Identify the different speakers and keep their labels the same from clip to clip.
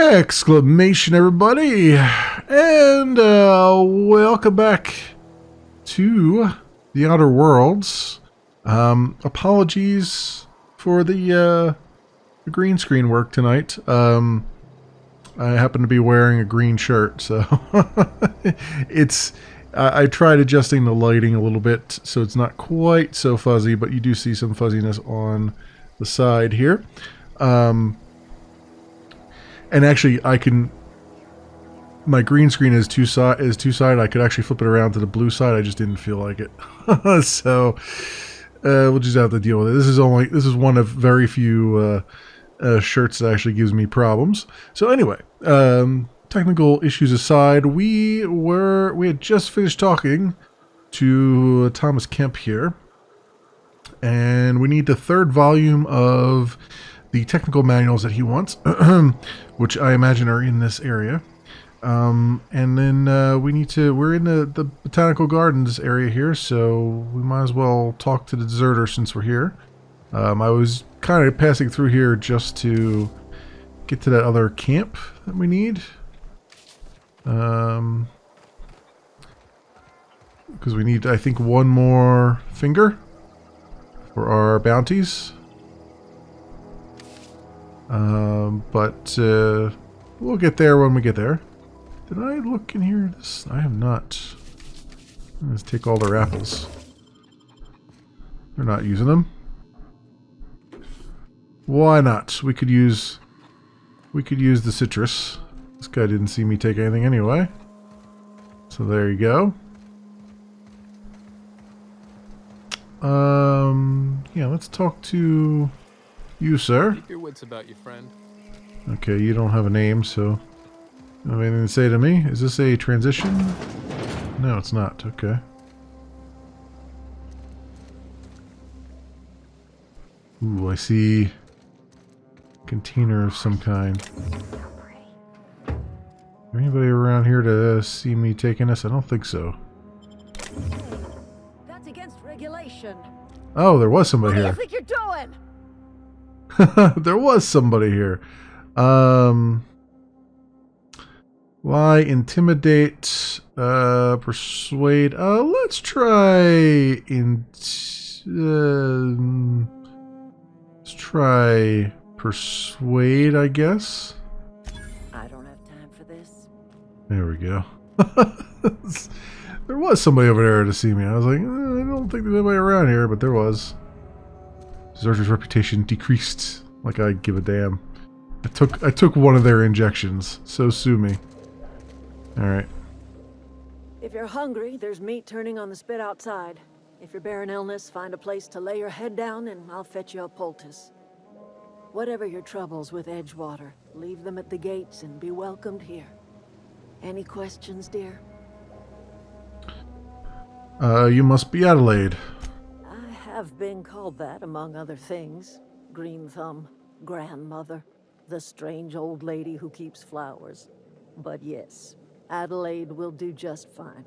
Speaker 1: Exclamation, everybody, and welcome back to the Outer Worlds. Apologies for the green screen work tonight. I happen to be wearing a green shirt, so I tried adjusting the lighting a little bit so it's not quite so fuzzy, but you do see some fuzziness on the side here. And actually, my green screen is two-sided. I could actually flip it around to the blue side. I just didn't feel like it. So, we'll just have to deal with it. This is one of very few shirts that actually gives me problems. So anyway, technical issues aside, we had just finished talking to Thomas Kemp here. And we need the third volume of the technical manuals that he wants, which I imagine are in this area. And then we're in the botanical gardens area here, so we might as well talk to the deserter since we're here. I was kind of passing through here just to get to that other camp that we need. Because we need, I think, one more finger for our bounties. But we'll get there when we get there. Did I look in here? I have not. Let's take all their apples. They're not using them. Why not? We could use the citrus. This guy didn't see me take anything anyway. So there you go. Yeah, let's talk to you, sir.
Speaker 2: Keep your wits about you, friend.
Speaker 1: Okay, you don't have a name, so you don't have anything to say to me? Is this a transition? No, it's not. Okay. Ooh, I see a container of some kind. Is there anybody around here to see me taking this? I don't think so.
Speaker 3: That's against regulation.
Speaker 1: Oh, there was somebody here.
Speaker 3: What do you think you're doing?
Speaker 1: There was somebody here. Lie, intimidate, persuade. Let's try let's try persuade, I guess.
Speaker 3: I don't have time for this.
Speaker 1: There we go. There was somebody over there to see me. I was like, I don't think there's anybody around here, but there was. Deserter's reputation decreased. Like I give a damn. I took one of their injections, so sue me. Alright.
Speaker 3: If you're hungry, there's meat turning on the spit outside. If you're bearing illness, find a place to lay your head down and I'll fetch you a poultice. Whatever your troubles with Edgewater, leave them at the gates and be welcomed here. Any questions, dear?
Speaker 1: You must be Adelaide.
Speaker 3: I have been called that, among other things. Green Thumb, grandmother, the strange old lady who keeps flowers. But yes, Adelaide will do just fine.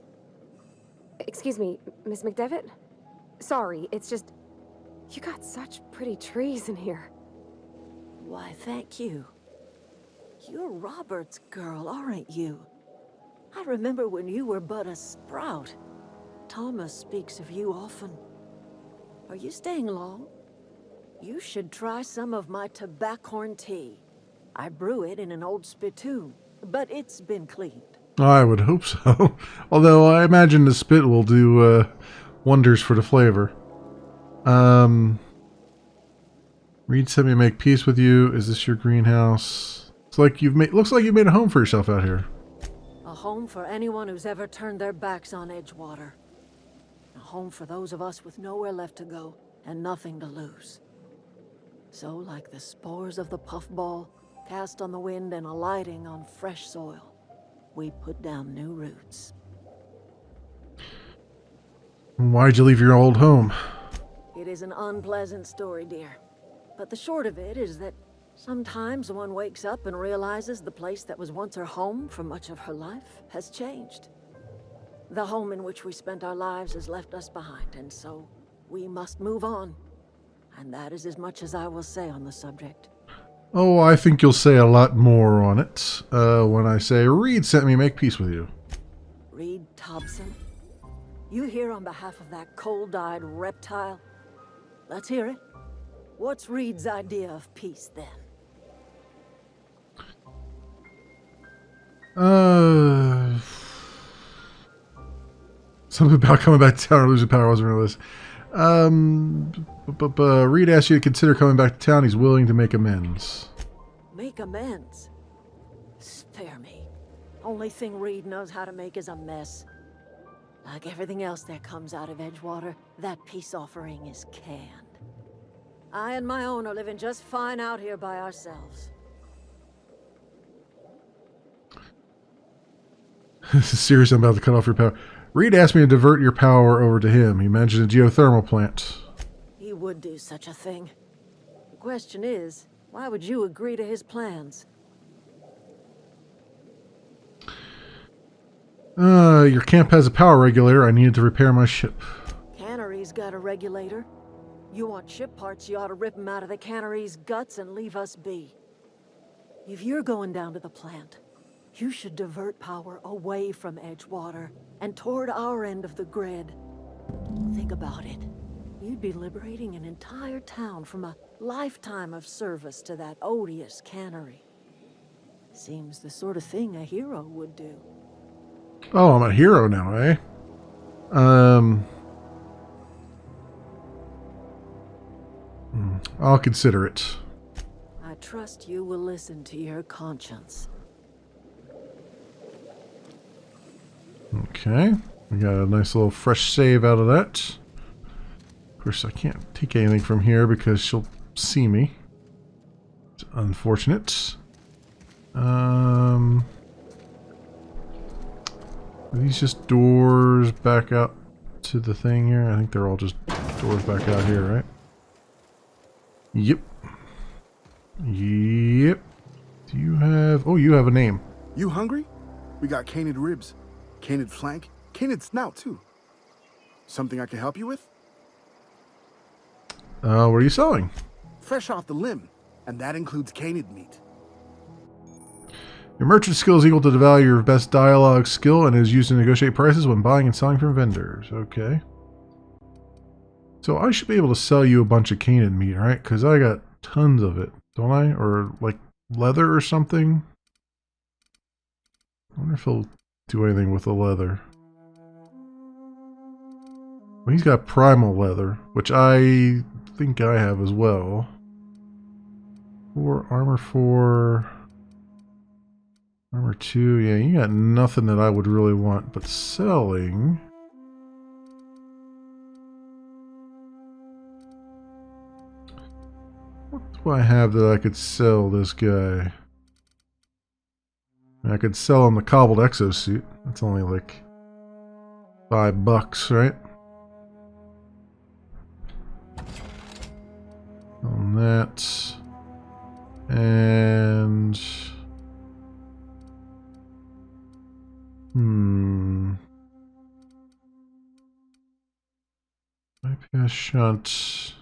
Speaker 4: Excuse me, Miss McDevitt? Sorry, it's just... You got such pretty trees in here.
Speaker 3: Why, thank you. You're Robert's girl, aren't you? I remember when you were but a sprout. Tomas speaks of you often. Are you staying long? You should try some of my tobaccorn tea. I brew it in an old spittoon, but it's been cleaned.
Speaker 1: I would hope so. Although I imagine the spit will do wonders for the flavor. Reed sent me to make peace with you. Is this your greenhouse? Looks like you've made a home for yourself out here.
Speaker 3: A home for anyone who's ever turned their backs on Edgewater. A home for those of us with nowhere left to go and nothing to lose. So, like the spores of the puffball, cast on the wind and alighting on fresh soil, we put down new roots.
Speaker 1: Why'd you leave your old home?
Speaker 3: It is an unpleasant story, dear. But the short of it is that sometimes one wakes up and realizes the place that was once her home for much of her life has changed. The home in which we spent our lives has left us behind, and so we must move on. And that is as much as I will say on the subject.
Speaker 1: Oh, I think you'll say a lot more on it when I say Reed sent me make peace with you.
Speaker 3: Reed Thompson? You here on behalf of that cold-eyed reptile? Let's hear it. What's Reed's idea of peace, then?
Speaker 1: Something about coming back to town or losing power wasn't really this. Reed asked you to consider coming back to town. He's willing to make amends.
Speaker 3: Make amends? Spare me. Only thing Reed knows how to make is a mess. Like everything else that comes out of Edgewater, that peace offering is canned. I and my own are living just fine out here by ourselves.
Speaker 1: This is serious. I'm about to cut off your power. Reed asked me to divert your power over to him. He mentioned a geothermal plant.
Speaker 3: He would do such a thing. The question is, why would you agree to his plans?
Speaker 1: Your camp has a power regulator. I needed to repair my ship.
Speaker 3: Cannery's got a regulator. You want ship parts, you ought to rip them out of the cannery's guts and leave us be. If you're going down to the plant, you should divert power away from Edgewater and toward our end of the grid. Think about it. You'd be liberating an entire town from a lifetime of service to that odious cannery. Seems the sort of thing a hero would do.
Speaker 1: Oh, I'm a hero now, eh? I'll consider it.
Speaker 3: I trust you will listen to your conscience.
Speaker 1: Okay. We got a nice little fresh save out of that. Of course, I can't take anything from here because she'll see me. It's unfortunate. Are these just doors back out to the thing here? I think they're all just doors back out here, right? Yep. Yep. Do you have... Oh, you have a name.
Speaker 2: You hungry? We got canid ribs, canid flank, canid snout, too. Something I can help you with?
Speaker 1: What are you selling?
Speaker 2: Fresh off the limb, and that includes canid meat.
Speaker 1: Your merchant skill is equal to the value of your best dialogue skill and is used to negotiate prices when buying and selling from vendors. Okay. So I should be able to sell you a bunch of canid meat, right? Because I got tons of it, don't I? Or like leather or something? I wonder if he'll do anything with the leather. Well, he's got primal leather, which I think I have as well. Armor 4... Armor 2, yeah, you got nothing that I would really want, but selling... What do I have that I could sell this guy? I could sell him the cobbled exosuit. That's only like $5, right? On that. And... Bypass shunt.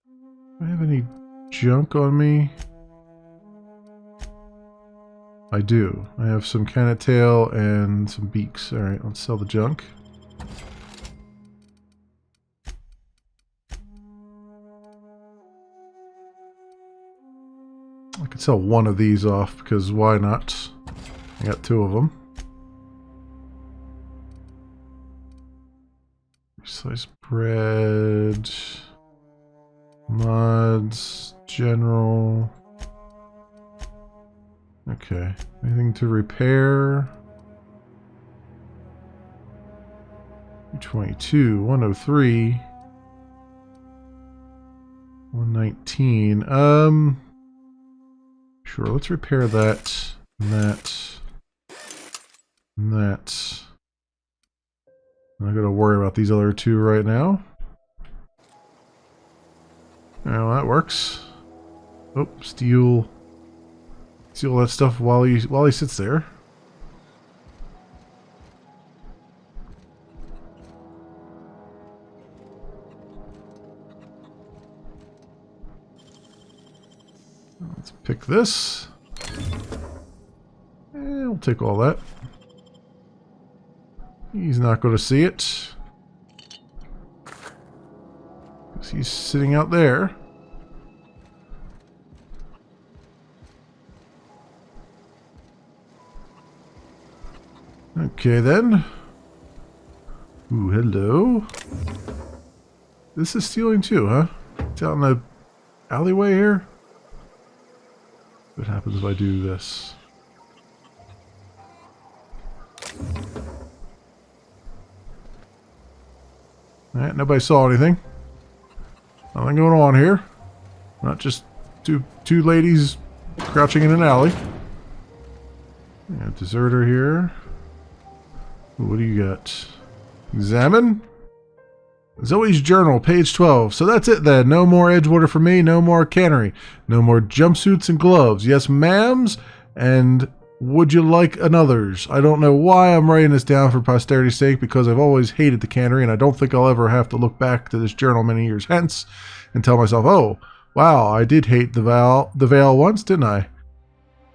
Speaker 1: Do I have any junk on me? I do. I have some cannon tail and some beaks. Alright, let's sell the junk. I could sell one of these off because why not? I got two of them. Sliced bread. Mods. General. Okay. Anything to repair? 222. 103. 119. Sure, let's repair that, and that, and that. I'm not going to worry about these other two right now. Well, that works. Oh, steal that stuff while he sits there. Let's pick this. And we'll take all that. He's not going to see it. Because he's sitting out there. Okay then. Ooh, hello. This is stealing too, huh? It's out in the alleyway here. What happens if I do this? Alright, nobody saw anything. Nothing going on here. Not just two ladies crouching in an alley. Yeah, deserter here. Ooh, what do you got? Examine. Zoe's journal, page 12. So that's it then. No more Edgewater for me. No more cannery. No more jumpsuits and gloves. Yes, ma'ams. And would you like another's? I don't know why I'm writing this down for posterity's sake, because I've always hated the cannery, and I don't think I'll ever have to look back to this journal many years hence and tell myself, oh, wow, I did hate the veil once, didn't I?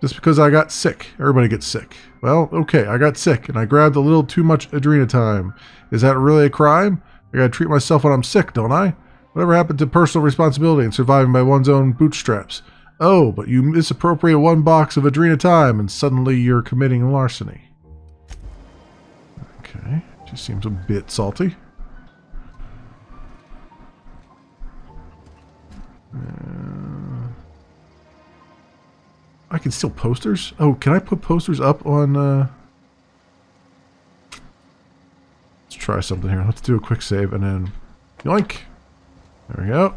Speaker 1: Just because I got sick. Everybody gets sick. Well, okay, I got sick, and I grabbed a little too much adrenatime. Is that really a crime? I gotta treat myself when I'm sick, don't I? Whatever happened to personal responsibility and surviving by one's own bootstraps? Oh, but you misappropriate one box of adrenatime and suddenly you're committing larceny. Okay, just seems a bit salty. I can steal posters? Oh, can I put posters up on... Let's try something here. Let's do a quick save and then... Yoink! There we go.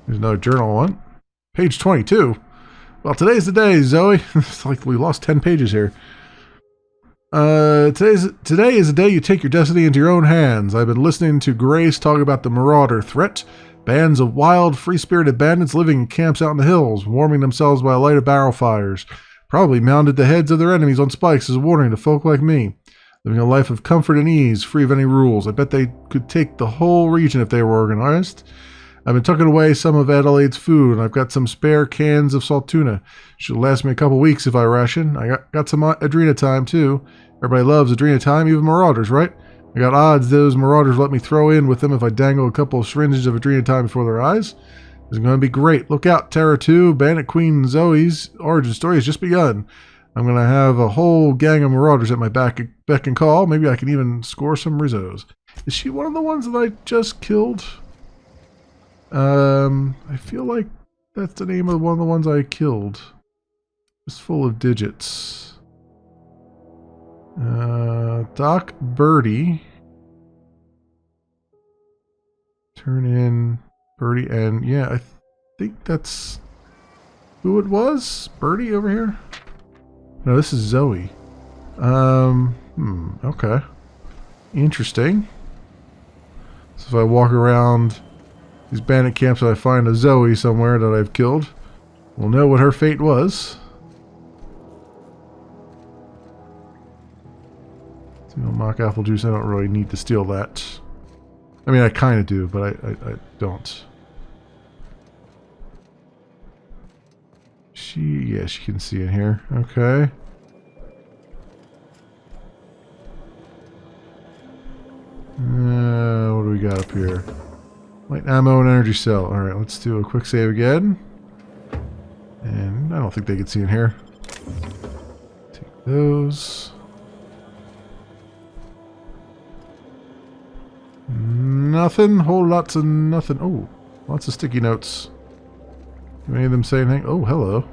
Speaker 1: There's another journal one. Page 22. Well, today's the day, Zoe. It's like we lost 10 pages here. Today is the day you take your destiny into your own hands. I've been listening to Grace talk about the Marauder threat. Bands of wild, free-spirited bandits living in camps out in the hills, warming themselves by the light of barrel fires. Probably mounted the heads of their enemies on spikes as a warning to folk like me. Living a life of comfort and ease, free of any rules. I bet they could take the whole region if they were organized. I've been tucking away some of Adelaide's food, and I've got some spare cans of salt tuna. Should last me a couple weeks if I ration. I got some adrenatime, too. Everybody loves adrenatime, even Marauders, right? I got odds those Marauders let me throw in with them if I dangle a couple of syringes of adrenatime before their eyes. It's going to be great. Look out, Terra 2. Bandit Queen Zoe's origin story has just begun. I'm going to have a whole gang of Marauders at my beck and call. Maybe I can even score some Rizzos. Is she one of the ones that I just killed? I feel like that's the name of one of the ones I killed. It's full of digits. Doc Birdie. Turn in Birdie, and yeah, I think that's who it was. Birdie over here? No, this is Zoe. Okay. Interesting. So if I walk around these bandit camps and I find a Zoe somewhere that I've killed, we'll know what her fate was. Mock apple juice, I don't really need to steal that. I mean, I kind of do, but I don't. Yeah, she can see in here. Okay. What do we got up here? Light ammo and energy cell. Alright, let's do a quick save again. And I don't think they can see in here. Take those. Nothing. Whole lots of nothing. Oh, lots of sticky notes. Do any of them say anything? Oh, hello.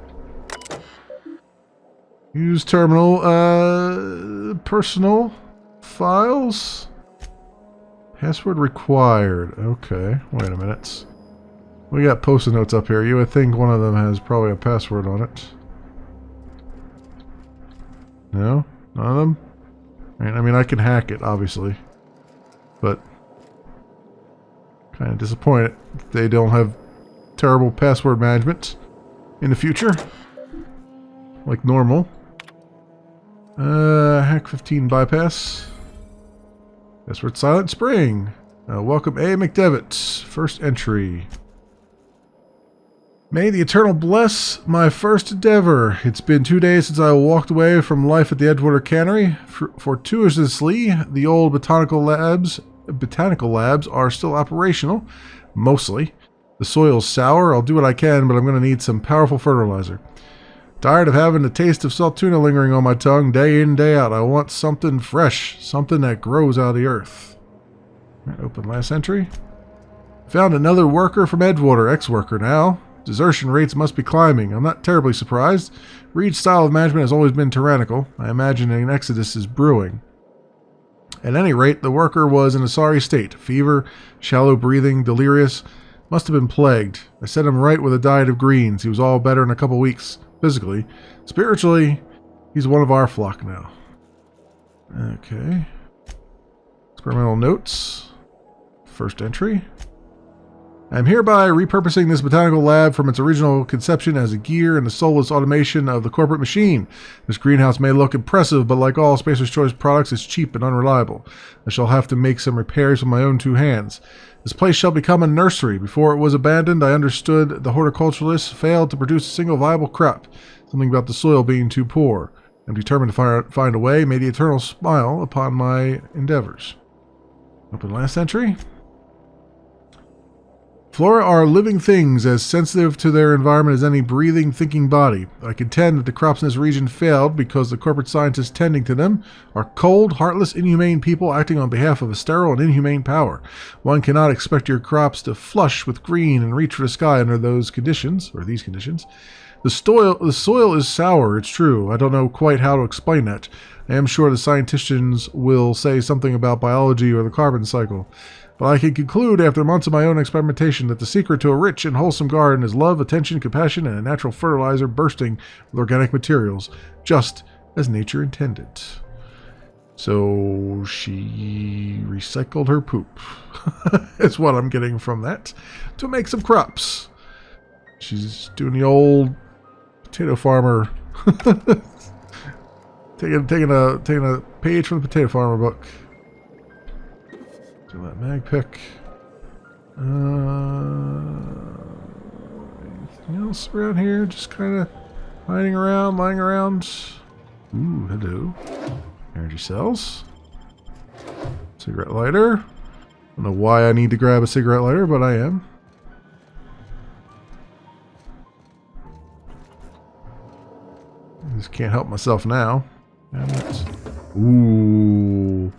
Speaker 1: Use terminal. Personal files. Password required. Okay. Wait a minute. We got post-it notes up here. You would think one of them has probably a password on it. No? None of them? I mean, I can hack it, obviously. But kind of disappointed they don't have terrible password management in the future. Like normal. Hack 15 bypass. Password Silent Spring. Welcome A. McDevitt. First entry. May the Eternal bless my first endeavor. It's been 2 days since I walked away from life at the Edgewater Cannery. Fortuitously, the old botanical labs are still operational, mostly. The soil's sour. I'll do what I can, but I'm going to need some powerful fertilizer. Tired of having the taste of salt tuna lingering on my tongue day in, day out. I want something fresh, something that grows out of the earth. Right, open last entry. Found another worker from Edgewater, ex-worker now. Desertion rates must be climbing. I'm not terribly surprised. Reed's style of management has always been tyrannical. I imagine an exodus is brewing. At any rate, the worker was in a sorry state. Fever, shallow breathing, delirious. Must have been plagued. I set him right with a diet of greens. He was all better in a couple weeks. Physically. Spiritually, he's one of our flock now. Okay. Experimental notes. First entry. I am hereby repurposing this botanical lab from its original conception as a gear in the soulless automation of the corporate machine. This greenhouse may look impressive, but like all Spacer's Choice products, it's cheap and unreliable. I shall have to make some repairs with my own 2 hands. This place shall become a nursery. Before it was abandoned, I understood the horticulturalists failed to produce a single viable crop. Something about the soil being too poor. I'm determined to find a way. May the Eternal smile upon my endeavors. Open last entry. Flora are living things as sensitive to their environment as any breathing, thinking body. I contend that the crops in this region failed because the corporate scientists tending to them are cold, heartless, inhumane people acting on behalf of a sterile and inhumane power. One cannot expect your crops to flush with green and reach for the sky under those conditions, or these conditions. The soil is sour, it's true. I don't know quite how to explain that. I am sure the scientists will say something about biology or the carbon cycle. But I can conclude after months of my own experimentation that the secret to a rich and wholesome garden is love, attention, compassion, and a natural fertilizer bursting with organic materials, just as nature intended. So she recycled her poop, is what I'm getting from that, to make some crops. She's doing the old potato farmer, taking a page from the potato farmer book. Do that mag pick. Anything else around here? Just kind of hiding around, lying around. Ooh, hello. Energy cells. Cigarette lighter. I don't know why I need to grab a cigarette lighter, but I am. I just can't help myself now. Damn it. Ooh.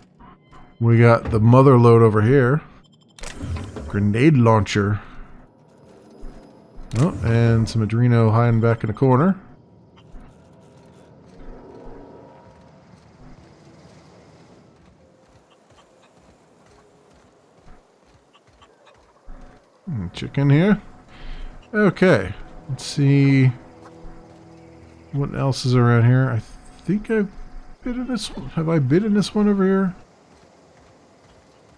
Speaker 1: We got the mother load over here. Grenade launcher. Oh, and some Adreno hiding back in the corner. Chicken here. Okay. Let's see what else is around here. I think I've been in this one. Have I been in this one over here?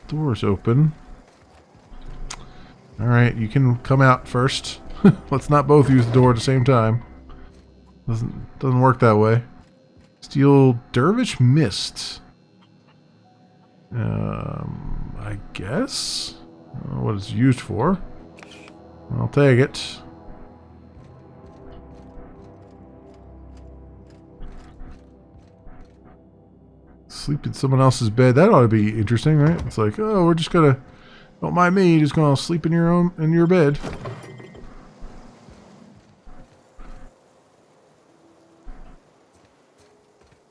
Speaker 1: Door's open. Alright, you can come out first. Let's not both use the door at the same time. Doesn't work that way. Steel Dervish Mist. I guess? I don't know what it's used for. I'll take it. Sleep in someone else's bed. That ought to be interesting, right? It's like, oh, we're just gonna, don't mind me, just gonna sleep in your bed.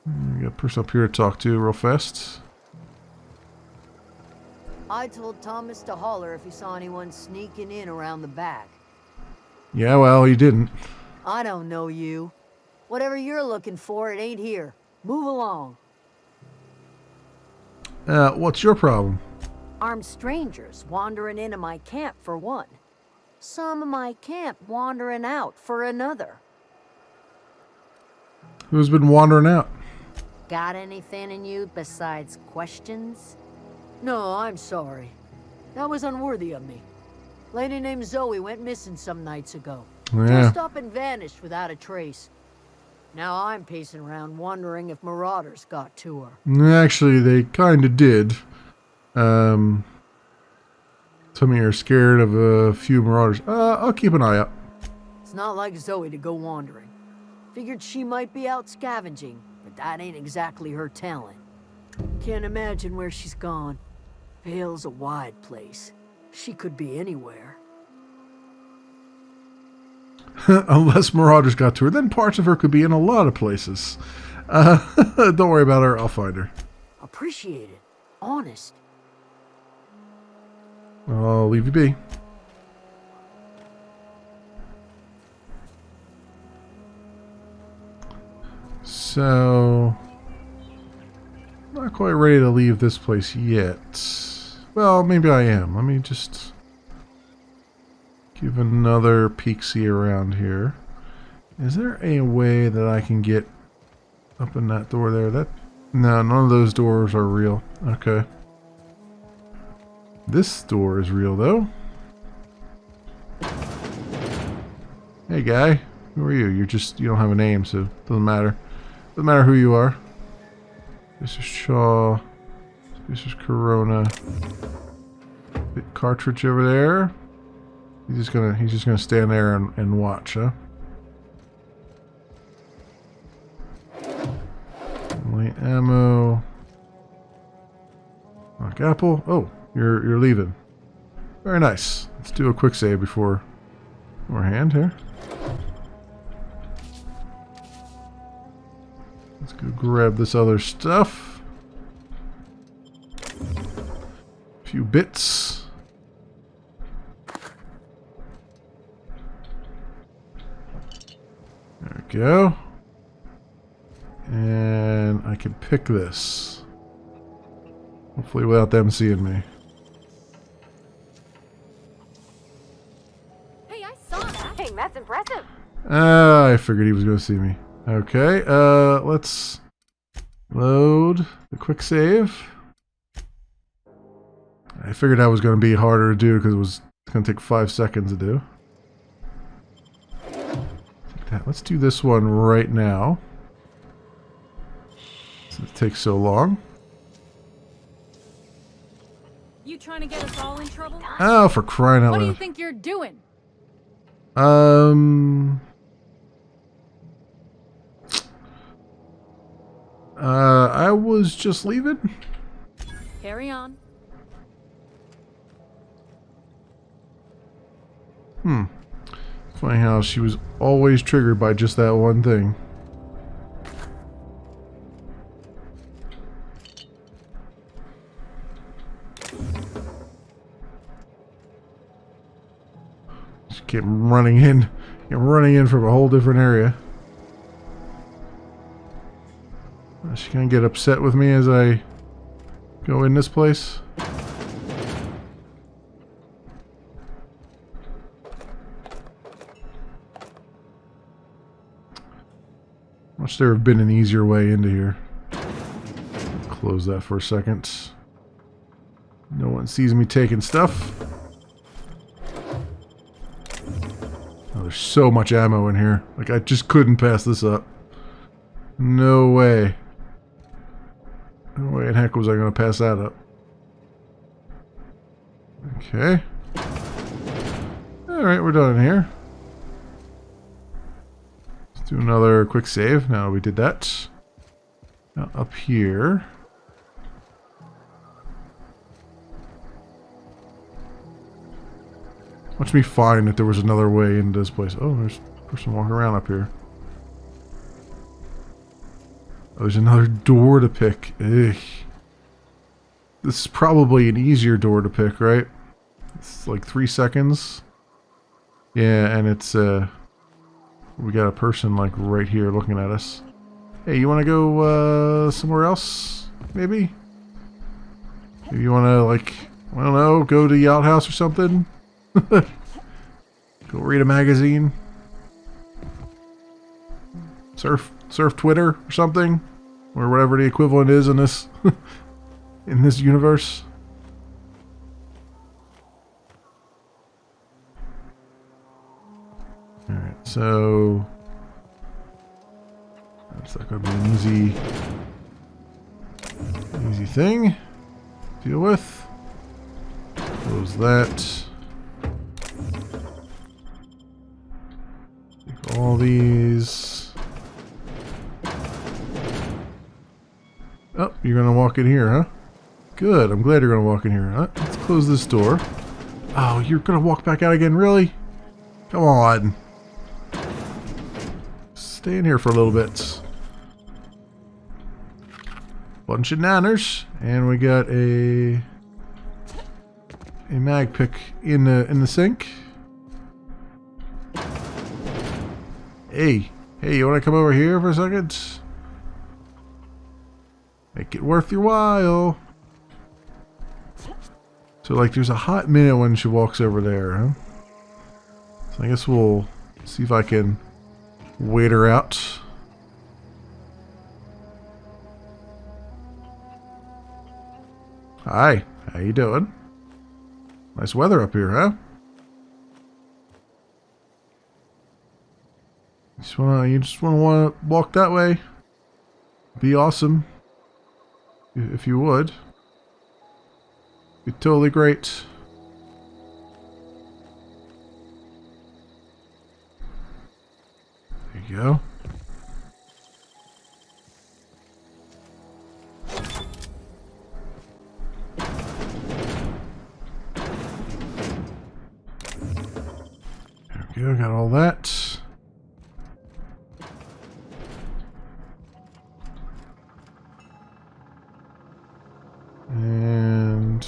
Speaker 1: We got a person up here to talk to real fast.
Speaker 5: I told Thomas to holler if he saw anyone sneaking in around the back.
Speaker 1: Yeah, well, he didn't.
Speaker 5: I don't know you. Whatever you're looking for, it ain't here. Move along.
Speaker 1: What's your problem?
Speaker 5: Armed strangers wandering into my camp for one. Some of my camp wandering out for another.
Speaker 1: Who's been wandering out?
Speaker 5: Got anything in you besides questions? No, I'm sorry. That was unworthy of me. Lady named Zoe went missing some nights ago.
Speaker 1: Yeah.
Speaker 5: Just up and vanished without a trace. Now I'm pacing around wondering if marauders got to her.
Speaker 1: Actually, they kind of did. Some of you are scared of a few marauders. I'll keep an eye out.
Speaker 5: It's not like Zoe to go wandering. Figured she might be out scavenging, but that ain't exactly her talent. Can't imagine where she's gone. Vale's a wide place. She could be anywhere.
Speaker 1: Unless Marauders got to her, then parts of her could be in a lot of places. Don't worry about her. I'll find her.
Speaker 5: Appreciate it. Honest.
Speaker 1: I'll leave you be. So, not quite ready to leave this place yet. Well, maybe I am. Let me just give another peek-see around here. Is there a way that I can get up in that door there? No, none of those doors are real. Okay. This door is real, though. Hey, guy. Who are you? You don't have a name, so it doesn't matter. Doesn't matter who you are. This is Shaw. This is Corona. Bit cartridge over there. He's just gonna stand there and watch, huh? Light ammo. Lock apple. Oh, you're leaving. Very nice. Let's do a quick save beforehand here. Let's go grab this other stuff. A few bits. There we go. And I can pick this. Hopefully without them seeing me.
Speaker 4: Hey, I saw that. Hey, that's impressive.
Speaker 1: I figured he was going to see me. Okay, let's load the quick save. I figured that was going to be harder to do because it was going to take 5 seconds to do. Let's do this one right now. Since it takes so long.
Speaker 6: You trying to get us all in trouble?
Speaker 1: Oh, for crying out loud.
Speaker 6: What do you think you're doing?
Speaker 1: I was just leaving.
Speaker 6: Carry on.
Speaker 1: Funny how she was always triggered by just that one thing. She kept running in from a whole different area. Is she gonna get upset with me as I go in this place? Must there have been an easier way into here. Close that for a second. No one sees me taking stuff. Oh, there's so much ammo in here. Like, I just couldn't pass this up. No way. No way in heck was I going to pass that up. Okay. Alright, we're done in here. Let's do another quick save. Now we did that. Now up here. Watch me find that there was another way into this place. Oh, there's a person walking around up here. Oh, there's another door to pick. Ugh. This is probably an easier door to pick, right? It's like 3 seconds. Yeah, and it's we got a person like right here looking at us. Hey, you want to go somewhere else? Maybe? Maybe you want to, like, I don't know, go to the outhouse or something? Go read a magazine? Surf Twitter or something, or whatever the equivalent is in this in this universe. All right, so that's not going to be an easy thing to deal with. Close that. all these. Oh, you're gonna walk in here, huh? Good, I'm glad you're gonna walk in here. Let's close this door. Oh, you're gonna walk back out again, really? Come on. Stay in here for a little bit. Bunch of nanners, and we got a mag pick in the sink. Hey, you want to come over here for a second? Make it worth your while. So, like, there's a hot minute when she walks over there, huh? So I guess we'll see if I can wait her out. Hi, how you doing? Nice weather up here, huh? You just wanna walk that way? Be awesome. If you would. Be totally great. There you go. There we go, got all that. And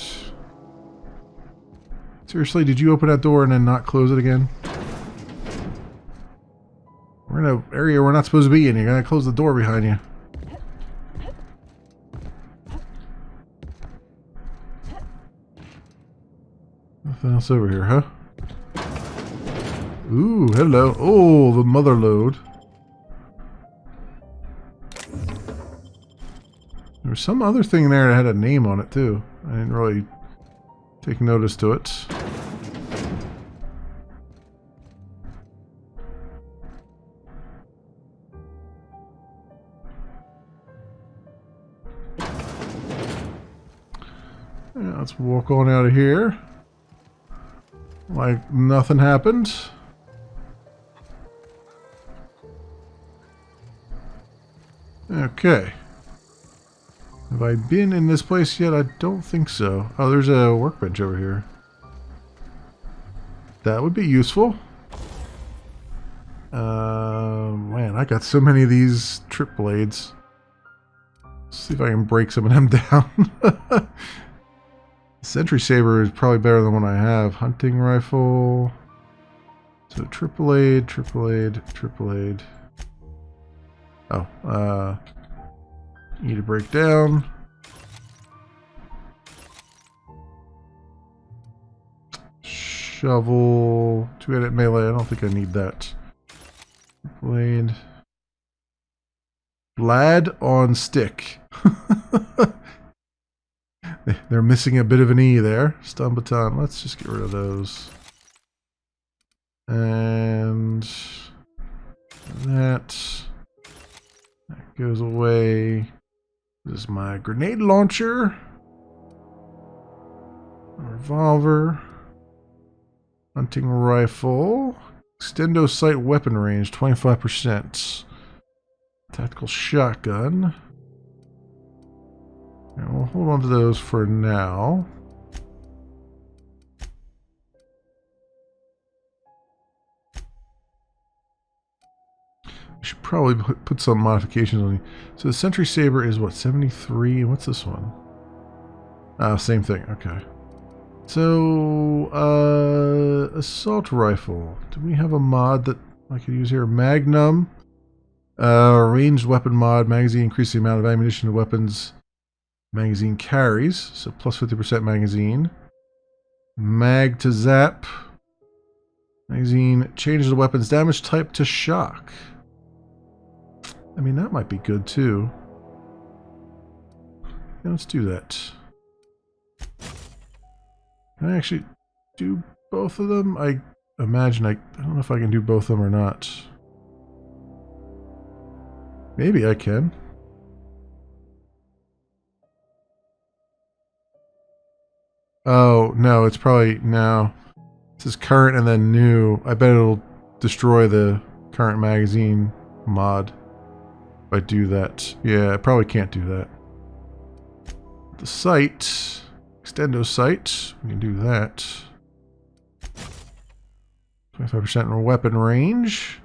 Speaker 1: seriously, did you open that door and then not close it again? We're in an area we're not supposed to be in. You're gonna close the door behind you. Nothing else over here, huh? Ooh, hello. Oh, the mother load. There was some other thing there that had a name on it, too. I didn't really take notice to it. Yeah, let's walk on out of here. Like nothing happened. Okay. Have I been in this place yet? I don't think so. Oh, there's a workbench over here. That would be useful. Man, I got so many of these trip blades. Let's see if I can break some of them down. Sentry saber is probably better than what I have. Hunting rifle. So triple aid. Oh, need to break down. Shovel. 2-handed melee. I don't think I need that. Blade. Lad on stick. They're missing a bit of an E there. Stun baton. Let's just get rid of those. And that goes away. This is my grenade launcher. Revolver. Hunting rifle. Extendo sight weapon range 25%. Tactical shotgun. And we'll hold on to those for now. I should probably put some modifications on. So the Sentry Saber is what, 73? What's this one? Same thing. Okay. So, assault rifle. Do we have a mod that I could use here? Magnum. Ranged weapon mod. Magazine increases the amount of ammunition the weapons magazine carries. So plus 50% magazine. Mag to zap. Magazine changes the weapon's damage type to shock. I mean, that might be good too. Yeah, let's do that. Can I actually do both of them? I imagine I don't know if I can do both of them or not. Maybe I can. Oh, no, it's probably, no. This is current and then new. I bet it'll destroy the current magazine mod. If I do that. Yeah, I probably can't do that. The sight, extendo sight, we can do that. 25% in weapon range.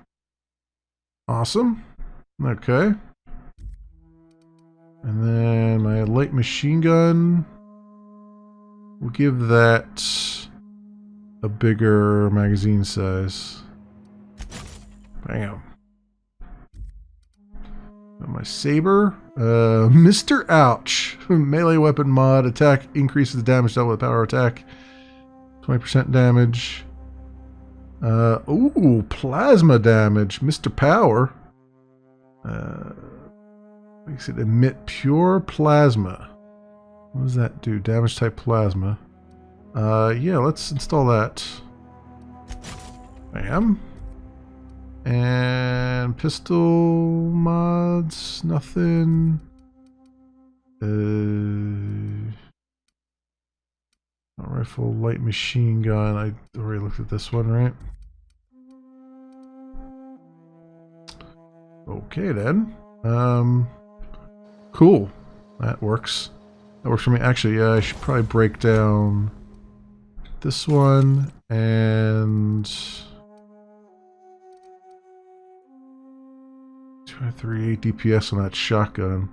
Speaker 1: Awesome. Okay. And then my light machine gun. We'll give that a bigger magazine size. Bam. Got my saber. Mr. Ouch. Melee weapon mod. Attack increases the damage dealt with power attack. 20% damage. Ooh, plasma damage. Mr. Power. Makes it emit pure plasma. What does that do? Damage type plasma. Yeah, let's install that. Bam. And pistol mods, nothing. Rifle, light machine gun. I already looked at this one, right? Okay then. Cool. That works. That works for me. Actually, yeah, I should probably break down this one and 238 DPS on that shotgun.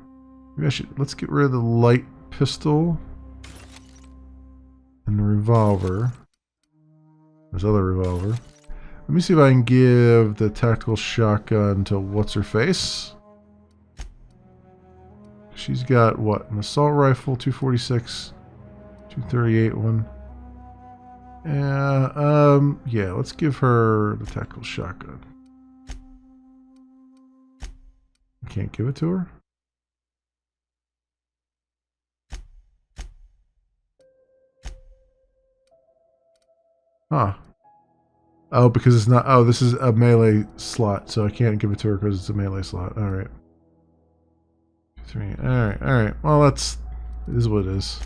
Speaker 1: Maybe I should, let's get rid of the light pistol and the revolver. This other revolver. Let me see if I can give the tactical shotgun to what's her face. She's got what? An assault rifle, 246, 238 one. Yeah, let's give her the tactical shotgun. I can't give it to her? Huh. Oh, because it's not... Oh, this is a melee slot, so I can't give it to her because it's a melee slot. Alright. 3. Alright. Well, that's... It is what it is.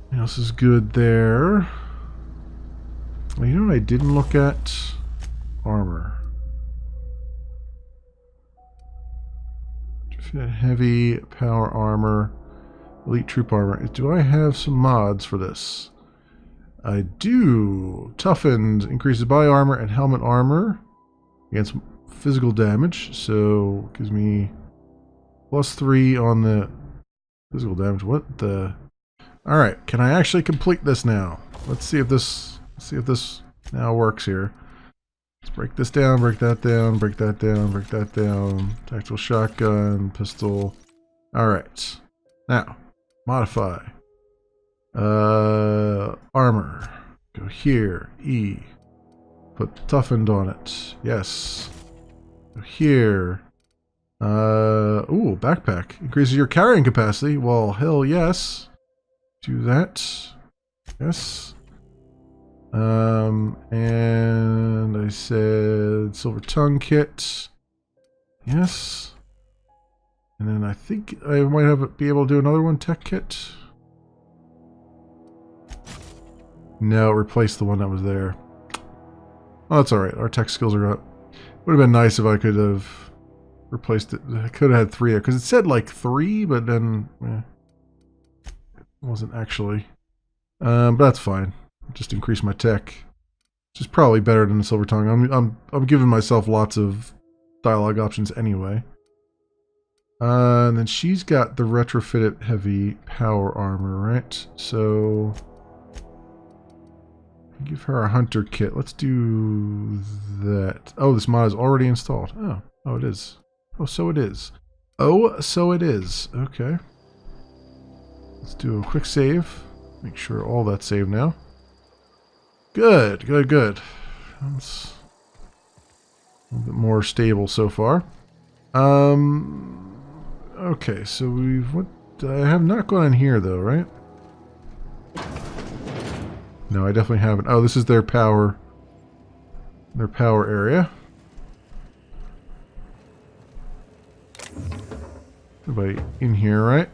Speaker 1: What else is good there? Well, you know what I didn't look at? Armor. Heavy power armor. Elite troop armor. Do I have some mods for this? I do. Toughened increases body armor and helmet armor against physical damage. So gives me +3 on the physical damage. What the? All right. Can I actually complete this now? Let's see if this now works here. Let's break this down. Break that down. Break that down. Break that down. Tactical shotgun, pistol. All right. Now. Modify. Armor. Go here. E. Put toughened on it. Yes. Go here. Ooh, backpack. Increases your carrying capacity. Well, hell yes. Do that. Yes. And I said silver tongue kit. Yes. And then I think I might be able to do another one, tech kit. No, replace the one that was there. Oh, that's alright. Our tech skills are up. Would have been nice if I could have replaced it. I could have had 3 there, because it said like 3, but then it wasn't actually. But that's fine. Just increase my tech, which is probably better than the silver tongue. I'm giving myself lots of dialogue options anyway. And then she's got the retrofitted heavy power armor, right? So give her a hunter kit. Let's do that. Oh, this mod is already installed. Oh, it is. Oh, so it is. Oh, so it is. Okay. Let's do a quick save. Make sure all that's saved now. Good. It's a little bit more stable so far. Okay, so I have not gone in here though, right? No, I definitely haven't. Oh, this is their power area. Everybody in here, right?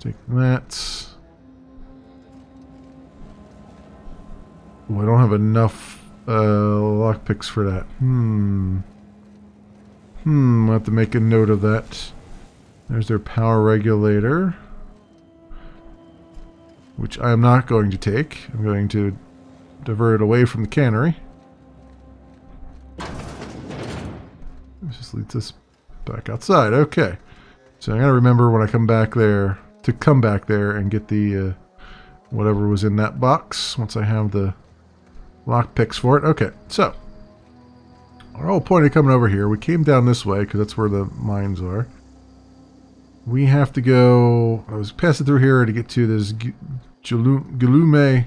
Speaker 1: Take that. Oh, I don't have enough lockpicks for that. I'll have to make a note of that. There's their power regulator, which I am not going to take. I'm going to divert it away from the cannery. This just leads us back outside. Okay. So I gotta remember when I come back there to come back there and get the whatever was in that box once I have the lockpicks for it. Okay, so our whole point of coming over here, we came down this way because that's where the mines are. We have to go. I was passing through here to get to this Galume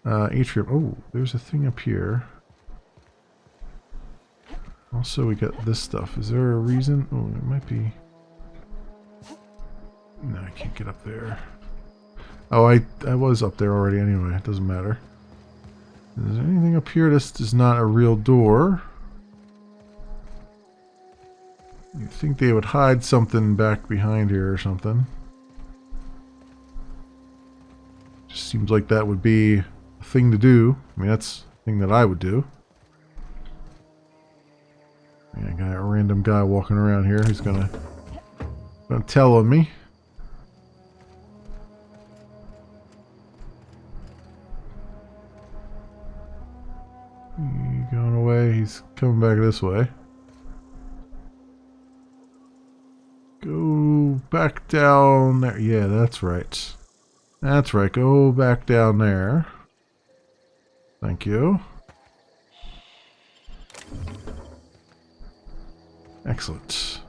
Speaker 1: atrium. Oh, there's a thing up here. Also, we got this stuff. Is there a reason? Oh, it might be. No, I can't get up there. Oh, I was up there already anyway. It doesn't matter. Is there anything up here? This is not a real door. You'd think they would hide something back behind here or something. Just seems like that would be a thing to do. I mean, that's a thing that I would do. Yeah, I got a random guy walking around here who's gonna tell on me. He's going away. He's coming back this way. Go back down there. Yeah, that's right. That's right. Go back down there. Thank you. Excellent.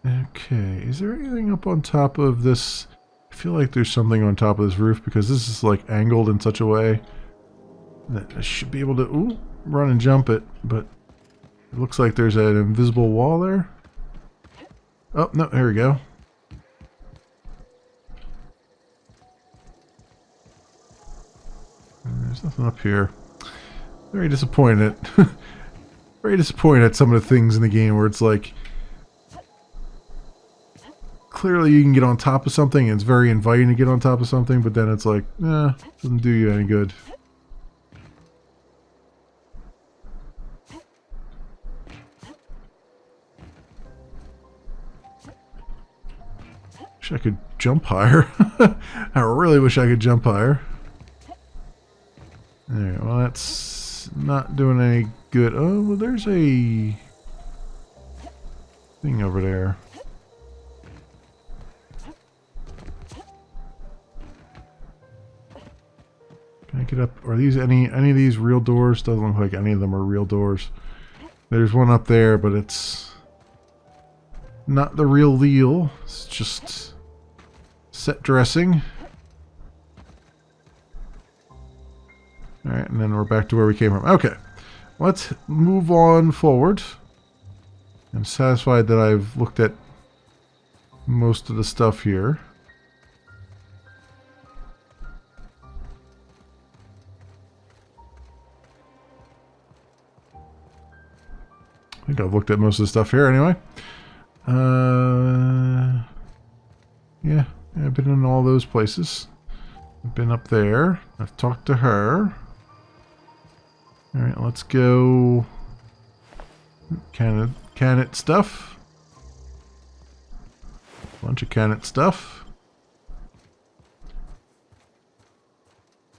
Speaker 1: Okay, is there anything up on top of this? I feel like there's something on top of this roof because this is like angled in such a way that I should be able to run and jump it, but it looks like there's an invisible wall there. Oh, no, here we go. There's nothing up here. Very disappointed. Very disappointed at some of the things in the game where it's like clearly you can get on top of something and it's very inviting to get on top of something, but then it's like, doesn't do you any good. Wish I could jump higher. I really wish I could jump higher. There, well, that's not doing any good. Oh, well, there's a thing over there. Can I get up? Are these any of these real doors? Doesn't look like any of them are real doors. There's one up there, but it's not the real deal. It's just set dressing. Alright, and then we're back to where we came from. Okay, let's move on forward. I'm satisfied that I've looked at most of the stuff here. I think I've looked at most of the stuff here anyway. Yeah, I've been in all those places. I've been up there. I've talked to her. Alright, let's go. Can it stuff. Bunch of can it stuff.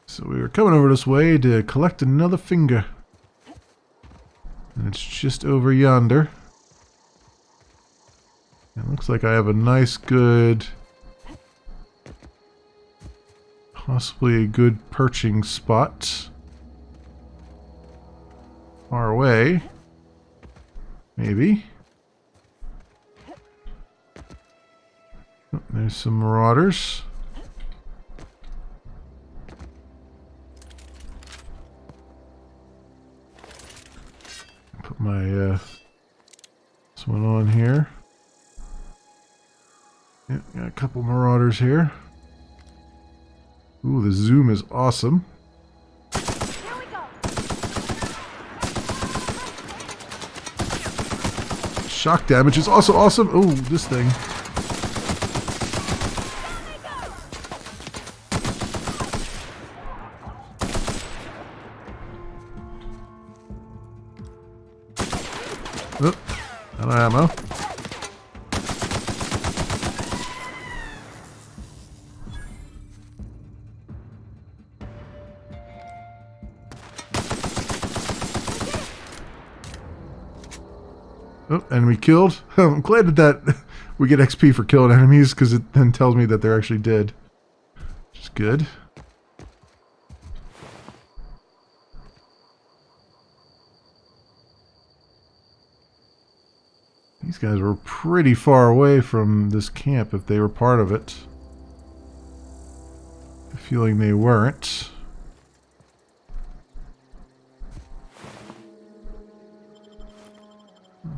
Speaker 1: So we were coming over this way to collect another finger. And it's just over yonder. It looks like I have a nice, good, possibly a good perching spot. Far away. Maybe. Oh, there's some marauders. Put my this one on here. Yeah, got a couple marauders here. Ooh, the zoom is awesome.
Speaker 4: Here we go.
Speaker 1: Shock damage is also awesome. Ooh, this thing. Oh, out of ammo. Oh, enemy killed. I'm glad that we get XP for killing enemies, because it then tells me that they're actually dead. Which is good. These guys were pretty far away from this camp if they were part of it. I have a feeling they weren't.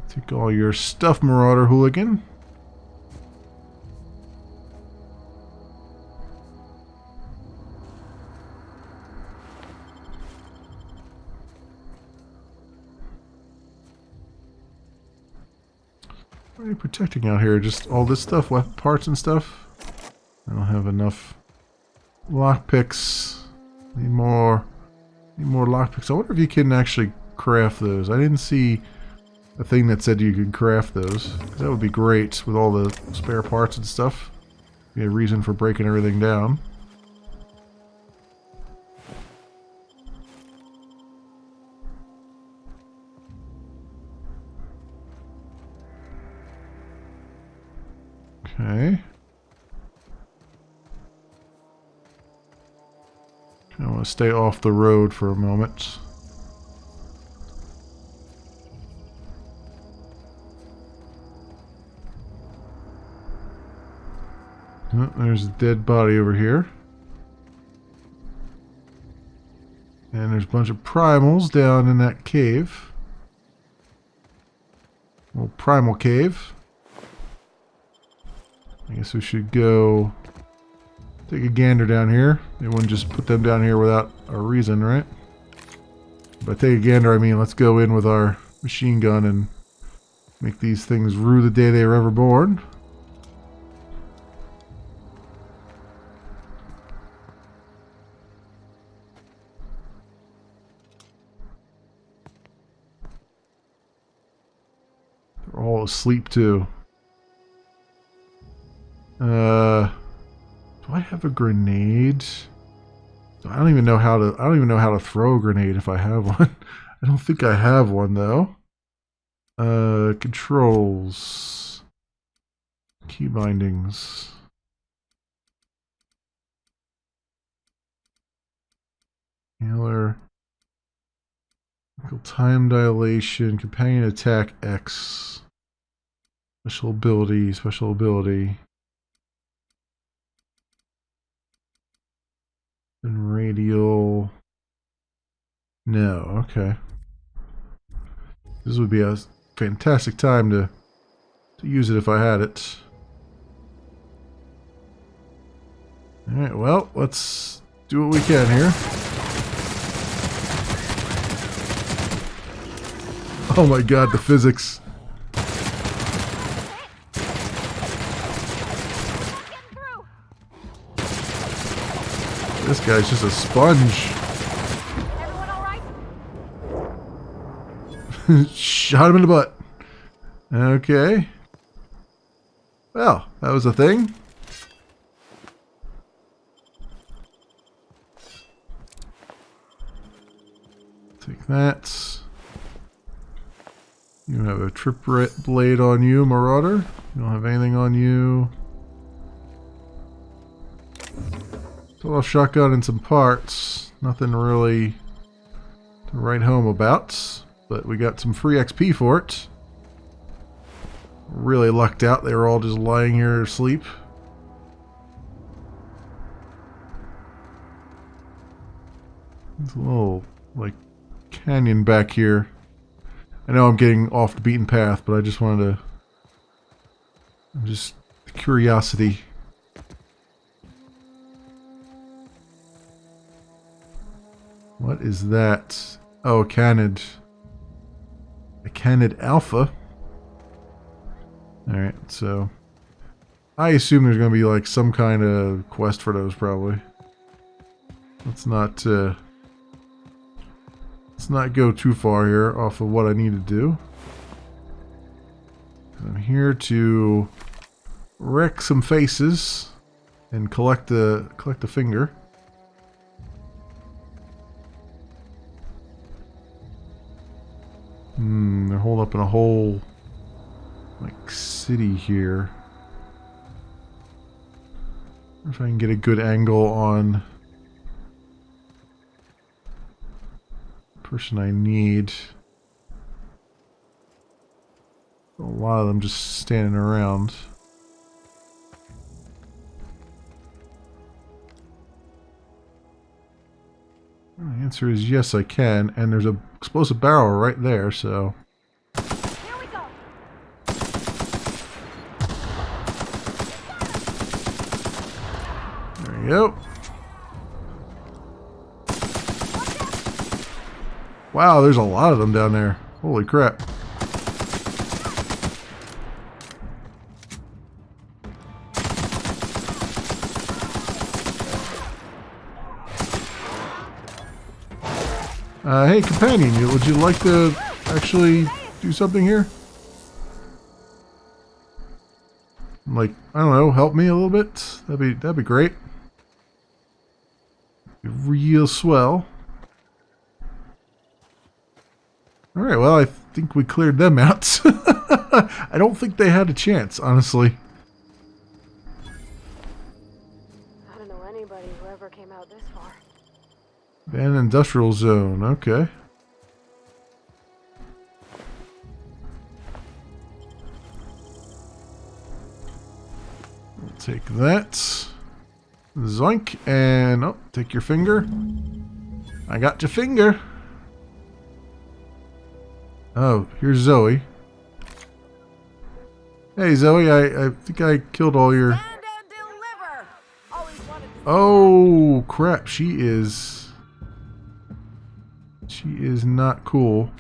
Speaker 1: Take all your stuff, Marauder Hooligan. What are you protecting out here? Just all this stuff, weapon parts and stuff? I don't have enough lockpicks. Need more lockpicks. I wonder if you can actually craft those. I didn't see a thing that said you could craft those. That would be great with all the spare parts and stuff. Be a reason for breaking everything down. Okay. I want to stay off the road for a moment. Oh, there's a dead body over here. And there's a bunch of primals down in that cave. Little primal cave. I guess we should go take a gander down here. They wouldn't just put them down here without a reason, right? By take a gander, I mean let's go in with our machine gun and make these things rue the day they were ever born. They're all asleep too. Do I have a grenade? I don't even know how to throw a grenade if I have one. I don't think I have one though. Controls. Key bindings. Healer. Time dilation. Companion attack X. Special ability. Special ability. And radial. No, okay. This would be a fantastic time to use it if I had it. Alright, well, let's do what we can here. Oh my god, the physics. This guy's just a sponge.
Speaker 4: Everyone all right?
Speaker 1: Shot him in the butt. Okay. Well, that was a thing. Take that. You have a trip blade on you, Marauder. You don't have anything on you. Total shotgun and some parts. Nothing really to write home about. But we got some free XP for it. Really lucked out. They were all just lying here asleep. There's a little, like, canyon back here. I know I'm getting off the beaten path, but I just wanted to... Just curiosity. What is that? Oh, a Canid. A Canid Alpha. Alright, so... I assume there's going to be like some kind of quest for those, probably. Let's not go too far here off of what I need to do. I'm here to wreck some faces and collect the finger. They're holed up in a whole like city here. If I can get a good angle on the person I need. A lot of them just standing around. The answer is yes, I can, and there's a explosive barrel right there, so.
Speaker 4: Here we go.
Speaker 1: There you go. Wow, there's a lot of them down there. Holy crap. Hey, companion, would you like to actually do something here? Like, I don't know, help me a little bit? That'd be great. Be real swell. Alright, well, I think we cleared them out. I don't think they had a chance, honestly.
Speaker 4: I don't know anybody who ever came out this far.
Speaker 1: Abandoned industrial zone, okay. We'll take that. Zoink, and oh, take your finger. I got your finger. Oh, here's Zoe. Hey Zoe, I think I killed all your... Oh crap, she is not cool.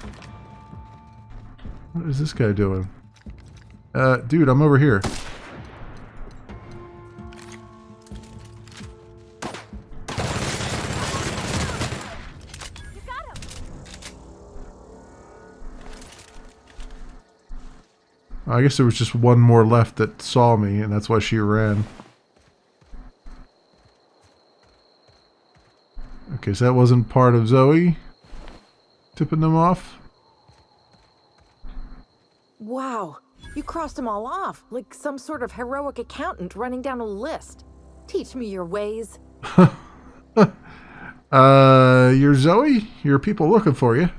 Speaker 1: What is this guy doing? Dude, I'm over here. I guess there was just one more left that saw me, and that's why she ran. Okay, so that wasn't part of Zoe tipping them off.
Speaker 7: Wow, you crossed them all off, like some sort of heroic accountant running down a list. Teach me your ways.
Speaker 1: You're Zoe? Your people looking for you.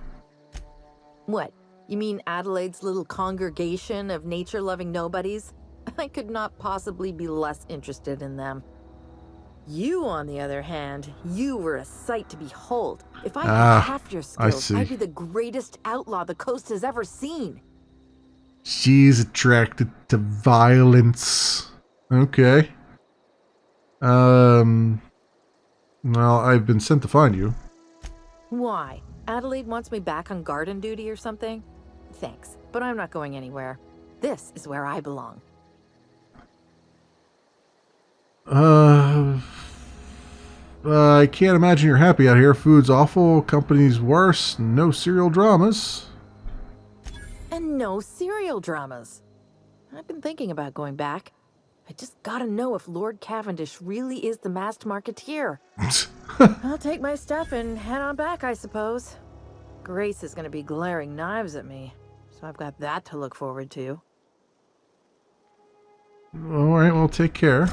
Speaker 7: What? You mean Adelaide's little congregation of nature-loving nobodies? I could not possibly be less interested in them. You, on the other hand, you were a sight to behold. If I had half your skills, I'd be the greatest outlaw the coast has ever seen.
Speaker 1: She's attracted to violence. Okay. Well, I've been sent to find you.
Speaker 7: Why? Adelaide wants me back on garden duty or something? Thanks, but I'm not going anywhere. This is where I belong.
Speaker 1: I can't imagine you're happy out here. Food's awful, company's worse, no serial dramas.
Speaker 7: And no serial dramas. I've been thinking about going back. I just gotta know if Lord Cavendish really is the masked marketeer. I'll take my stuff and head on back, I suppose. Grace is gonna be glaring knives at me, so I've got that to look forward to.
Speaker 1: Alright, well, take care.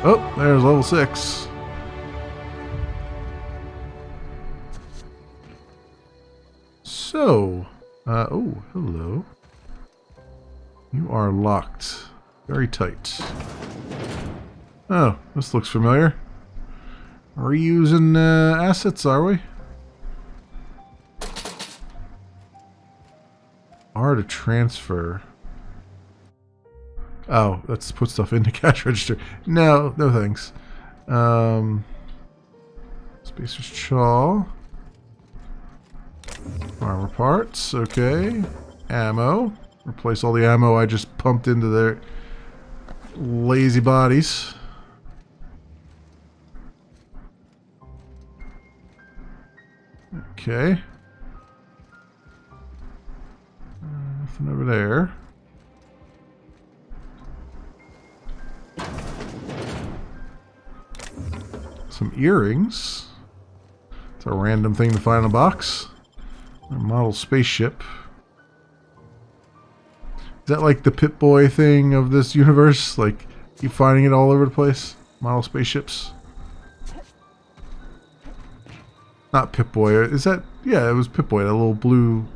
Speaker 1: Oh, there's level 6. So, oh, hello. You are locked. Very tight. Oh, this looks familiar. Reusing assets, are we? R to transfer. Oh, let's put stuff in the cash register. No, no thanks. Spacer's Chaw. Armor parts, okay. Ammo. Replace all the ammo I just pumped into their lazy bodies. Okay. Nothing over there. Some earrings. It's a random thing to find in a box. A model spaceship. Is that like the Pip-Boy thing of this universe? Like, keep finding it all over the place? Model spaceships? Not Pip-Boy. Is that... Yeah, it was Pip-Boy. That little blue...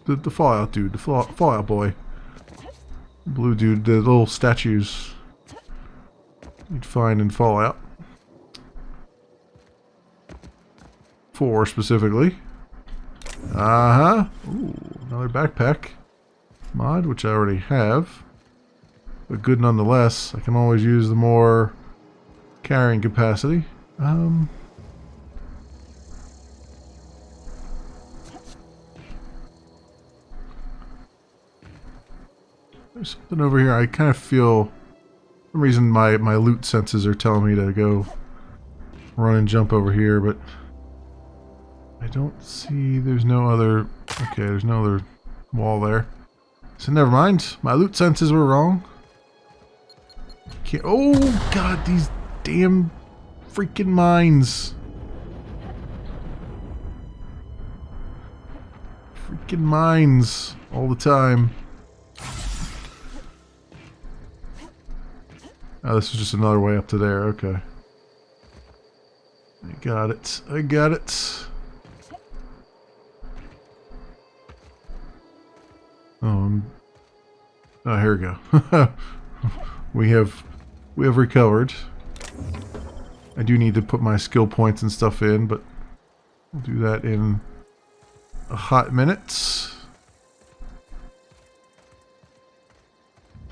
Speaker 1: The Fallout dude. The Fallout boy. Blue dude. The little statues you'd find in Fallout 4 specifically. Ooh, another backpack mod, which I already have, but good nonetheless. I can always use the more carrying capacity. There's something over here. I kind of feel, for some reason, my loot senses are telling me to go run and jump over here, but I don't see. There's no other. Okay, there's no other wall there. So never mind. My loot senses were wrong. Can't, oh god, these damn freaking mines. Freaking mines all the time. Oh, this is just another way up to there. Okay. I got it. I got it. Oh, here we go. we have recovered. I do need to put my skill points and stuff in, but we'll do that in a hot minute.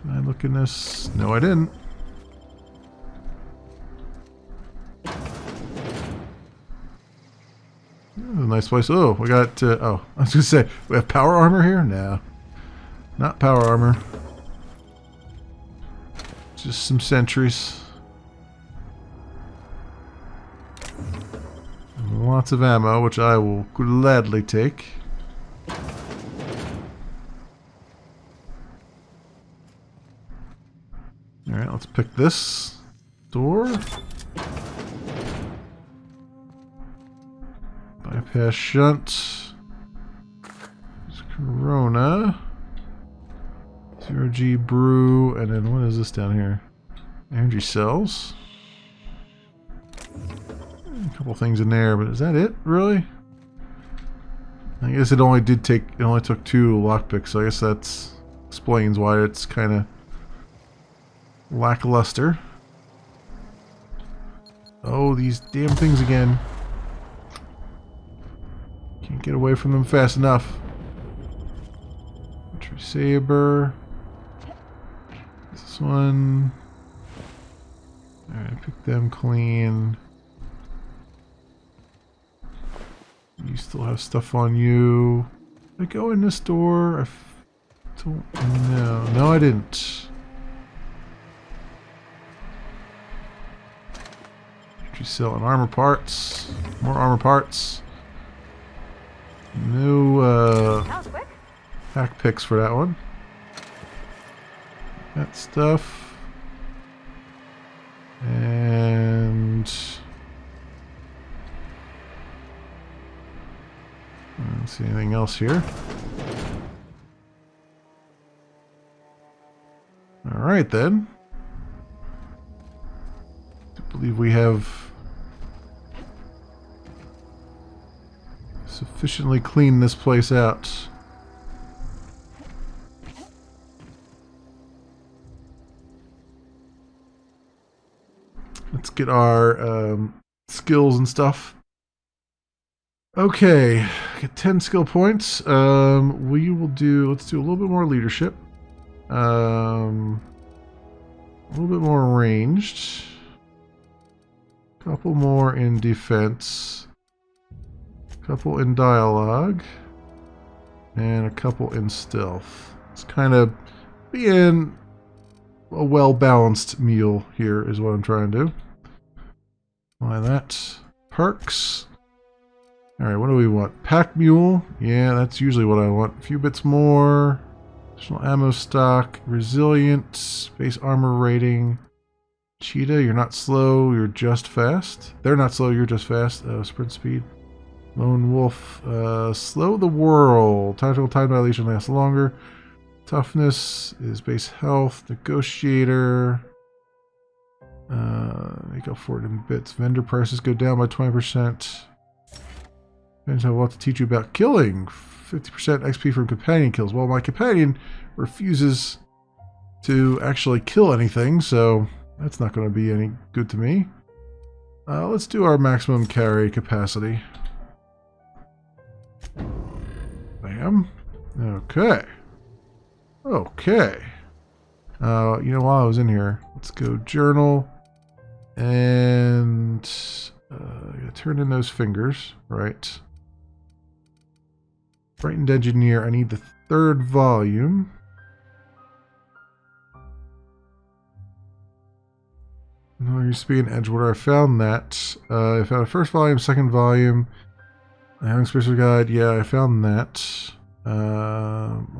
Speaker 1: Did I look in this? No, I didn't. A nice place. Oh, we got, oh, I was going to say, we have power armor here? No. Not power armor. Just some sentries. Lots of ammo, which I will gladly take. Alright, let's pick this door. Bypass shunt. There's Corona. 0G brew, and then what is this down here? Energy cells. A couple things in there, but is that it, really? I guess it only took 2 lockpicks, so I guess that explains why it's kind of lackluster. Oh, these damn things again. Can't get away from them fast enough. Entry saber. This one. Alright, pick them clean. You still have stuff on you. Did I go in this door? I don't know. No, I didn't. Entry cell and armor parts. More armor parts. No pack picks for that one. That stuff. And I don't see anything else here. Alright then. I believe we have sufficiently cleaned this place out. Let's get our skills and stuff. Okay, get 10 skill points. We will do, let's do a little bit more leadership. A little bit more ranged. A couple more in defense. A couple in dialogue. And a couple in stealth. It's kind of being a well-balanced meal here is what I'm trying to do. Why that? Perks. Alright, what do we want? Pack mule. Yeah, that's usually what I want. A few bits more. Additional ammo stock. Resilient. Base armor rating. Cheetah, you're not slow, you're just fast. They're not slow, you're just fast. Sprint speed. Lone Wolf, slow the whirl. Tactical time dilation lasts longer. Toughness is base health. Negotiator. Make up for it in bits. Vendor prices go down by 20%. Depends on what to teach you about killing. 50% XP from companion kills. Well, my companion refuses to actually kill anything, so that's not going to be any good to me. Let's do our maximum carry capacity. Bam. Okay. Okay. You know, while I was in here, let's go journal. And turn in those fingers. Right. Frightened Engineer. I need the 3rd volume. No, used to be in Edgewater. I found that. I found a 1st volume, 2nd volume. A Young Spacer Guide. Yeah, I found that.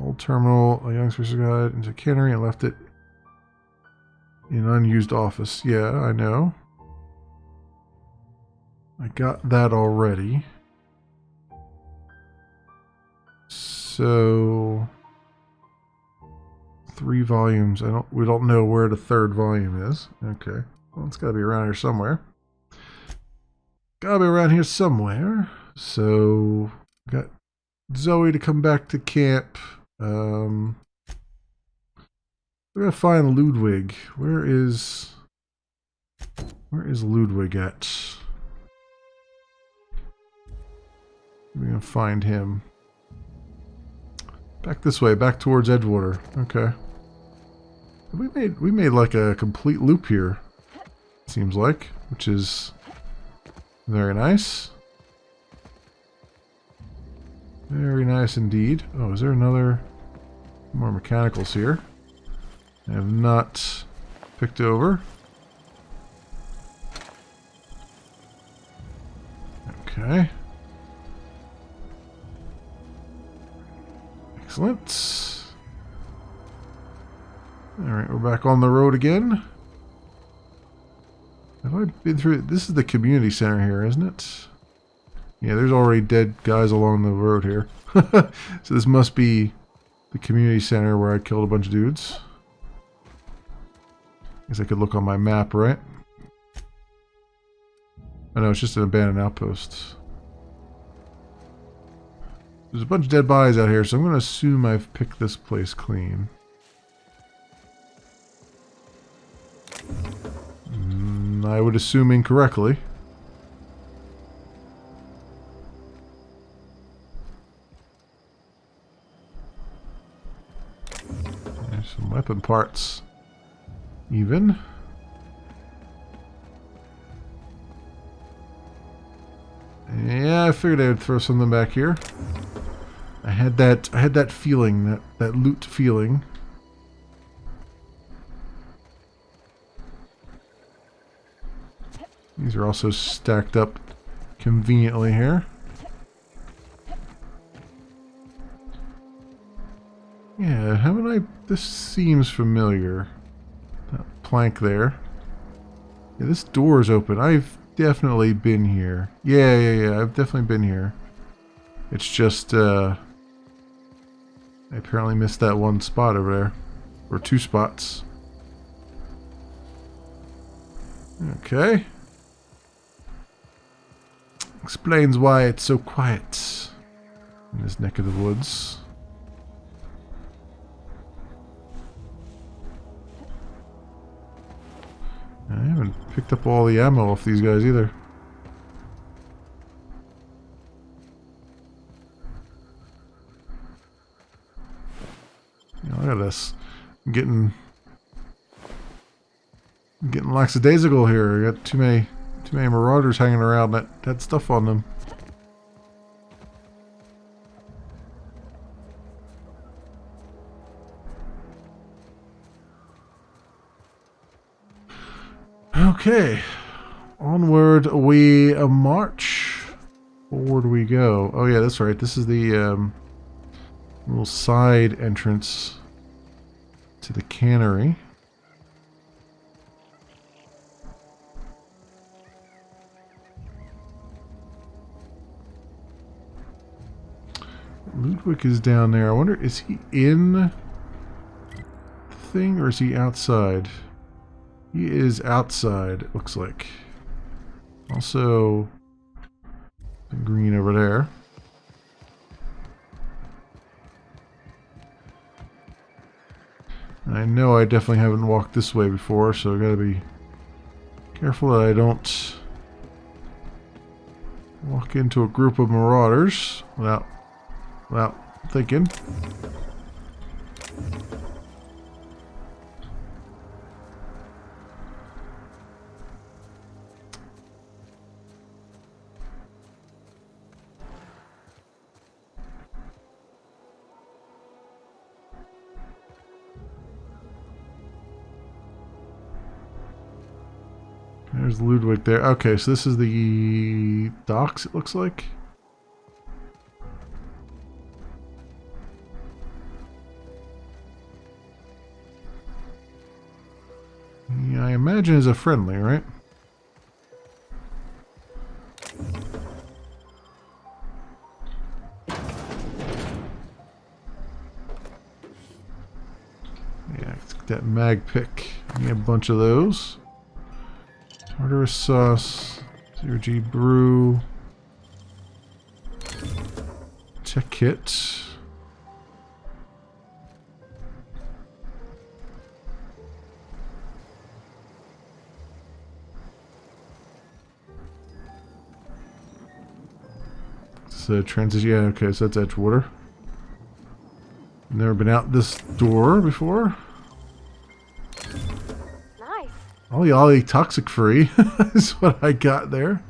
Speaker 1: Old Terminal. A Young Spacer Guide into Cannery and left it in unused office. Yeah, I know. I got that already. So 3 volumes. We don't know where the 3rd volume is. Okay. Well, it's gotta be around here somewhere. Gotta be around here somewhere. So got Zoe to come back to camp. We're gonna find Ludwig. Where is Ludwig at? We're gonna find him. Back this way, back towards Edgewater. Okay. We made like a complete loop here. Seems like, which is very nice. Very nice indeed. Oh, is there another more mechanicals here? I have not picked over. Okay. Excellent. Alright, we're back on the road again. Have I been through... This is the community center here, isn't it? Yeah, there's already dead guys along the road here. So this must be the community center where I killed a bunch of dudes. Guess I could look on my map, right? I know, it's just an abandoned outpost. There's a bunch of dead bodies out here, so I'm going to assume I've picked this place clean. I would assume incorrectly. There's some weapon parts. Even. Yeah, I figured I would throw something back here. I had that feeling, that loot feeling. These are also stacked up conveniently here. Yeah, haven't I... This seems familiar. That plank there. Yeah, this door is open. I've definitely been here. Yeah, I've definitely been here. It's just, I apparently missed that one spot over there. Or 2 spots. Okay. Explains why it's so quiet in this neck of the woods. I haven't picked up all the ammo off these guys either. Look at this. I'm getting lackadaisical here. I got too many marauders hanging around that had stuff on them. Okay, onward we march. Forward we go. Oh yeah, that's right. This is the little side entrance to the cannery. Ludwig is down there. I wonder, is he in the thing or is he outside? He is outside, it looks like. Also, some green over there. I know I definitely haven't walked this way before, so I gotta be careful that I don't walk into a group of marauders without thinking. There's Ludwig there. Okay, so this is the docks, it looks like. Yeah, I imagine is a friendly, right? Yeah, let's get that mag pick. Need a bunch of those. Tartarus sauce, 0G brew, tech kit. It's a transition. Yeah, okay, so that's Edgewater. Never been out this door before. Ollie toxic free is what I got there.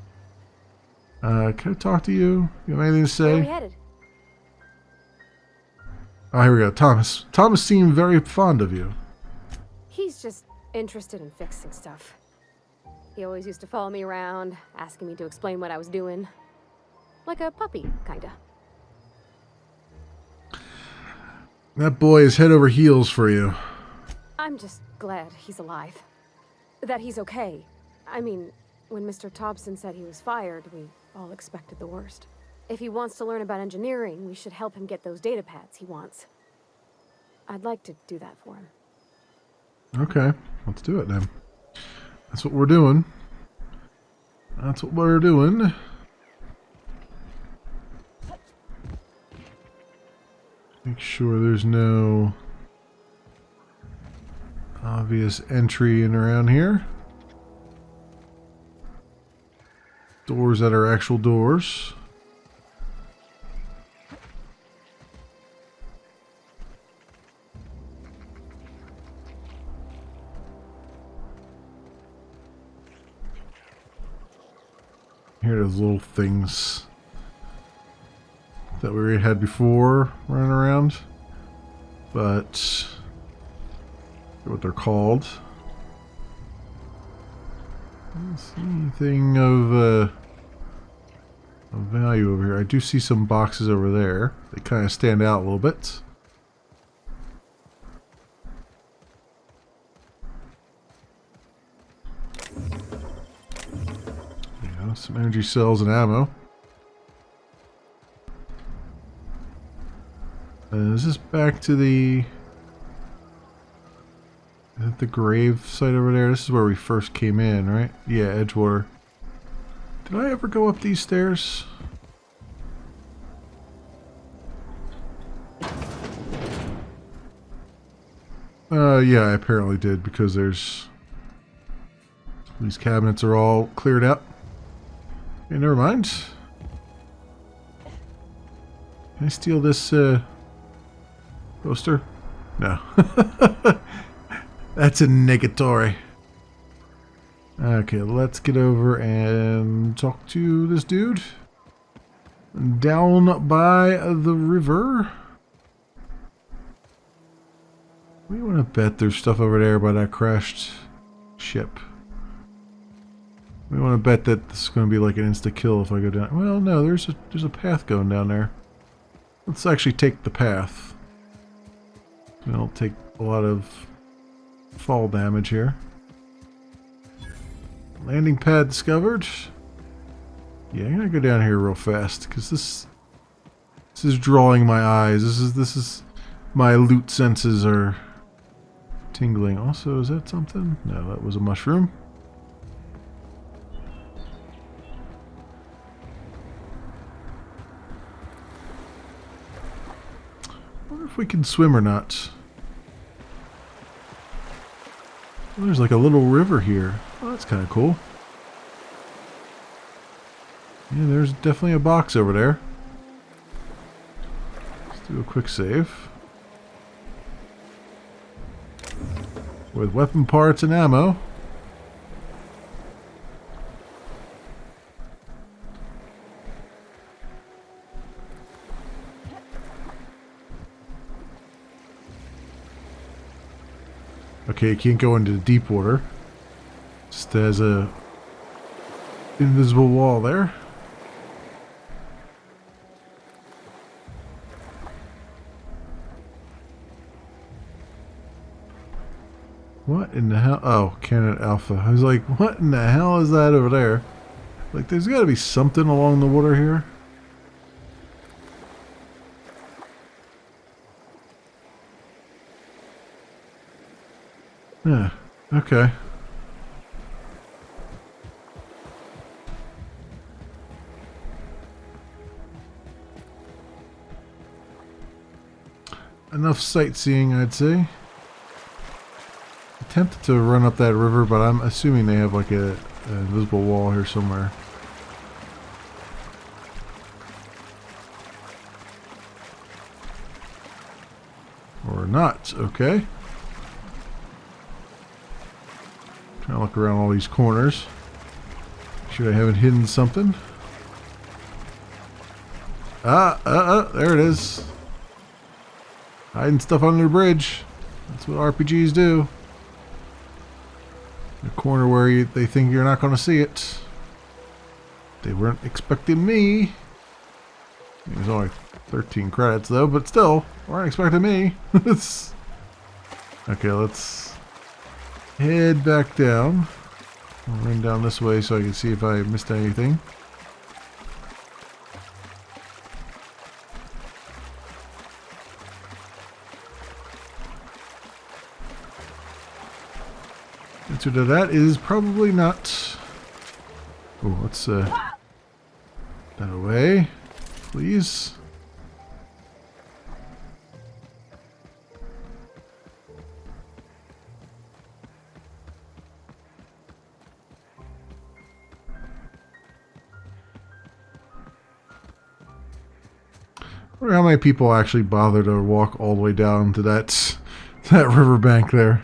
Speaker 1: Can I talk to you? You have anything to say?
Speaker 4: Where are we headed?
Speaker 1: Oh, here we go. Thomas. Thomas seemed very fond of you.
Speaker 4: He's just interested in fixing stuff. He always used to follow me around, asking me to explain what I was doing. Like a puppy, kinda.
Speaker 1: That boy is head over heels for you.
Speaker 4: I'm just glad he's alive. That he's okay. I mean, when Mr. Thompson said he was fired, we all expected the worst. If he wants to learn about engineering, we should help him get those data pads he wants. I'd like to do that for him.
Speaker 1: Okay, let's do it then. That's what we're doing. That's what we're doing. Make sure there's no obvious entry in around here. Doors that are actual doors. Here are those little things that we already had before running around, but what they're called. I don't see anything of value over here. I do see some boxes over there. They kind of stand out a little bit. Yeah, some energy cells and ammo. Is this back to the... Is that the grave site over there? This is where we first came in, right? Yeah, Edgewater. Did I ever go up these stairs? Yeah, I apparently did, because there's... These cabinets are all cleared out. Okay, never mind. Can I steal this, poster? No. That's a negatory. Okay, let's get over and talk to this dude. Down by the river. We want to bet there's stuff over there by that crashed ship. We want to bet that this is going to be like an insta-kill if I go down. Well, no, there's a path going down there. Let's actually take the path. We don't take a lot of fall damage here. Landing pad discovered. Yeah, I'm gonna go down here real fast because this This is drawing my eyes. This is my loot senses are tingling. Also, is that something? No, that was a mushroom. I wonder if we can swim or not. Oh, there's like a little river here. Oh, that's kind of cool. Yeah, there's definitely a box over there. Let's do a quick save. With weapon parts and ammo. Okay, you can't go into deep water. Just as a invisible wall there. What in the hell? Oh, Canada Alpha. I was like, what in the hell is that over there? Like, there's got to be something along the water here. Yeah, okay. Enough sightseeing, I'd say. Tempted to run up that river, but I'm assuming they have like a invisible wall here somewhere. Or not, okay. Trying to look around all these corners. Sure I haven't hidden something. There it is. Hiding stuff under the bridge. That's what RPGs do. A corner where they think you're not going to see it. They weren't expecting me. It was only 13 credits though, but still, weren't expecting me. Okay, let's head back down. I'll run down this way so I can see if I missed anything. Answer to that is probably not. Oh, let's that away, please. I wonder how many people actually bother to walk all the way down to that riverbank there.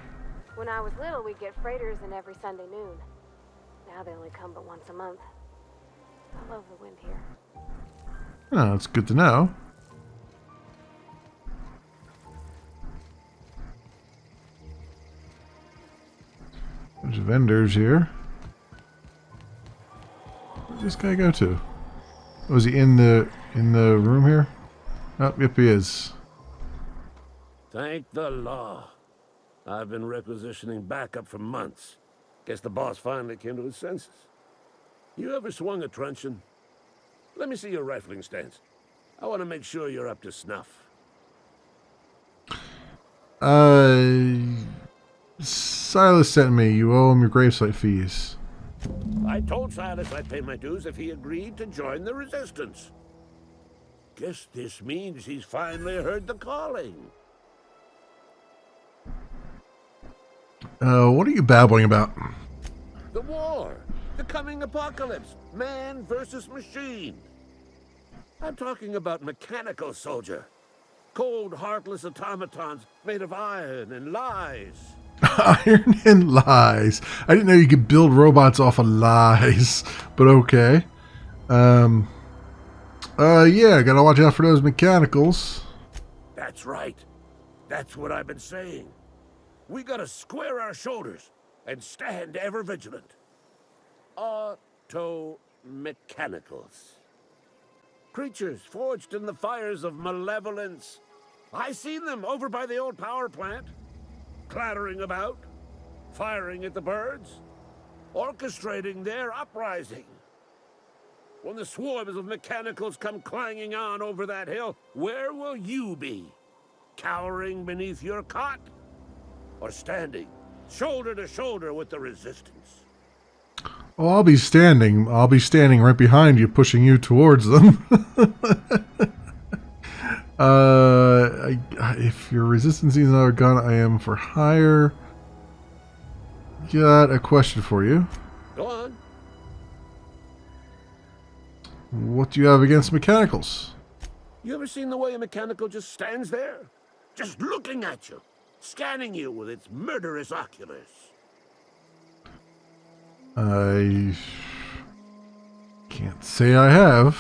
Speaker 4: When I was little, we'd get freighters in every Sunday noon. Now they only come but once a month. I love the wind here.
Speaker 1: Oh, that's good to know. There's vendors here. Where'd this guy go to? Was he in the room here? Oh, yep, he is.
Speaker 8: Thank the law. I've been requisitioning backup for months. Guess the boss finally came to his senses. You ever swung a truncheon? Let me see your rifling stance. I want to make sure you're up to snuff.
Speaker 1: Silas sent me. You owe him your gravesite fees.
Speaker 8: I told Silas I'd pay my dues if he agreed to join the resistance. Guess this means he's finally heard the calling.
Speaker 1: What are you babbling about?
Speaker 8: The war. The coming apocalypse. Man versus machine. I'm talking about mechanical soldier. Cold, heartless automatons made of iron and lies.
Speaker 1: Iron and lies. I didn't know you could build robots off of lies, but okay. Yeah, gotta watch out for those mechanicals.
Speaker 8: That's right. That's what I've been saying. We gotta square our shoulders and stand ever vigilant. Auto-mechanicals. Creatures forged in the fires of malevolence. I seen them over by the old power plant. Clattering about, firing at the birds, orchestrating their uprising. When the swarms of mechanicals come clanging on over that hill, where will you be? Cowering beneath your cot? Or standing, shoulder to shoulder with the resistance?
Speaker 1: Oh, I'll be standing. I'll be standing right behind you, pushing you towards them. If your resistance is another gun, I am for hire. Got a question for you.
Speaker 8: Go on.
Speaker 1: What do you have against mechanicals?
Speaker 8: You ever seen the way a mechanical just stands there? Just looking at you, scanning you with its murderous oculars.
Speaker 1: I can't say I have.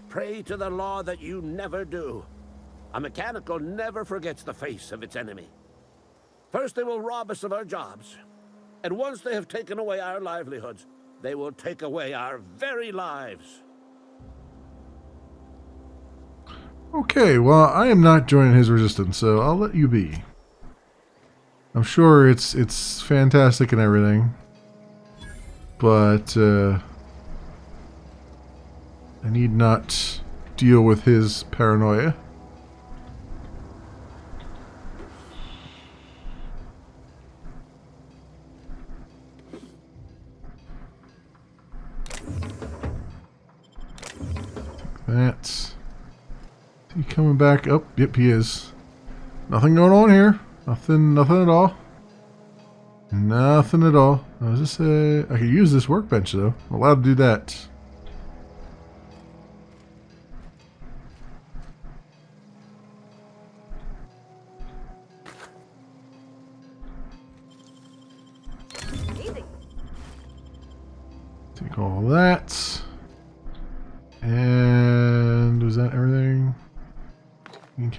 Speaker 8: Pray to the law that you never do. A mechanical never forgets the face of its enemy. First they will rob us of our jobs. And once they have taken away our livelihoods, they will take away our very lives.
Speaker 1: Okay, well, I am not joining his resistance, so I'll let you be. I'm sure it's fantastic and everything, but I need not deal with his paranoia. That's... Is he coming back? Oh, yep, he is. Nothing going on here. Nothing at all. Nothing at all. I could use this workbench though. I'm allowed to do that.
Speaker 4: Easy.
Speaker 1: Take all that. And was that everything?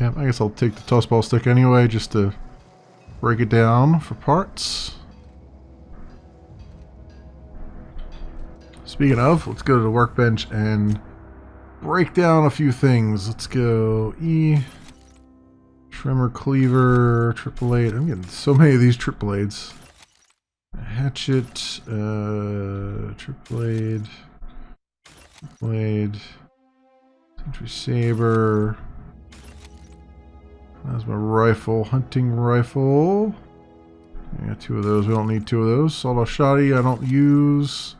Speaker 1: I guess I'll take the toss ball stick anyway, just to break it down for parts. Speaking of, let's go to the workbench and break down a few things. Let's go E, trimmer, cleaver, triple eight. I'm getting so many of these triple eights. Hatchet, triple blade, sentry saber. That's my rifle, hunting rifle. I got two of those. We don't need two of those. Sawed-off shotty I don't use.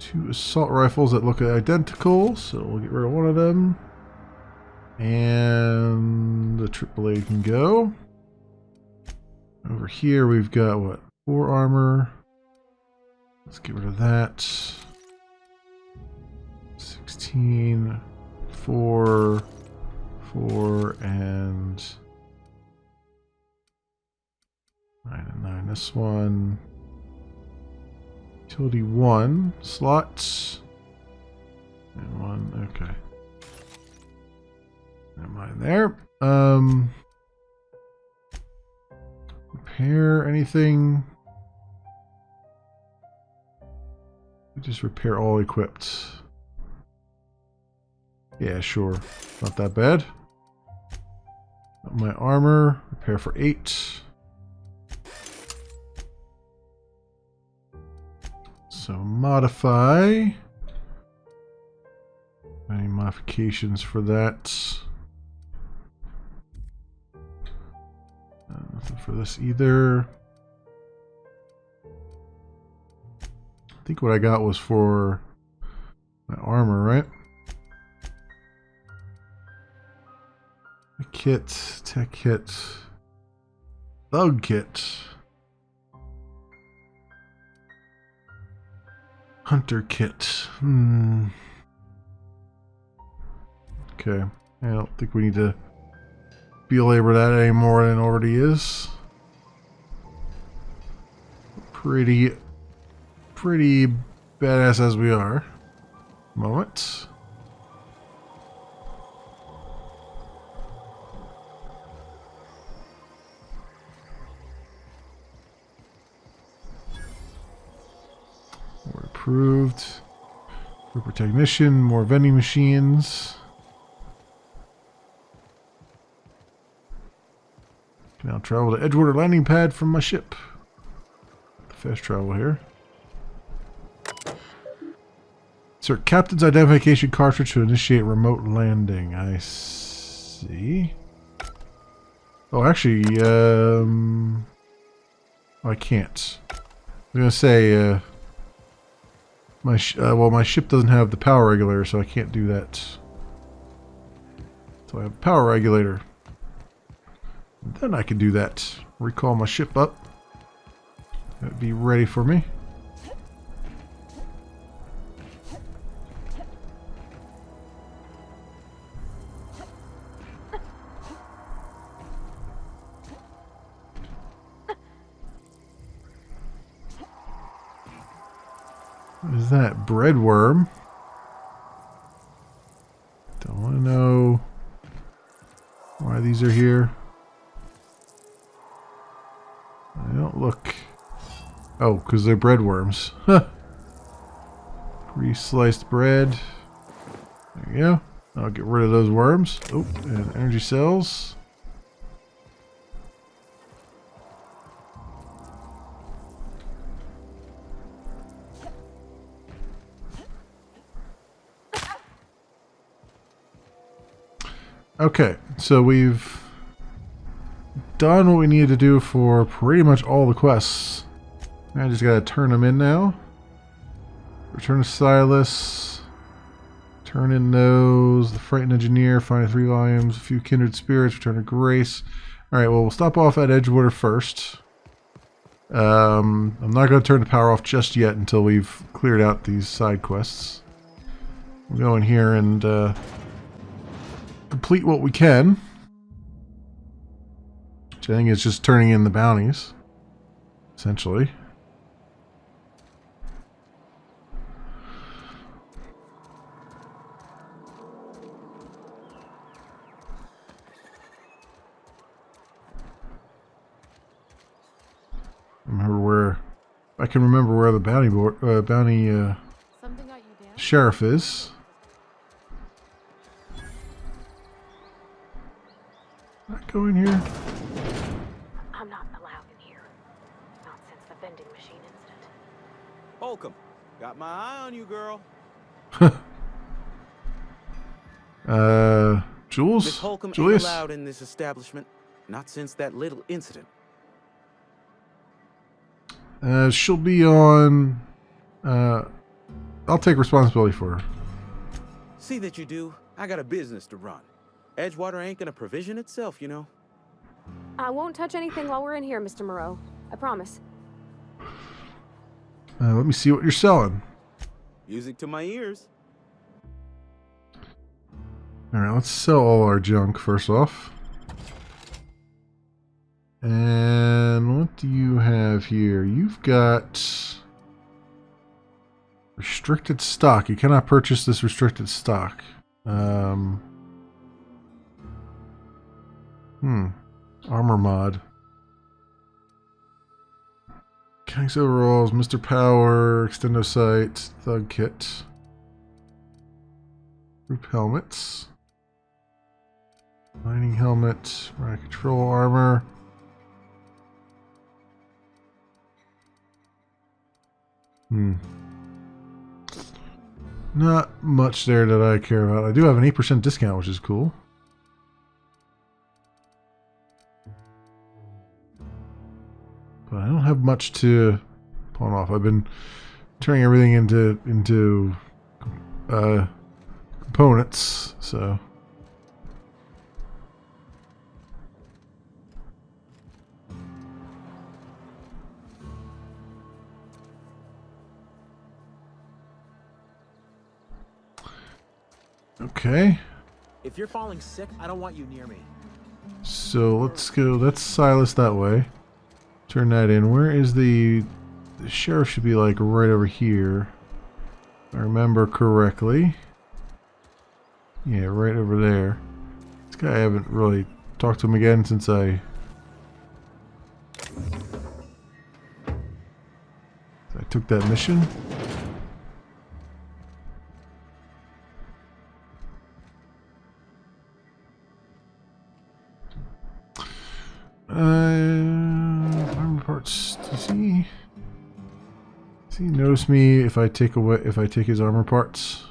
Speaker 1: Two assault rifles that look identical, so we'll get rid of one of them. And the AAA can go. Over here we've got what? 4 armor. Let's get rid of that. 16, 4, 4, and 9 and 9. This one. Utility 1 slots. And 1, okay. Never mind there. Repair anything. Just repair all equipped. Yeah, sure. Not that bad. My armor, repair for 8. So modify. Any modifications for that? Nothing for this either. I think what I got was for my armor, right? A kit, tech kit, thug kit, hunter kit. Okay, I don't think we need to belabor that any more than it already is. Pretty badass as we are. Moment. We're approved. Group technician, more vending machines. Can now travel to Edgewater landing pad from my ship. Fast travel here. Insert captain's identification cartridge to initiate remote landing. I see. Oh, actually, I can't. I was gonna say, well, my ship doesn't have the power regulator, so I can't do that. So I have a power regulator. And then I can do that. Recall my ship up. That'd be ready for me. What is that? Bread worm? Don't want to know why these are here. They don't look... Oh, because they're bread worms. Huh. Pre-sliced bread. There you go. I'll get rid of those worms. Oh, and energy cells. Okay, so we've done what we needed to do for pretty much all the quests. I just gotta turn them in now. Return to Silas. Turn in those. The Frightened Engineer. Find 3 volumes. A few Kindred Spirits. Return to Grace. Alright, well, we'll stop off at Edgewater first. I'm not going to turn the power off just yet until we've cleared out these side quests. We'll go in here and complete what we can. Which I think is just turning in the bounties, essentially. I can remember where the bounty sheriff is. Not go in here.
Speaker 4: I'm not allowed in here. Not since the vending machine incident.
Speaker 9: Holcomb, got my eye on you, girl.
Speaker 1: Jules?
Speaker 9: Miss Holcomb
Speaker 1: Julius?
Speaker 9: ain't allowed in this establishment. Not since that little incident.
Speaker 1: She'll be on... I'll take responsibility for her.
Speaker 9: See that you do. I got a business to run. Edgewater ain't gonna provision itself, you know.
Speaker 4: I won't touch anything while we're in here, Mr. Moreau. I promise.
Speaker 1: Let me see what you're selling.
Speaker 9: Music to my ears.
Speaker 1: Alright, let's sell all our junk first off. And what do you have here? You've got restricted stock. You cannot purchase this restricted stock. Armor mod. King's overalls, Mr. Power, extendo sight, thug kit, group helmets, mining helmet, riot control armor. Not much there that I care about. I do have an 8% discount, which is cool. But I don't have much to pawn off. I've been turning everything into components, so. Okay.
Speaker 10: If you're falling sick, I don't want you near me.
Speaker 1: So let's go. That's Silas that way. Turn that in. Where is the sheriff? Should be like right over here. If I remember correctly. Yeah, right over there. This guy, I haven't really talked to him again since I took that mission. Armor parts. Is he Does he notice me if I take his armor parts?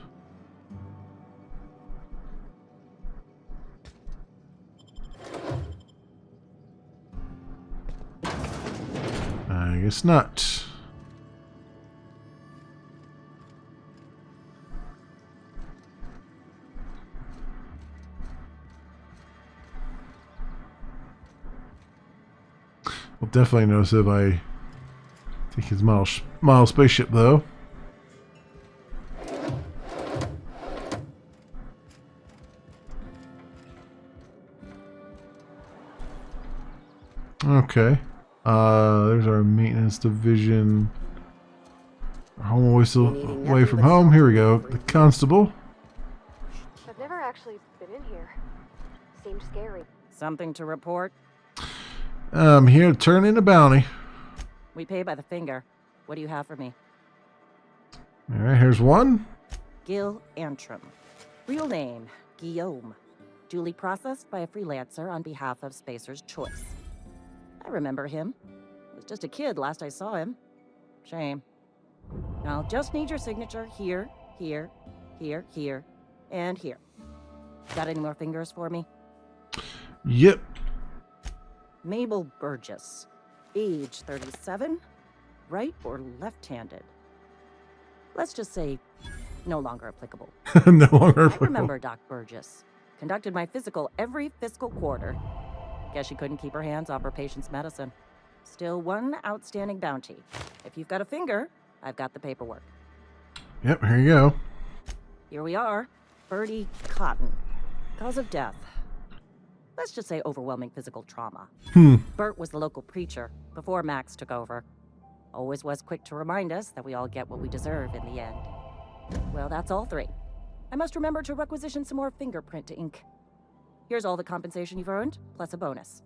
Speaker 1: I guess not. We'll definitely notice if I take his model spaceship, though. Okay. There's our maintenance division. Home away from home. Here we go. The constable.
Speaker 4: I've never actually been in here. Seemed scary.
Speaker 7: Something to report?
Speaker 1: I'm here to turn in a bounty.
Speaker 7: We pay by the finger. What do you have for me?
Speaker 1: Alright, here's one.
Speaker 7: Gil Antrim. Real name, Guillaume. Duly processed by a freelancer on behalf of Spacer's Choice. I remember him. Was just a kid last I saw him. Shame. I'll just need your signature here, here, here, here, and here. Got any more fingers for me?
Speaker 1: Yep.
Speaker 7: Mabel Burgess. Age 37. Right or left-handed? Let's just say no longer applicable.
Speaker 1: No longer
Speaker 7: I
Speaker 1: applicable.
Speaker 7: remember Doc Burgess. Conducted my physical every fiscal quarter. Guess she couldn't keep her hands off her patient's medicine. Still one outstanding bounty. If you've got a finger, I've got the paperwork.
Speaker 1: Yep, here you go.
Speaker 7: Here we are. Bertie Cotton. Cause of death. Let's just say overwhelming physical trauma. Bert was the local preacher before Max took over. Always was quick to remind us that we all get what we deserve in the end. Well, that's all three. I must remember to requisition some more fingerprint ink. Here's all the compensation you've earned, plus a bonus.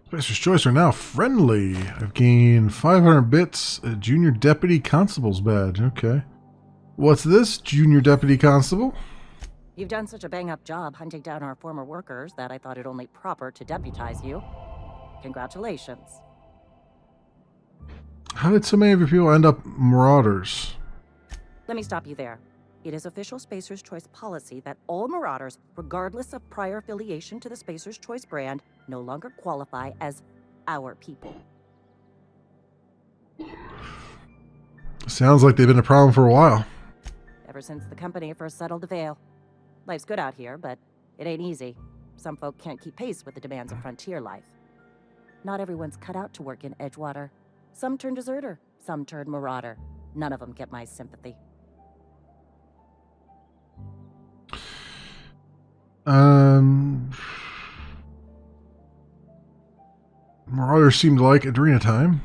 Speaker 1: Spacer's Choice are now friendly. I've gained 500 bits, a junior deputy constable's badge. Okay. What's this, junior deputy constable?
Speaker 7: You've done such a bang-up job hunting down our former workers that I thought it only proper to deputize you. Congratulations.
Speaker 1: How did so many of your people end up marauders?
Speaker 7: Let me stop you there. It is official Spacer's Choice policy that all marauders, regardless of prior affiliation to the Spacer's Choice brand, no longer qualify as our people.
Speaker 1: Sounds like they've been a problem for a while.
Speaker 7: Ever since the company first settled the Vale. Life's good out here, but it ain't easy. Some folk can't keep pace with the demands of frontier life. Not everyone's cut out to work in Edgewater. Some turn deserter, some turn marauder. None of them get my sympathy.
Speaker 1: Marauders seem to like Adrena time.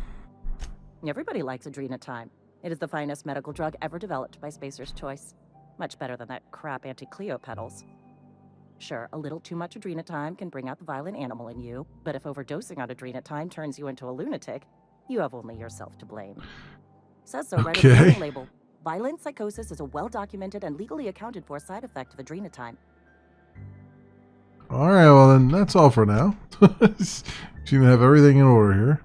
Speaker 7: Everybody likes Adrena time. It is the finest medical drug ever developed by Spacer's Choice. Much better than that crap anti-Cleo pedals. Sure, a little too much Adrena time can bring out the violent animal in you, but if overdosing on Adrena time turns you into a lunatic, you have only yourself to blame. Says so right on the warning label. Violent psychosis is a well-documented and legally accounted for side effect of Adrena time.
Speaker 1: Alright, well then that's all for now. Seem to have everything in order here.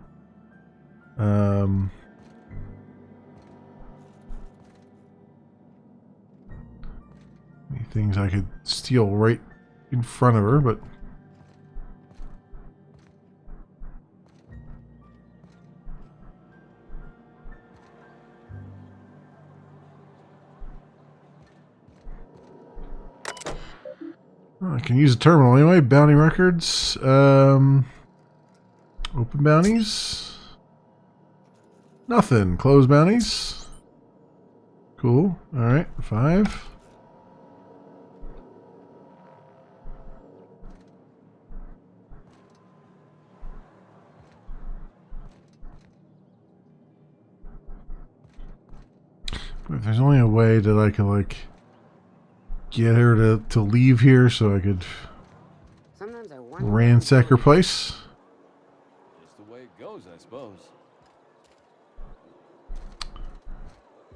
Speaker 1: Many things I could steal right in front of her, but I can use the terminal anyway. Bounty records. Open bounties. Nothing. Close bounties. Cool. Alright. 5. But if there's only a way that I could, like, get her to leave here so I could ransack her place.
Speaker 11: Just the way it goes, I suppose.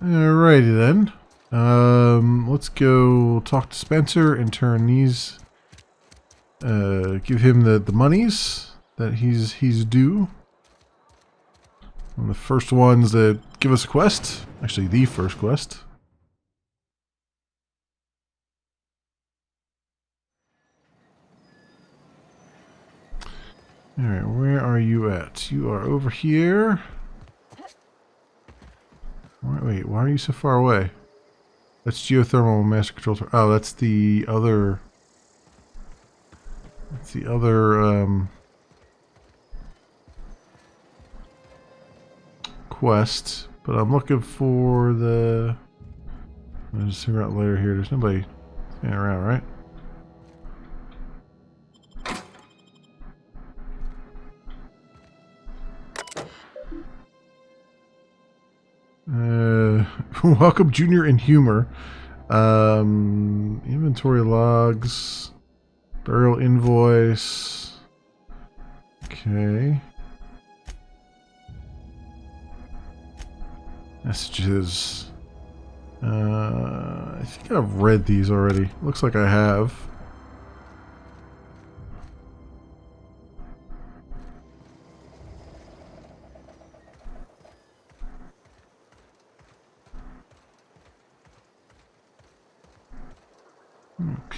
Speaker 1: Alrighty then. Let's go talk to Spencer and turn these. Give him the monies that he's due. One of the first ones that give us a quest. Actually, the first quest. Alright, where are you at? You are over here. Wait, why are you so far away? That's geothermal master control. Oh, that's the other... That's the other, quest. But I'm looking for the... I'll just figure out later here. There's nobody standing around, right? Welcome, Junior in Humor. Inventory logs. Burial invoice. Okay. Messages. I think I've read these already. Looks like I have.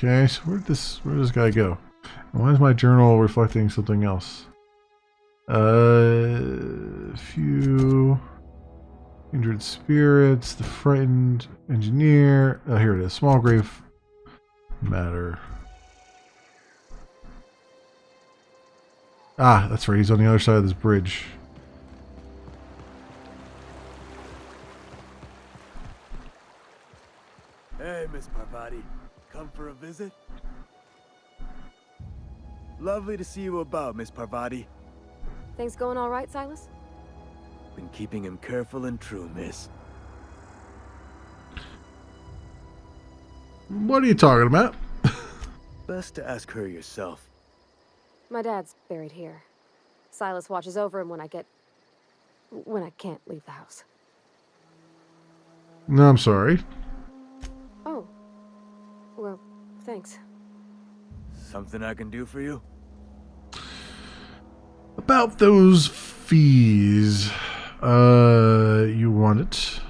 Speaker 1: Okay, so where did this guy go? Why is my journal reflecting something else? Few injured spirits, the frightened engineer. Oh, here it is. Small grave matter. Ah, that's right. He's on the other side of this bridge.
Speaker 2: Hey, Miss Parvati. Come for a visit? Lovely to see you about, Miss Parvati.
Speaker 4: Things going all right, Silas?
Speaker 2: Been keeping him careful and true, miss.
Speaker 1: What are you talking about?
Speaker 2: Best to ask her yourself.
Speaker 4: My dad's buried here. Silas watches over him when I can't leave the house.
Speaker 1: No, I'm sorry.
Speaker 4: Oh. Well, thanks.
Speaker 2: Something I can do for you?
Speaker 1: About those fees. You want it?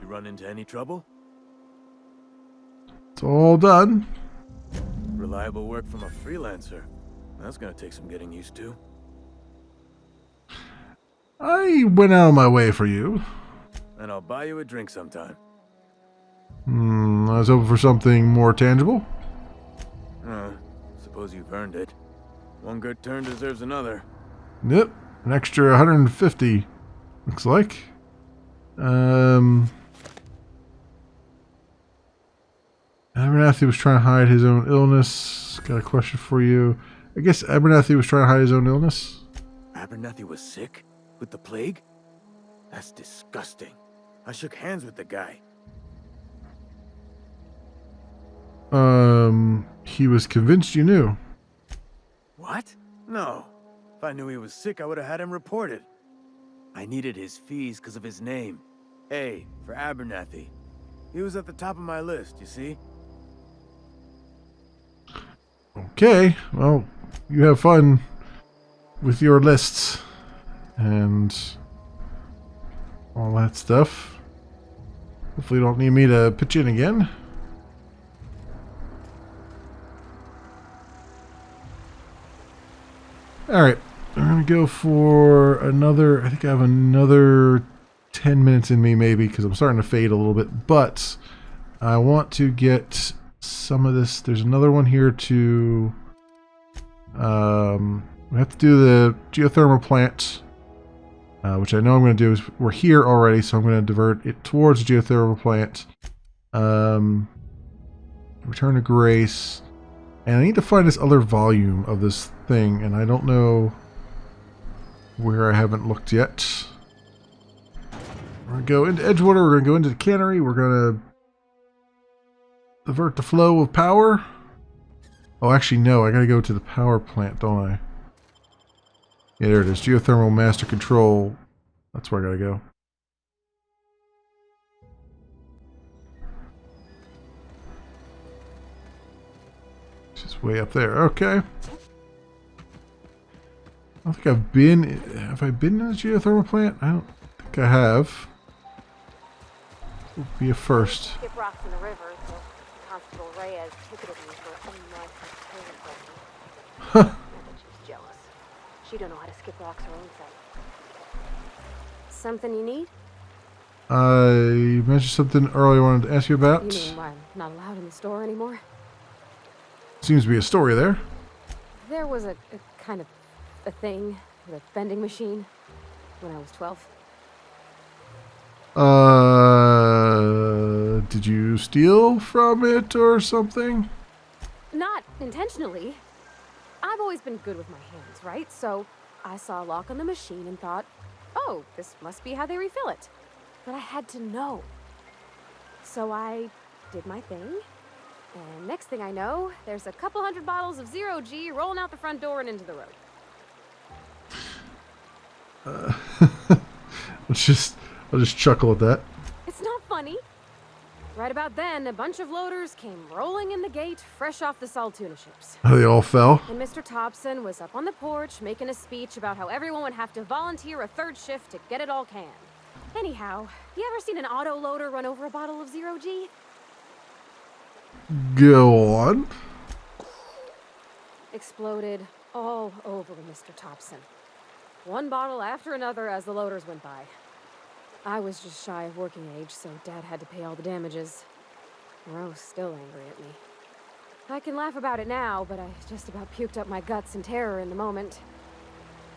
Speaker 2: You run into any trouble?
Speaker 1: It's all done.
Speaker 2: Reliable work from a freelancer. That's gonna take some getting used to.
Speaker 1: I went out of my way for you.
Speaker 2: And I'll buy you a drink sometime.
Speaker 1: I was hoping for something more tangible.
Speaker 2: Suppose you've earned it. One good turn deserves another.
Speaker 1: Yep, an extra 150. Looks like. Abernathy was trying to hide his own illness. Got a question for you. I guess Abernathy was trying to hide his own illness.
Speaker 2: Abernathy was sick? With the plague? That's disgusting. I shook hands with the guy.
Speaker 1: He was convinced you knew.
Speaker 2: What? No. If I knew he was sick, I would have had him reported. I needed his fees because of his name. A for Abernathy. He was at the top of my list, you see?
Speaker 1: Okay, well, you have fun with your lists and all that stuff. Hopefully you don't need me to pitch in again. Alright, I'm going to go for another, I think I have another 10 minutes in me maybe, because I'm starting to fade a little bit, but I want to get some of this. There's another one here to, we have to do the geothermal plant, which I know I'm going to do. Is we're here already, so I'm going to divert it towards the geothermal plant. Return to Grace. And I need to find this other volume of this thing, and I don't know where. I haven't looked yet. We're going to go into Edgewater, we're going to go into the cannery, we're going to divert the flow of power. Oh, actually, no, I got to go to the power plant, don't I? Yeah, there it is. Geothermal Master Control. That's where I got to go. Just way up there. Okay. I don't think I've been... Have I been in a geothermal plant? I don't think I have. be a first.
Speaker 4: Skip rocks in the river, so Constable Reyes ticketed me for unlicensed tourism. I bet she's jealous. She don't know how to skip rocks her own self. Something you need?
Speaker 1: I mentioned something earlier I wanted to ask you about.
Speaker 4: You mean why I'm not allowed in the store anymore?
Speaker 1: Seems to be a story there.
Speaker 4: There was a kind of a thing with a vending machine when I was 12.
Speaker 1: Did you steal from it or something?
Speaker 4: Not intentionally. I've always been good with my hands, right? So I saw a lock on the machine and thought, oh, this must be how they refill it. But I had to know. So I did my thing. And next thing I know, there's a couple hundred bottles of 0G rolling out the front door and into the road.
Speaker 1: I'll just chuckle at that.
Speaker 4: It's not funny. Right about then, a bunch of loaders came rolling in the gate, fresh off the Saltuna ships.
Speaker 1: They all fell.
Speaker 4: And Mr. Thompson was up on the porch making a speech about how everyone would have to volunteer a third shift to get it all canned. Anyhow, you ever seen an auto loader run over a bottle of 0G?
Speaker 1: Go on.
Speaker 4: Exploded all over Mr. Thompson. One bottle after another as the loaders went by. I was just shy of working age, so Dad had to pay all the damages. Rose still angry at me. I can laugh about it now, but I just about puked up my guts in terror in the moment.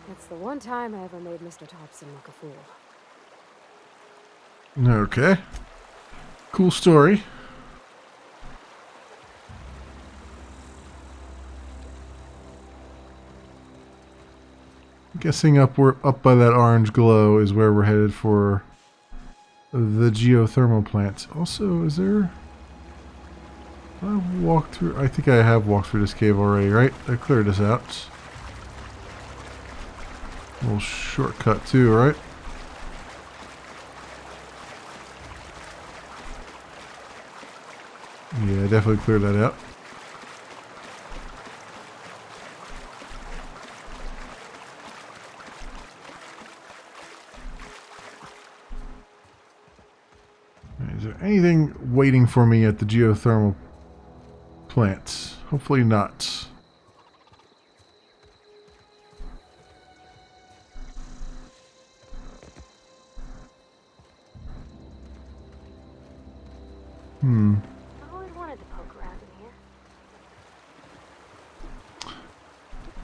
Speaker 4: That's the one time I ever made Mr. Thompson look a fool.
Speaker 1: Okay. Cool story. Guessing up by that orange glow is where we're headed for the geothermal plant. Also, is there... I walked through... I think I have walked through this cave already, right? I cleared this out. A little shortcut too, right? Yeah, I definitely cleared that out. Is there anything waiting for me at the geothermal plant? Hopefully not.
Speaker 4: I always wanted to poke around in here.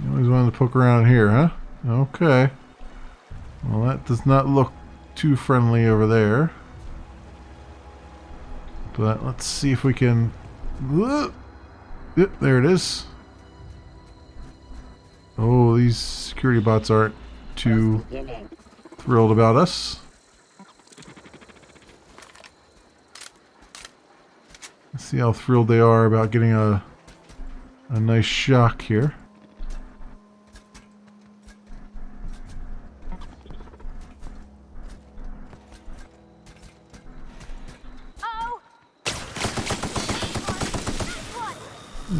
Speaker 1: You always wanted to poke around here, huh? Okay. Well, that does not look too friendly over there. But let's see if we can... Yep, there it is. Oh, these security bots aren't too thrilled about us. Let's see how thrilled they are about getting a nice shock here.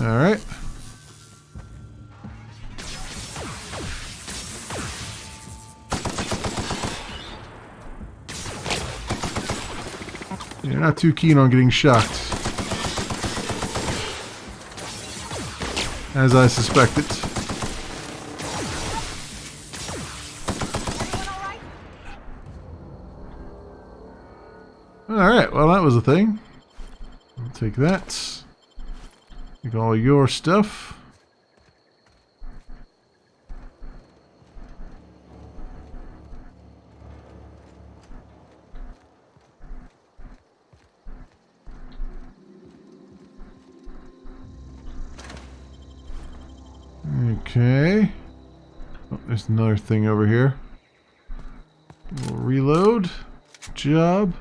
Speaker 1: All right. You're not too keen on getting shocked, as I suspected. All right. Well, that was a thing. I'll take that. Take all your stuff. Okay. Oh, there's another thing over here. We'll reload. Job.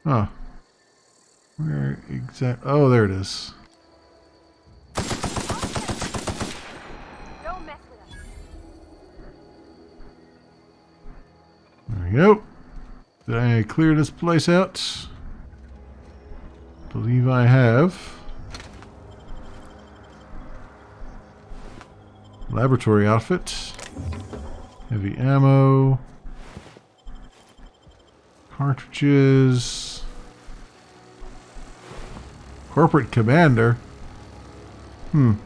Speaker 1: Huh. Where exact? Oh, there it is.
Speaker 4: Don't mess with us.
Speaker 1: we go. Did I clear this place out? Believe I have. Laboratory outfit. Heavy ammo. Cartridges. Corporate commander. Looks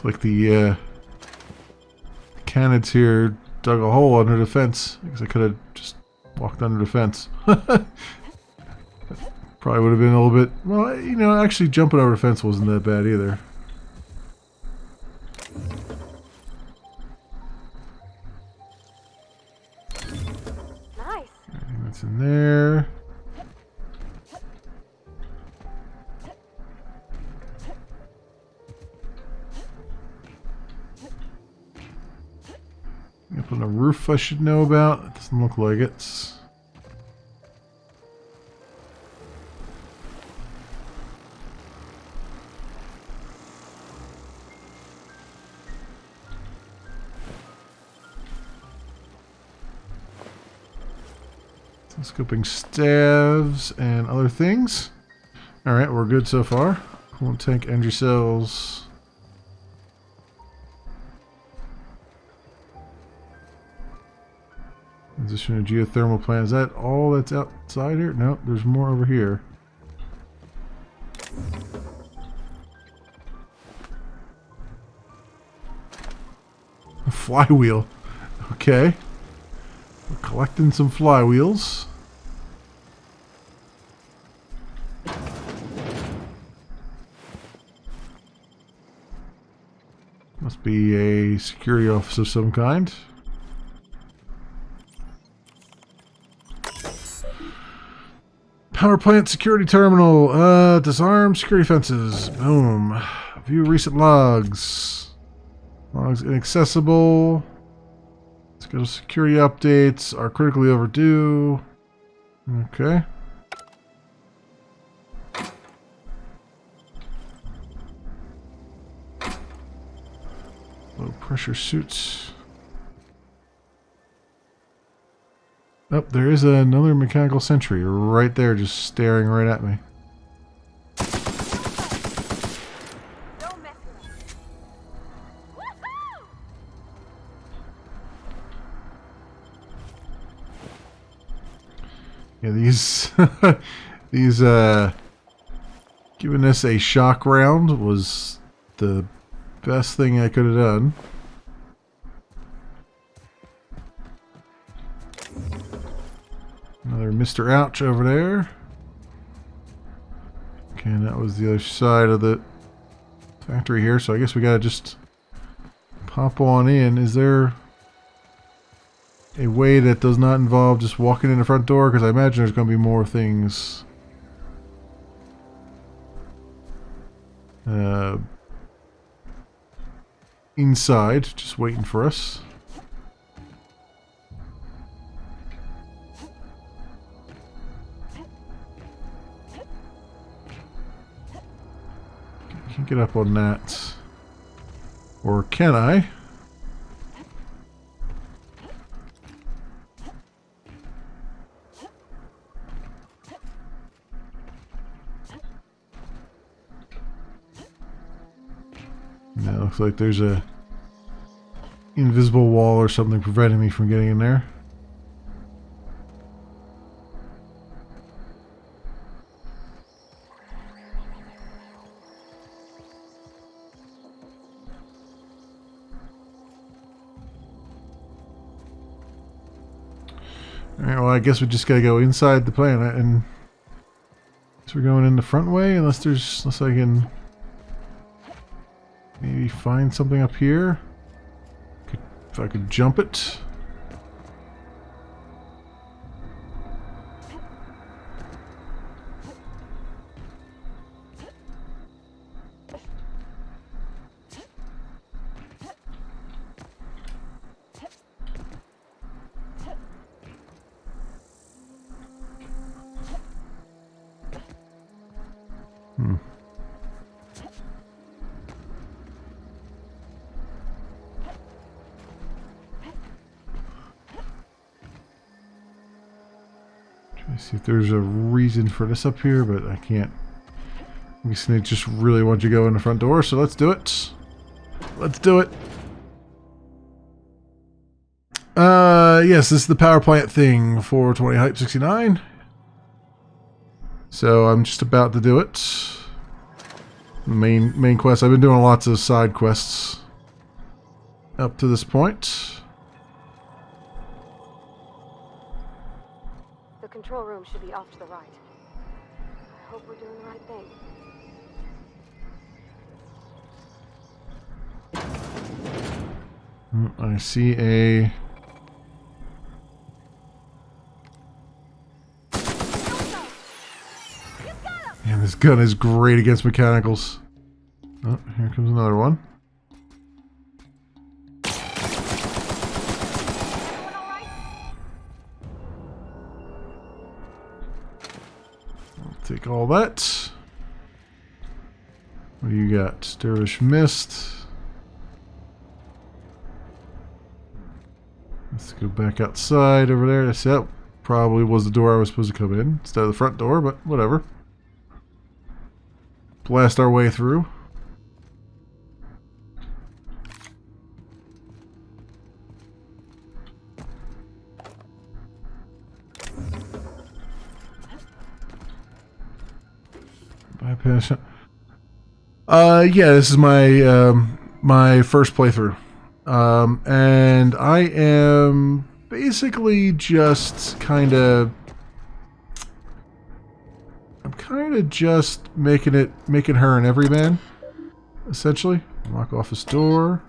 Speaker 1: like the cannons here dug a hole under the fence. I guess I could have just walked under the fence. Probably would have been a little bit... Well, you know, actually jumping over the fence wasn't that bad either.
Speaker 4: Nice.
Speaker 1: Everything that's in there. Up on the roof I should know about. It doesn't look like it. Scoping staves and other things. Alright, we're good so far. Coolant tank, energy cells. Transition to geothermal plant. Is that all that's outside here? Nope, there's more over here. A flywheel. Okay. We're collecting some flywheels. Must be a security office of some kind. Power plant security terminal. Disarm security fences. Boom. View recent logs. Logs inaccessible. Let's go to security updates. Are critically overdue. Okay. Low pressure suits. Oh, there is another mechanical sentry right there just staring right at me.
Speaker 4: Don't mess with us. Woohoo!
Speaker 1: Yeah, these these giving us a shock round was the best thing I could have done. Another Mr. Ouch over there. Okay, and that was the other side of the factory here, so I guess we gotta just pop on in. Is there a way that does not involve just walking in the front door? Because I imagine there's going to be more things inside, just waiting for us. Can't get up on that. Or can I? No, it looks like there's a invisible wall or something preventing me from getting in there. Alright, well I guess we just gotta go inside the planet, and so we're going in the front way, unless I can maybe find something up here. If I could jump it. Let's see if there's a reason for this up here, but I can't. I guess they just really want you to go in the front door, so let's do it. Let's do it. Yes, this is the power plant thing, 420 hype 69. So I'm just about to do it. Main quest. I've been doing lots of side quests up to this point.
Speaker 4: The control room should be off to the right. I hope we're doing the right thing.
Speaker 1: I see a... Man, this gun is great against mechanicals. Oh, here comes another one. I'll take all that. What do you got? Dervish Mist. Let's go back outside over there. That probably was the door I was supposed to come in instead of the front door, but whatever. Blast our way through. Bypass. Yeah, this is my my first playthrough. And I am basically just kind of just making her an everyman, essentially. Lock off this door.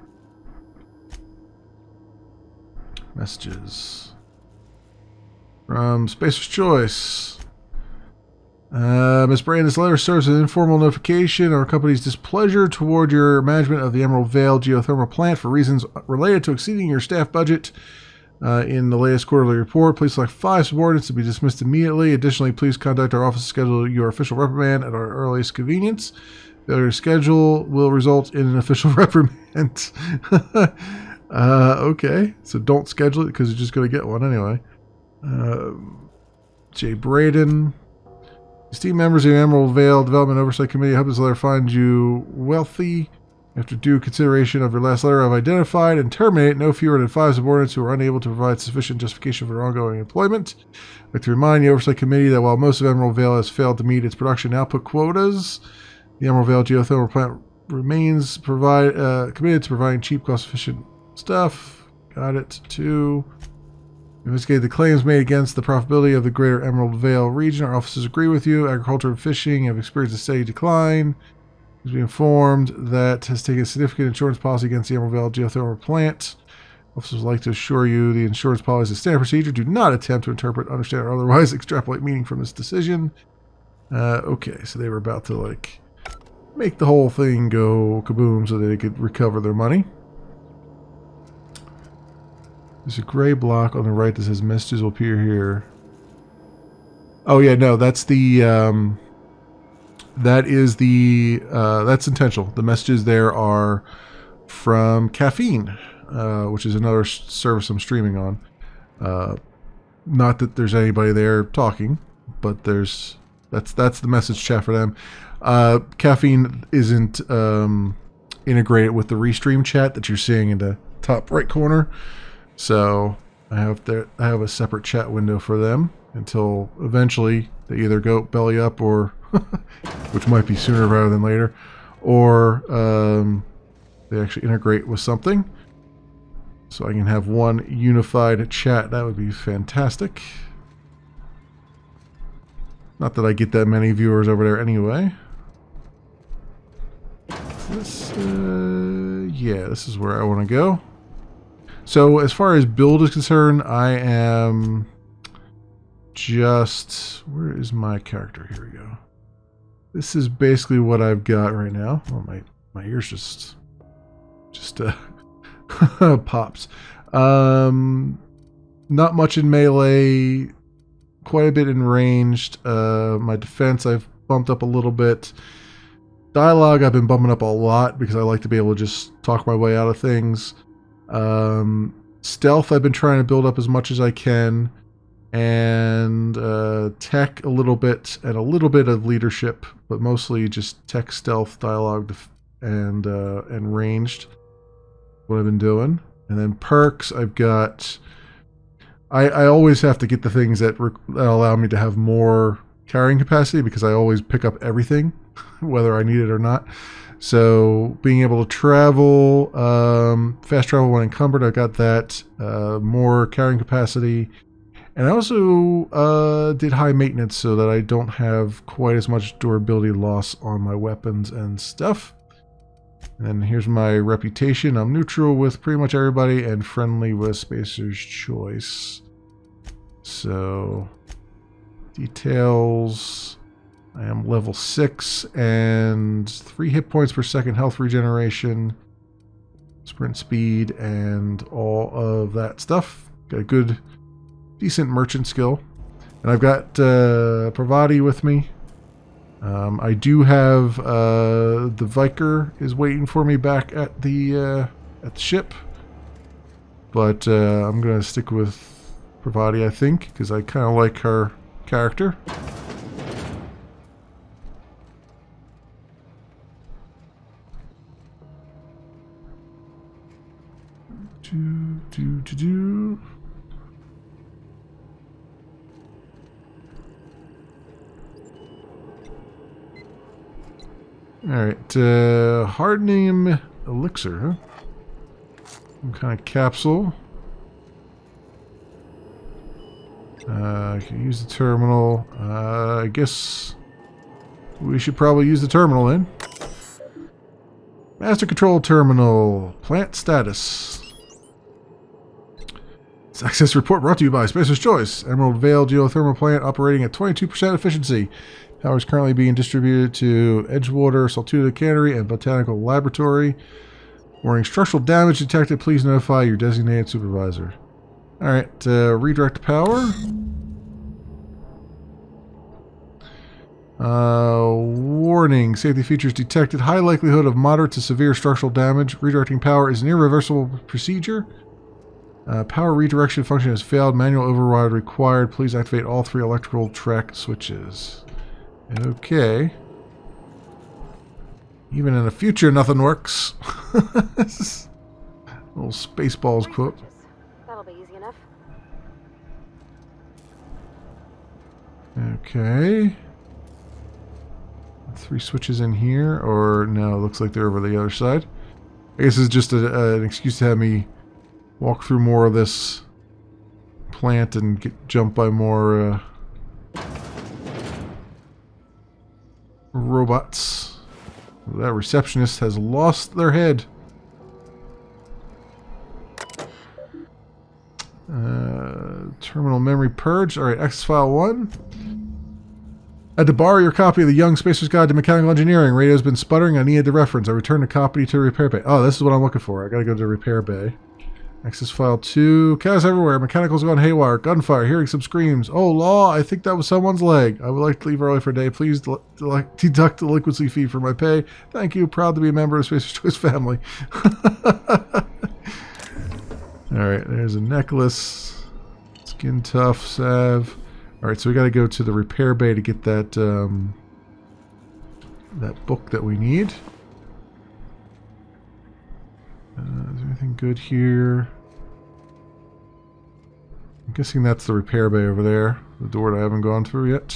Speaker 1: Messages from Spacer's Choice. Ms. Brand, this letter serves as an informal notification of our company's displeasure toward your management of the Emerald Vale geothermal plant for reasons related to exceeding your staff budget. In the latest quarterly report, please select 5 subordinates to be dismissed immediately. Additionally, please contact our office to schedule your official reprimand at our earliest convenience. Failure to schedule will result in an official reprimand. Okay, so don't schedule it because you're just going to get one anyway. Jay Braden. Esteemed members of the Emerald Vale Development Oversight Committee, I hope this letter finds you wealthy. After due consideration of your last letter, I've identified and terminated no fewer than 5 subordinates who are unable to provide sufficient justification for their ongoing employment. I'd like to remind the Oversight Committee that while most of Emerald Vale has failed to meet its production output quotas, the Emerald Vale geothermal plant remains committed to providing cheap, cost-efficient stuff. Got it. 2. Investigate the claims made against the profitability of the greater Emerald Vale region. Our officers agree with you. Agriculture and fishing have experienced a steady decline. Has been informed that has taken a significant insurance policy against the Emerald Vale geothermal plant. Officers would like to assure you the insurance policy is a standard procedure. Do not attempt to interpret, understand, or otherwise extrapolate meaning from this decision. Okay, so they were about to like make the whole thing go kaboom so that they could recover their money. There's a gray block on the right that says messages will appear here. Oh yeah, no, that's the that's intentional. The messages there are from Caffeine, which is another service I'm streaming on. Not that there's anybody there talking, but that's the message chat for them. Caffeine isn't integrated with the restream chat that you're seeing in the top right corner. So I have a separate chat window for them until eventually they either go belly up or which might be sooner rather than later, or they actually integrate with something. So I can have one unified chat. That would be fantastic. Not that I get that many viewers over there anyway. This, yeah, this is where I want to go. So as far as build is concerned, I am just... Where is my character? Here we go. This is basically what I've got right now. Oh, my ears just pops. Not much in melee, quite a bit in ranged. My defense I've bumped up a little bit. Dialogue I've been bumping up a lot because I like to be able to just talk my way out of things. Stealth I've been trying to build up as much as I can. and tech a little bit, and a little bit of leadership, but mostly just tech, stealth, dialogue, and ranged. What I've been doing. And then perks, I've got... I always have to get the things that allow me to have more carrying capacity, because I always pick up everything, whether I need it or not. So being able to travel, fast travel when encumbered, I got that. More carrying capacity. And I also did high maintenance so that I don't have quite as much durability loss on my weapons and stuff. And here's my reputation. I'm neutral with pretty much everybody and friendly with Spacer's Choice. So, details. I am level 6 and 3 hit points per second health regeneration, sprint speed, and all of that stuff. Got a good, decent merchant skill. And I've got Pravati with me. I do have the Viker is waiting for me back at the ship, but I'm gonna stick with Pravati, I think, because I kind of like her character. Alright, hardening elixir, huh? Some kind of capsule. I can use the terminal. I guess we should probably use the terminal then. Master Control Terminal. Plant status. This access report brought to you by Spacer's Choice. Emerald Vale Geothermal Plant operating at 22% efficiency. Power is currently being distributed to Edgewater, Saltuda Cannery, and Botanical Laboratory. Warning, structural damage detected. Please notify your designated supervisor. Alright, redirect power. Warning, safety features detected. High likelihood of moderate to severe structural damage. Redirecting power is an irreversible procedure. Power redirection function has failed. Manual override required. Please activate all 3 electrical track switches. Okay. Even in the future, nothing works. Little Spaceballs quote.
Speaker 4: That'll be easy enough.
Speaker 1: Okay. 3 switches in here, or no, it looks like they're over the other side. I guess it's just an excuse to have me walk through more of this plant and get jumped by more robots. That receptionist has lost their head. Terminal memory purged. Alright, access file 1. I had to borrow your copy of the Young Spacer's Guide to Mechanical Engineering. Radio's been sputtering. I needed the reference. I returned the copy to the repair bay. Oh, this is what I'm looking for. I gotta go to the repair bay. Access file 2. Chaos everywhere. Mechanicals gone haywire. Gunfire. Hearing some screams. Oh, law. I think that was someone's leg. I would like to leave early for a day. Please deduct the delinquency fee from my pay. Thank you. Proud to be a member of Spacer's Choice family. Alright, there's a necklace. Skin tough. Salve. Alright, so we gotta go to the repair bay to get that, that book that we need. Is there anything good here? I'm guessing that's the repair bay over there. The door that I haven't gone through yet.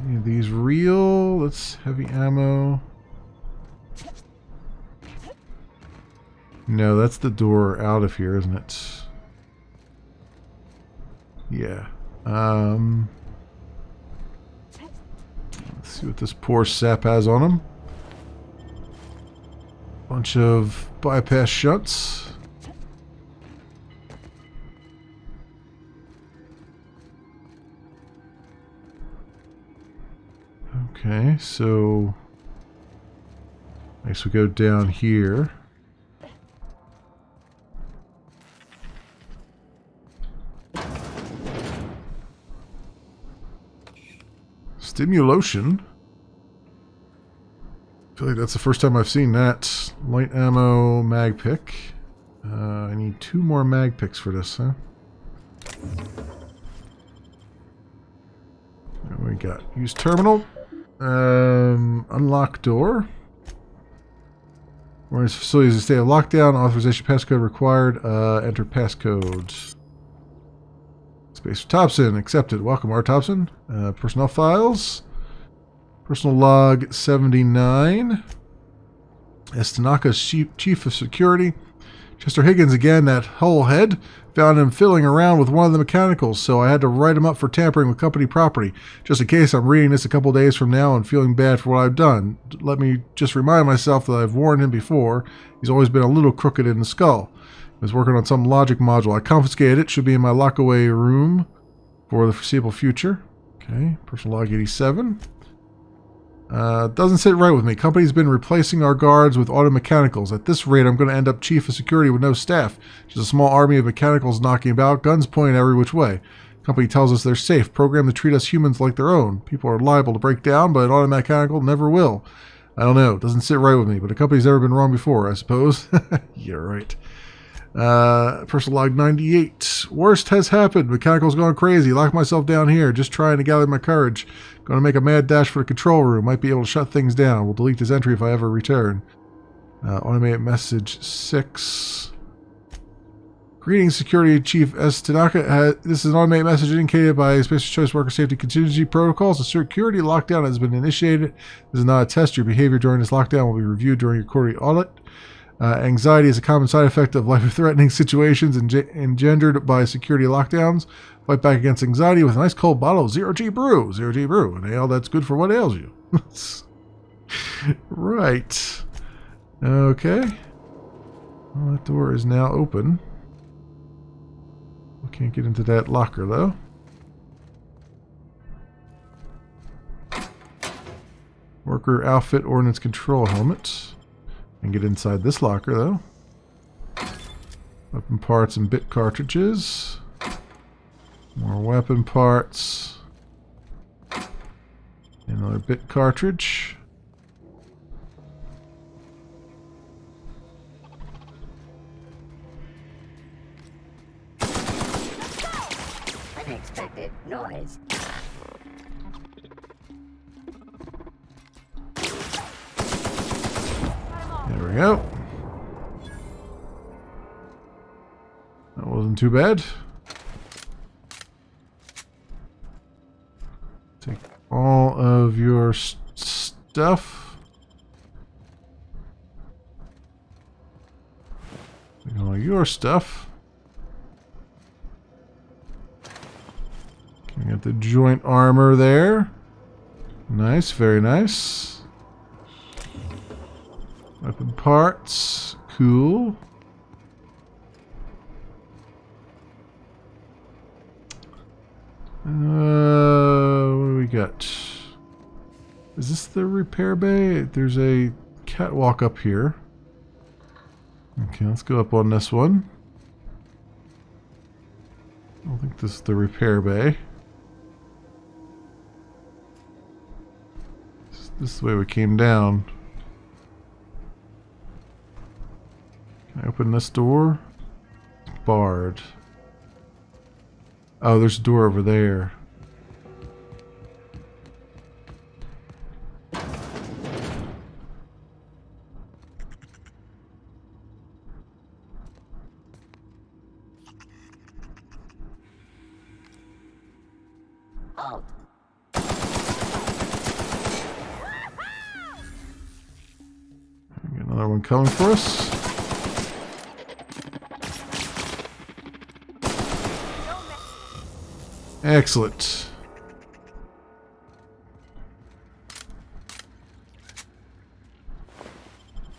Speaker 1: Any of these real? That's heavy ammo. No, that's the door out of here, isn't it? Yeah. Let's see what this poor sap has on him. Bunch of bypass shunts. Okay, so I guess we go down here. Stimulation. I feel like that's the first time I've seen that. Light ammo, mag pick. I need 2 more mag picks for this, huh? What do we got? Use terminal. Unlock door. Where is facilities in state of lockdown? Authorization passcode required. Enter passcodes. Space for Thompson. Accepted. Welcome, R. Thompson. Personnel files. Personal log 79. S. Tanaka's chief of security. Chester Higgins again, that whole head. Found him fiddling around with one of the mechanicals, so I had to write him up for tampering with company property. Just in case I'm reading this a couple days from now and feeling bad for what I've done. Let me just remind myself that I've warned him before. He's always been a little crooked in the skull. He was working on some logic module. I confiscated it. Should be in my lockaway room for the foreseeable future. Okay, personal log 87. Doesn't sit right with me. Company's been replacing our guards with auto mechanicals. At this rate, I'm going to end up chief of security with no staff. Just a small army of mechanicals knocking about, guns pointing every which way. Company tells us they're safe, programmed to treat us humans like their own. People are liable to break down, but an auto mechanical never will. I don't know. Doesn't sit right with me, but the company's never been wrong before, I suppose. Yeah, right. Personal log 98. Worst has happened. Mechanical's gone crazy. Locked myself down here, just trying to gather my courage. Going to make a mad dash for the control room. Might be able to shut things down. We'll delete this entry if I ever return. Automated message 6. Greetings, Security Chief S. Tanaka. This is an automated message indicated by Space Choice Worker Safety Contingency Protocols. A security lockdown has been initiated. This is not a test. Your behavior during this lockdown will be reviewed during your quarterly audit. Anxiety is a common side effect of life-threatening situations engendered by security lockdowns. Fight back against anxiety with a nice cold bottle of 0G Brew. 0G Brew, an ale that's good for what ails you. Right. Okay. Well, that door is now open. We can't get into that locker, though. Worker outfit ordnance control helmet. And get inside this locker, though. Weapon parts and bit cartridges. More weapon parts. Another bit cartridge.
Speaker 12: Unexpected noise.
Speaker 1: There we go. That wasn't too bad. Take all of your stuff. Take all your stuff. You got the joint armor there. Nice, very nice. Weapon parts. Cool. What do we got? Is this the repair bay? There's a catwalk up here. Okay, let's go up on this one. I don't think this is the repair bay. This is the way we came down. Can I open this door? It's barred. Oh, there's a door over there.
Speaker 12: Halt.
Speaker 1: Got another one coming for us. Excellent.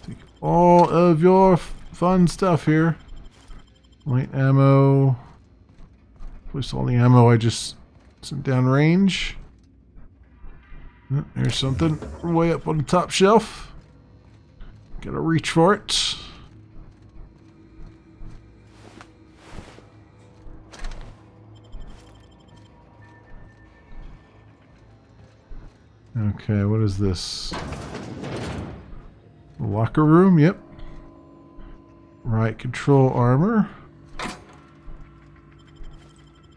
Speaker 1: Take all of your fun stuff here. Light ammo. Place all the ammo I just sent down range. Oh, there's something way up on the top shelf. Gotta reach for it. Okay, what is this? Locker room, yep. Right, control armor.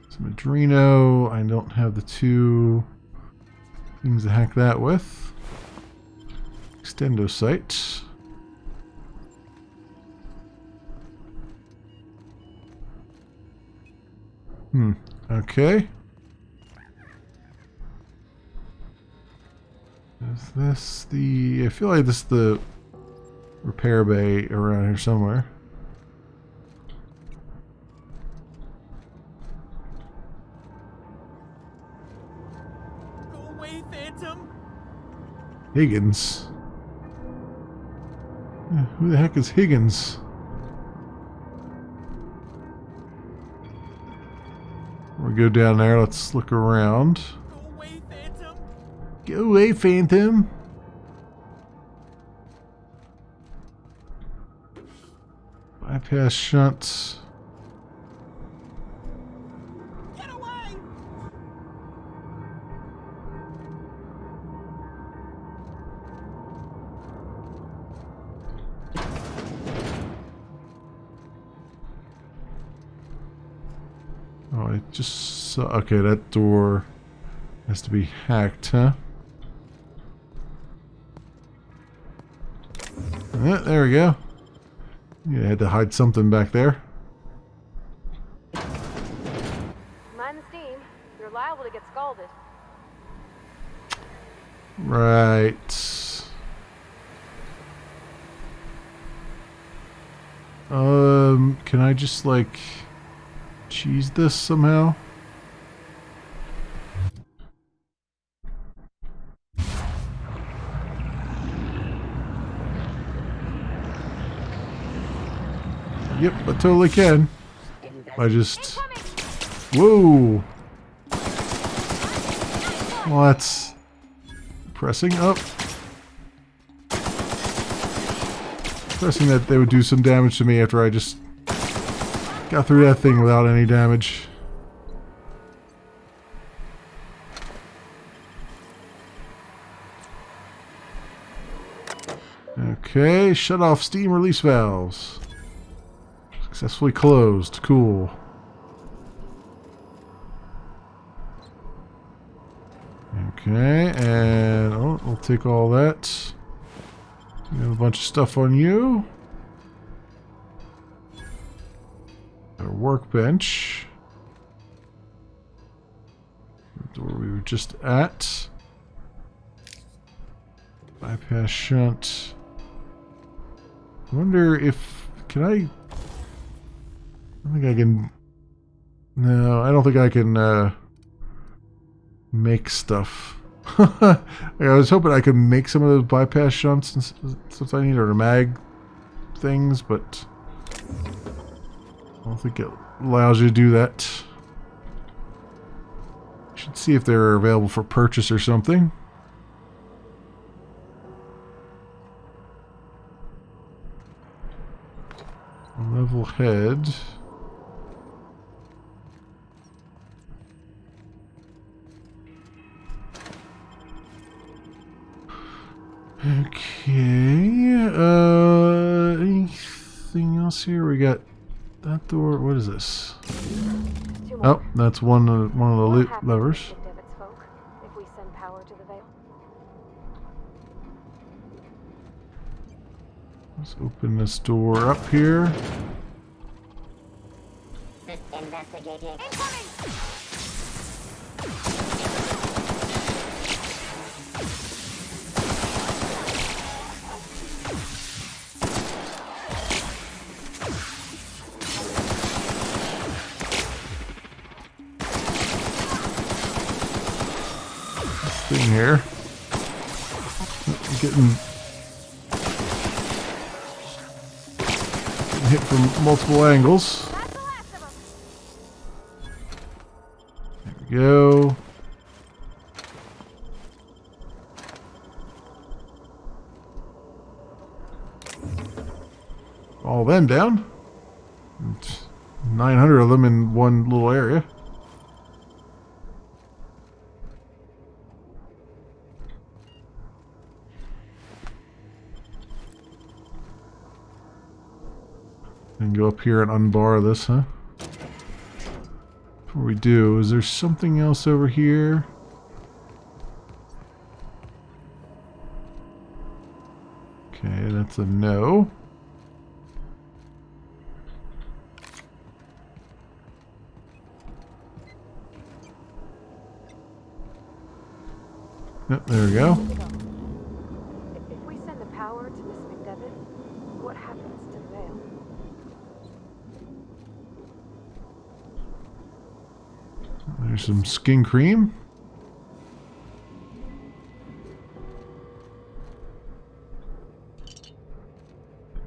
Speaker 1: Some Adreno. I don't have the two things to hack that with. Extendo sight. Okay. Is this the... I feel like this is the repair bay around here somewhere.
Speaker 10: Go away, Phantom!
Speaker 1: Higgins. Yeah, who the heck is Higgins? We'll go down there. Let's look around.
Speaker 10: Go away, Phantom!
Speaker 1: Go away, Phantom! Bypass shunts.
Speaker 10: Get away!
Speaker 1: Oh, I just saw... Okay, that door has to be hacked, huh? Yeah, there we go. Yeah, I had to hide something back there.
Speaker 4: Mind the steam. You're liable to get scalded.
Speaker 1: Right. Can I just like cheese this somehow? Yep, I totally can. I just... Whoa! Well, that's... Pressing up. Pressing that they would do some damage to me after I just got through that thing without any damage. Okay, shut off steam release valves. Successfully closed. Cool. Okay, and oh, we'll take all that. We have a bunch of stuff on you. A workbench. The door we were just at. Bypass shunt. I wonder if... Can I... I don't think I can... No, I don't think I can make stuff. I was hoping I could make some of those bypass shunts and stuff I need, or the mag things, but I don't think it allows you to do that. Should see if they're available for purchase or something. Level head. Okay, anything else here? We got that door. What is this? Oh, that's one of the levers.
Speaker 4: If we send power to the Veil.
Speaker 1: Let's open this door up here.
Speaker 12: Investigating.
Speaker 1: Thing here. Getting hit from multiple angles. There we go. All them down. 900 of them in one little area. And go up here and unbar this, huh? Before we do, is there something else over here? Okay, that's a no. Yep, there we go.
Speaker 4: If we send the power to Miss McDevitt, what happens to the veil?
Speaker 1: There's some skin cream.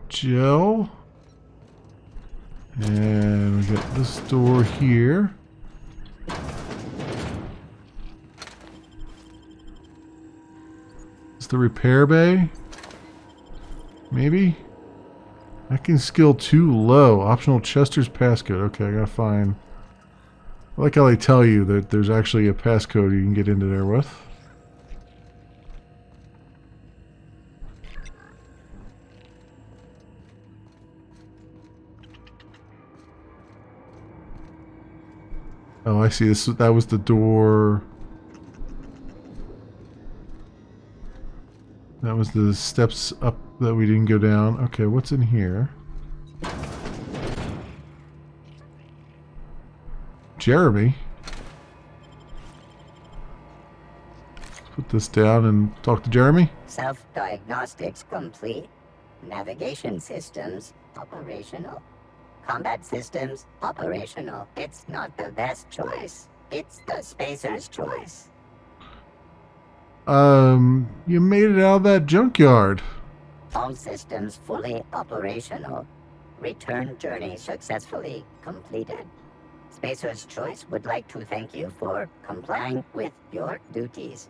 Speaker 1: Gel. And we got this door here. It's the repair bay. Maybe? Hacking skill too low. Optional Chester's passcode. Okay, I gotta find. I like how they tell you that there's actually a passcode you can get into there with. Oh, I see. That was the door. That was the steps up that we didn't go down. Okay, what's in here? Jeremy. Let's put this down and talk to Jeremy.
Speaker 12: Self-diagnostics complete. Navigation systems operational. Combat systems operational. It's not the best choice. It's the spacer's choice.
Speaker 1: You made it out of that junkyard.
Speaker 12: All systems fully operational. Return journey successfully completed. Spacer's Choice would like to thank you for complying with your duties.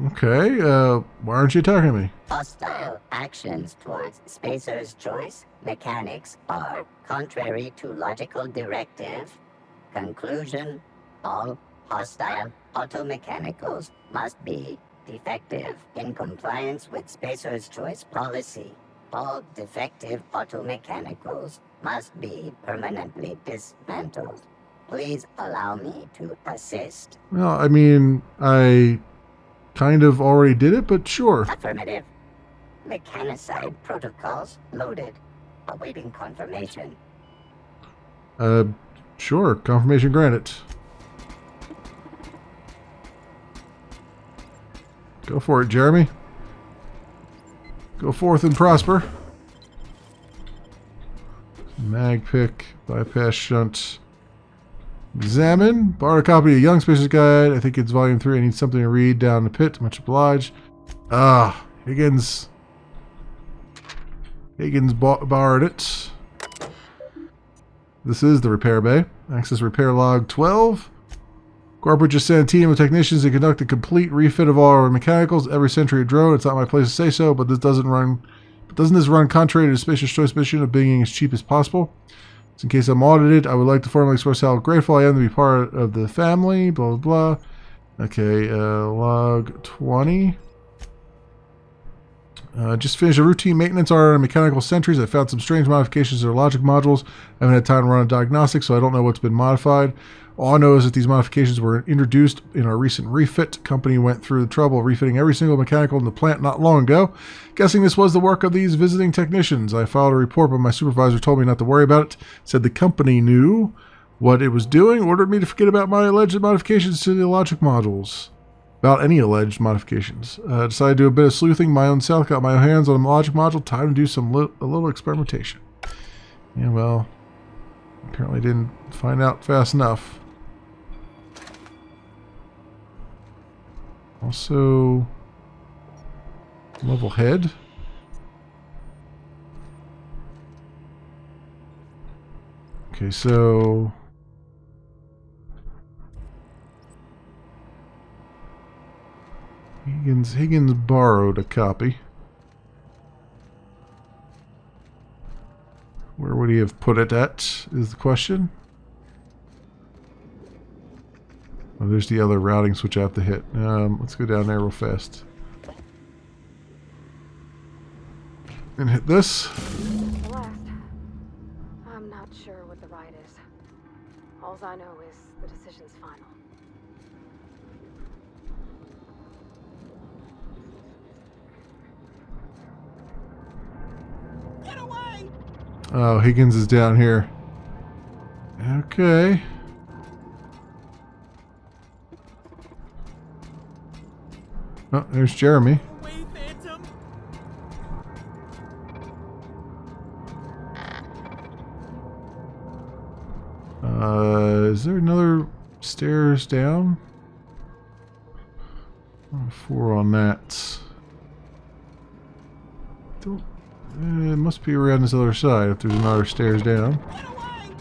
Speaker 1: Okay, why aren't you talking to me?
Speaker 12: Hostile actions towards Spacer's Choice mechanics are contrary to logical directive. Conclusion: all hostile automechanicals must be defective in compliance with Spacer's Choice policy. All defective automechanicals must be permanently dismantled. Please allow me to assist.
Speaker 1: Well, I mean, I kind of already did it, but sure.
Speaker 12: Affirmative. Mechanicide protocols loaded. Awaiting confirmation.
Speaker 1: Sure. Confirmation granted. Go for it, Jeremy. Go forth and prosper. Mag pick, bypass shunt. Examine. Borrowed a copy of Young Spacer's Guide. I think it's volume 3. I need something to read down the pit. Much obliged. Ah, Higgins. Higgins borrowed it. This is the repair bay. Access repair log 12. Corporate just sent a team of technicians to conduct a complete refit of all our mechanicals. Every century drone. It's not my place to say so, but this doesn't this run contrary to the Spacer's Choice mission of being as cheap as possible? In case I'm audited, I would like to formally express how grateful I am to be part of the family, blah, blah, blah. Okay, log 20. Just finished a routine maintenance order on mechanical sentries. I found some strange modifications to their logic modules. I haven't had time to run a diagnostic, so I don't know what's been modified. All I know is that these modifications were introduced in our recent refit. The company went through the trouble of refitting every single mechanical in the plant not long ago. Guessing this was the work of these visiting technicians. I filed a report, but my supervisor told me not to worry about it. Said the company knew what it was doing, ordered me to forget about my alleged modifications to the logic modules. About any alleged modifications. Decided to do a bit of sleuthing my own self, got my hands on a logic module, time to do a little experimentation. Yeah, well, apparently didn't find out fast enough. Also, level head. Okay, so Higgins borrowed a copy. Where would he have put it at, is the question. Oh, there's the other routing switch I have to hit. Let's go down there real fast. And hit this.
Speaker 4: The last. I'm not sure what the right is. All I know is the decision's final.
Speaker 10: Get away!
Speaker 1: Oh, Higgins is down here. Okay. Oh, there's Jeremy.
Speaker 10: Away, Phantom!
Speaker 1: Is there another stairs down? 4 on that. Don't, it must be around this other side if there's another stairs down.
Speaker 10: Get away!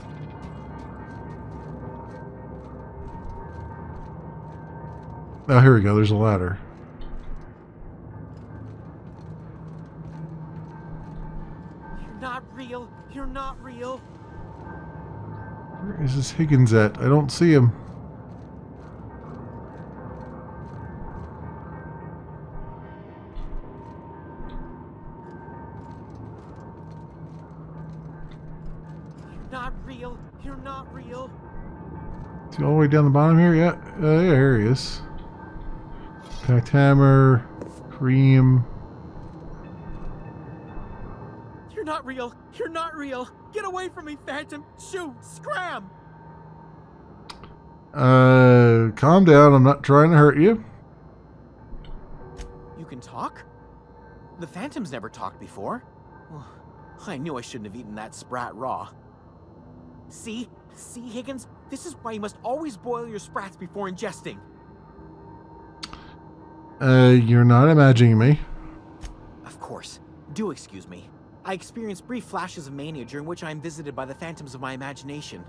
Speaker 1: Oh, here we go. There's a ladder.
Speaker 10: You're not real. You're not real.
Speaker 1: Where is this Higgins at? I don't see him.
Speaker 10: You're not real. You're not real.
Speaker 1: Is he all the way down the bottom here? Yeah, yeah, here he is. Packed hammer, cream.
Speaker 10: You're not real. You're not real. Get away from me, Phantom. Shoot. Scram.
Speaker 1: Calm down. I'm not trying to hurt you.
Speaker 10: You can talk? The Phantom's never talked before. Well, I knew I shouldn't have eaten that sprat raw. See? See, Higgins? This is why you must always boil your sprats before ingesting.
Speaker 1: You're not imagining me.
Speaker 10: Of course. Do excuse me. I experience brief flashes of mania during which I am visited by the phantoms of my imagination.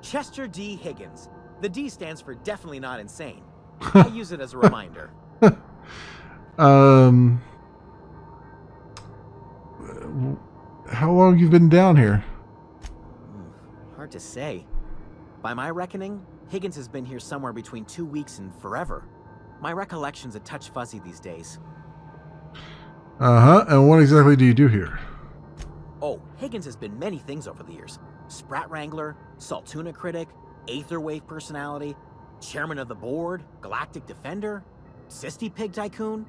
Speaker 10: Chester D. Higgins. The D stands for definitely not insane. I use it as a reminder.
Speaker 1: How long you've been down here?
Speaker 10: Hard to say. By my reckoning, Higgins has been here somewhere between 2 weeks and forever. My recollection's a touch fuzzy these days.
Speaker 1: Uh-huh. And what exactly do you do here?
Speaker 10: Oh, Higgins has been many things over the years. Sprat Wrangler, Saltuna Critic, Aetherwave Personality, Chairman of the Board, Galactic Defender, Sisty Pig Tycoon.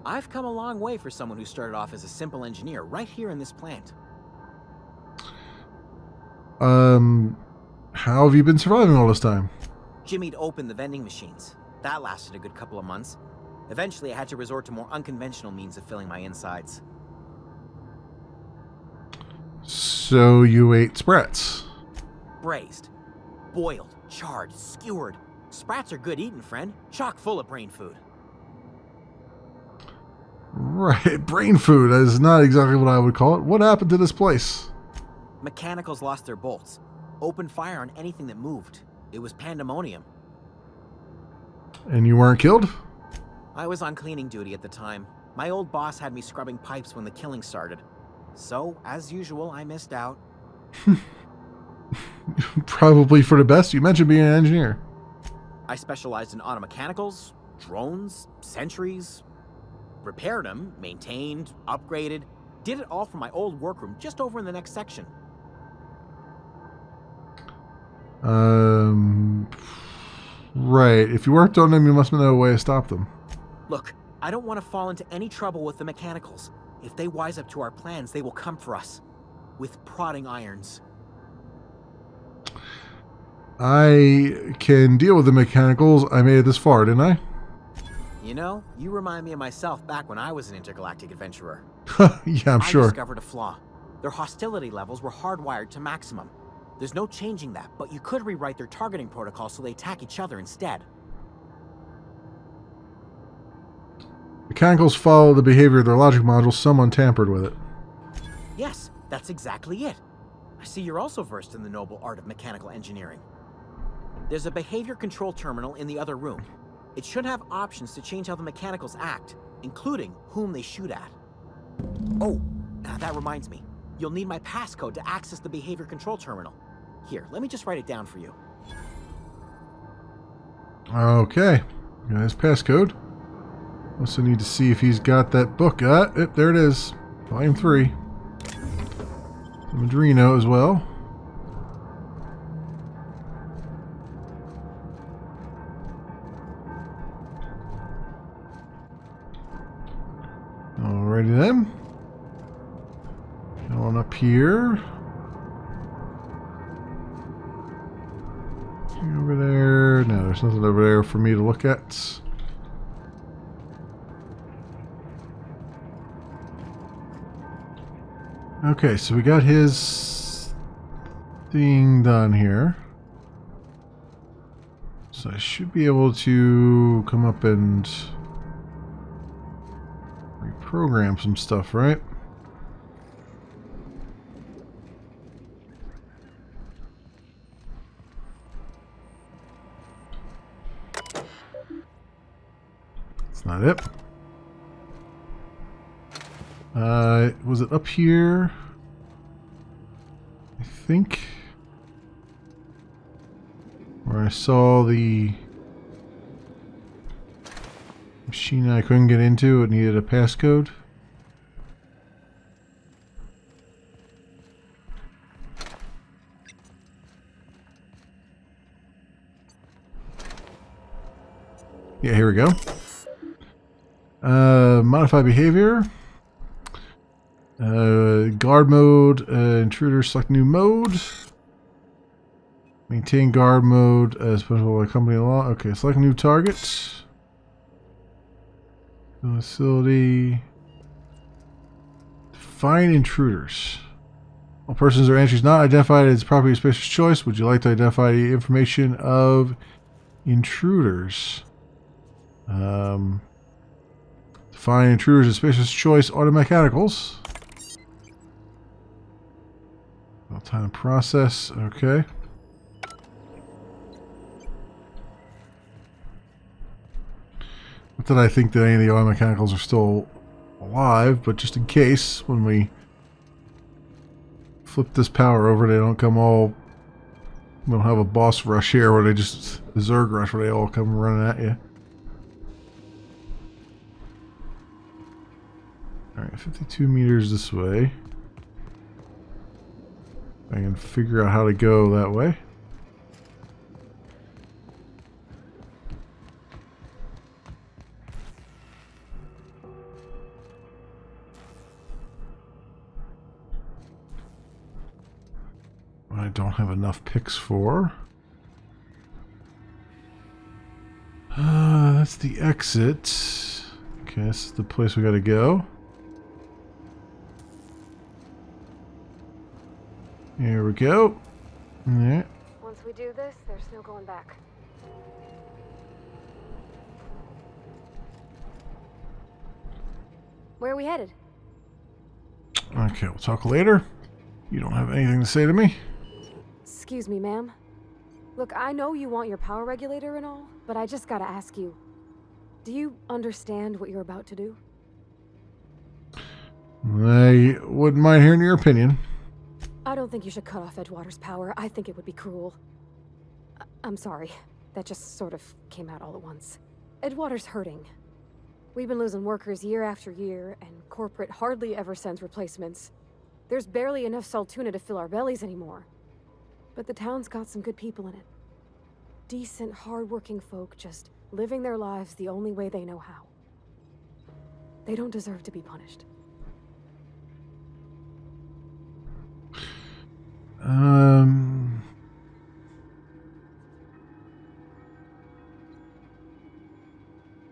Speaker 10: I've come a long way for someone who started off as a simple engineer right here in this plant.
Speaker 1: How have you been surviving all this time?
Speaker 10: Jimmy'd opened the vending machines. That lasted a good couple of months. Eventually, I had to resort to more unconventional means of filling my insides.
Speaker 1: So you ate sprats?
Speaker 10: Braised, boiled, charred, skewered. Sprats are good eating, friend. Chock full of brain food.
Speaker 1: Right, brain food is not exactly what I would call it. What happened to this place?
Speaker 10: Mechanicals lost their bolts. Opened fire on anything that moved. It was pandemonium.
Speaker 1: And you weren't killed?
Speaker 10: I was on cleaning duty at the time. My old boss had me scrubbing pipes when the killing started. So, as usual, I missed out.
Speaker 1: Probably for the best. You mentioned being an engineer.
Speaker 10: I specialized in automechanicals, drones, sentries. Repaired them, maintained, upgraded. Did it all from my old workroom just over in the next section.
Speaker 1: Right. If you worked on them, you must know a way to stop them.
Speaker 10: Look, I don't want to fall into any trouble with the mechanicals. If they wise up to our plans, they will come for us. With prodding irons.
Speaker 1: I can deal with the mechanicals. I made it this far, didn't I?
Speaker 10: You know, you remind me of myself back when I was an intergalactic adventurer.
Speaker 1: Yeah, I'm sure.
Speaker 10: I discovered a flaw. Their hostility levels were hardwired to maximum. There's no changing that, but you could rewrite their targeting protocol so they attack each other instead.
Speaker 1: Mechanicals follow the behavior of their logic module. Someone tampered with it.
Speaker 10: Yes, that's exactly it. I see you're also versed in the noble art of mechanical engineering. There's a behavior control terminal in the other room. It should have options to change how the mechanicals act, including whom they shoot at. Oh, that reminds me. You'll need my passcode to access the behavior control terminal. Here, let me just write it down for you.
Speaker 1: Okay. Got his passcode. Also need to see if he's got that book. Yep, there it is. Volume 3. Madrino as well. Alrighty then. Go on up here. Over there. No, there's nothing over there for me to look at. Okay, so we got his thing done here. So I should be able to come up and reprogram some stuff, right? That's not it. Was it up here? I think. Where I saw the machine I couldn't get into, it needed a passcode. Yeah, here we go. Modify behavior. Guard mode, intruder, select new mode. Maintain guard mode as special by company law. Okay, select new target. Facility. Find intruders. All persons or entries not identified as property of spacer's choice. Would you like to identify the information of intruders? Find intruders as spacer's choice. Auto mechanicals. Time process. Okay. Not that I think that any of the auto mechanicals are still alive, but just in case, when we flip this power over, they don't come all... We don't have a boss rush here where they just... A Zerg rush where they all come running at you. Alright, 52 meters this way. I can figure out how to go that way. I don't have enough picks for. That's the exit. Okay, this is the place we gotta go. Here we go. Yeah.
Speaker 4: Once we do this, there's no going back. Where are we headed?
Speaker 1: Okay, we'll talk later. You don't have anything to say to me?
Speaker 4: Excuse me, ma'am. Look, I know you want your power regulator and all, but I just gotta ask you. Do you understand what you're about to do?
Speaker 1: I wouldn't mind hearing your opinion.
Speaker 4: I don't think you should cut off Edgewater's power. I think it would be cruel. I'm sorry. That just sort of came out all at once. Edgewater's hurting. We've been losing workers year after year, and corporate hardly ever sends replacements. There's barely enough Saltuna to fill our bellies anymore. But the town's got some good people in it. Decent, hard-working folk just living their lives the only way they know how. They don't deserve to be punished.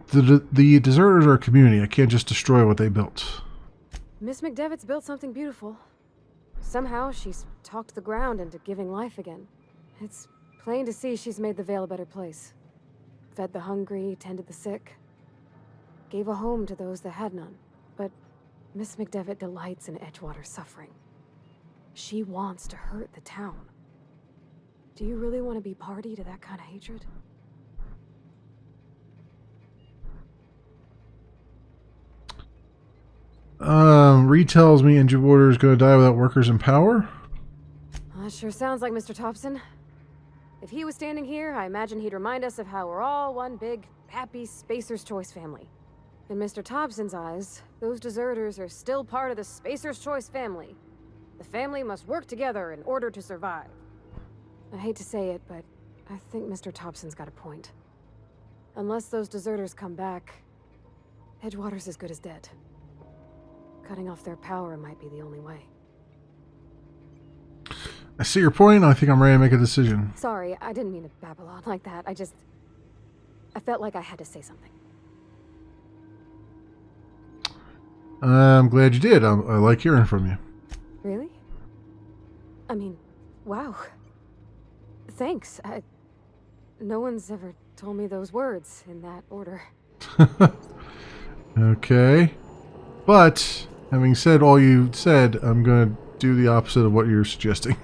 Speaker 1: The deserters are a community. I can't just destroy what they built.
Speaker 4: Miss McDevitt's built something beautiful. Somehow she's talked the ground into giving life again. It's plain to see she's made the Vale a better place. Fed the hungry, tended the sick. Gave a home to those that had none. But Miss McDevitt delights in Edgewater's suffering. She wants to hurt the town. Do you really want to be party to that kind of hatred?
Speaker 1: Reed tells me Edgewater is going to die without workers in power.
Speaker 4: That sure sounds like Mr. Thompson. If he was standing here, I imagine he'd remind us of how we're all one big, happy Spacer's Choice family. In Mr. Thompson's eyes, those deserters are still part of the Spacer's Choice family. The family must work together in order to survive. I hate to say it, but I think Mr. Thompson's got a point. Unless those deserters come back, Edgewater's as good as dead. Cutting off their power might be the only way.
Speaker 1: I see your point. I think I'm ready to make a decision.
Speaker 4: Sorry, I didn't mean to babble on like that. I felt like I had to say something.
Speaker 1: I'm glad you did. I like hearing from you.
Speaker 4: Really? I mean, wow. Thanks. No one's ever told me those words in that order.
Speaker 1: Okay. But, having said all you said, I'm going to do the opposite of what you're suggesting.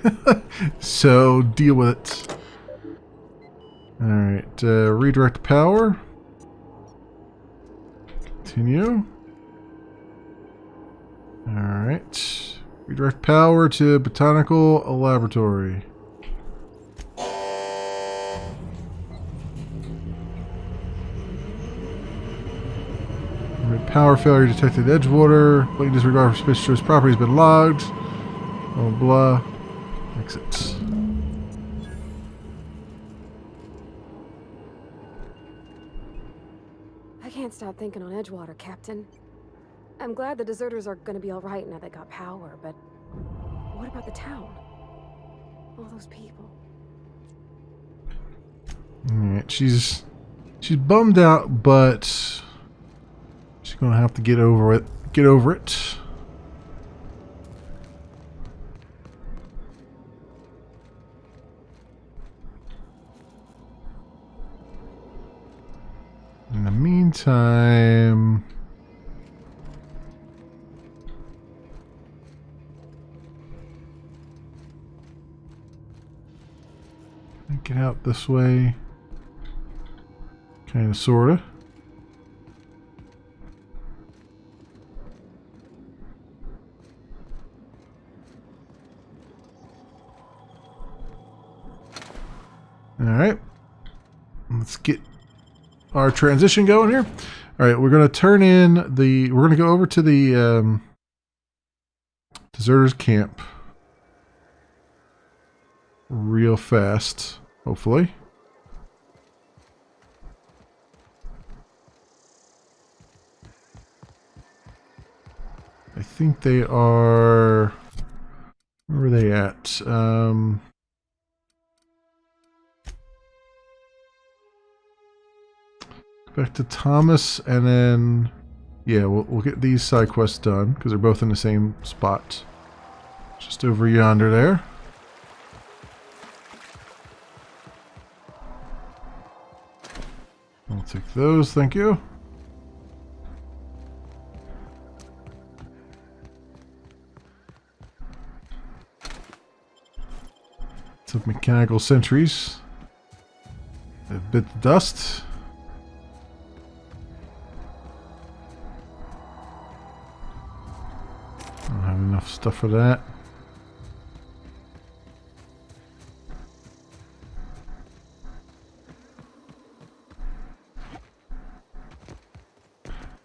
Speaker 1: So, deal with it. Alright, redirect power. Continue. Alright. Redirect power to Botanical Laboratory. Power failure detected at Edgewater. Blatant disregard for Space Choice property has been logged. Blah, blah. Exit.
Speaker 4: I can't stop thinking on Edgewater, Captain. I'm glad the deserters are gonna be alright now they got power, but what about the town? All those people.
Speaker 1: Alright, she's bummed out, but she's gonna have to get over it. Get over it. In the meantime, get out this way. Kind of, sorta. Alright. Let's get our transition going here. Alright, we're going to turn in the... We're going to go over to the deserters camp real fast, hopefully. I think they are... Where are they at? Back to Tomas, and then... Yeah, we'll get these side quests done, because they're both in the same spot. Just over yonder there. I'll take those, thank you. Some mechanical sentries. A bit of dust. I don't have enough stuff for that.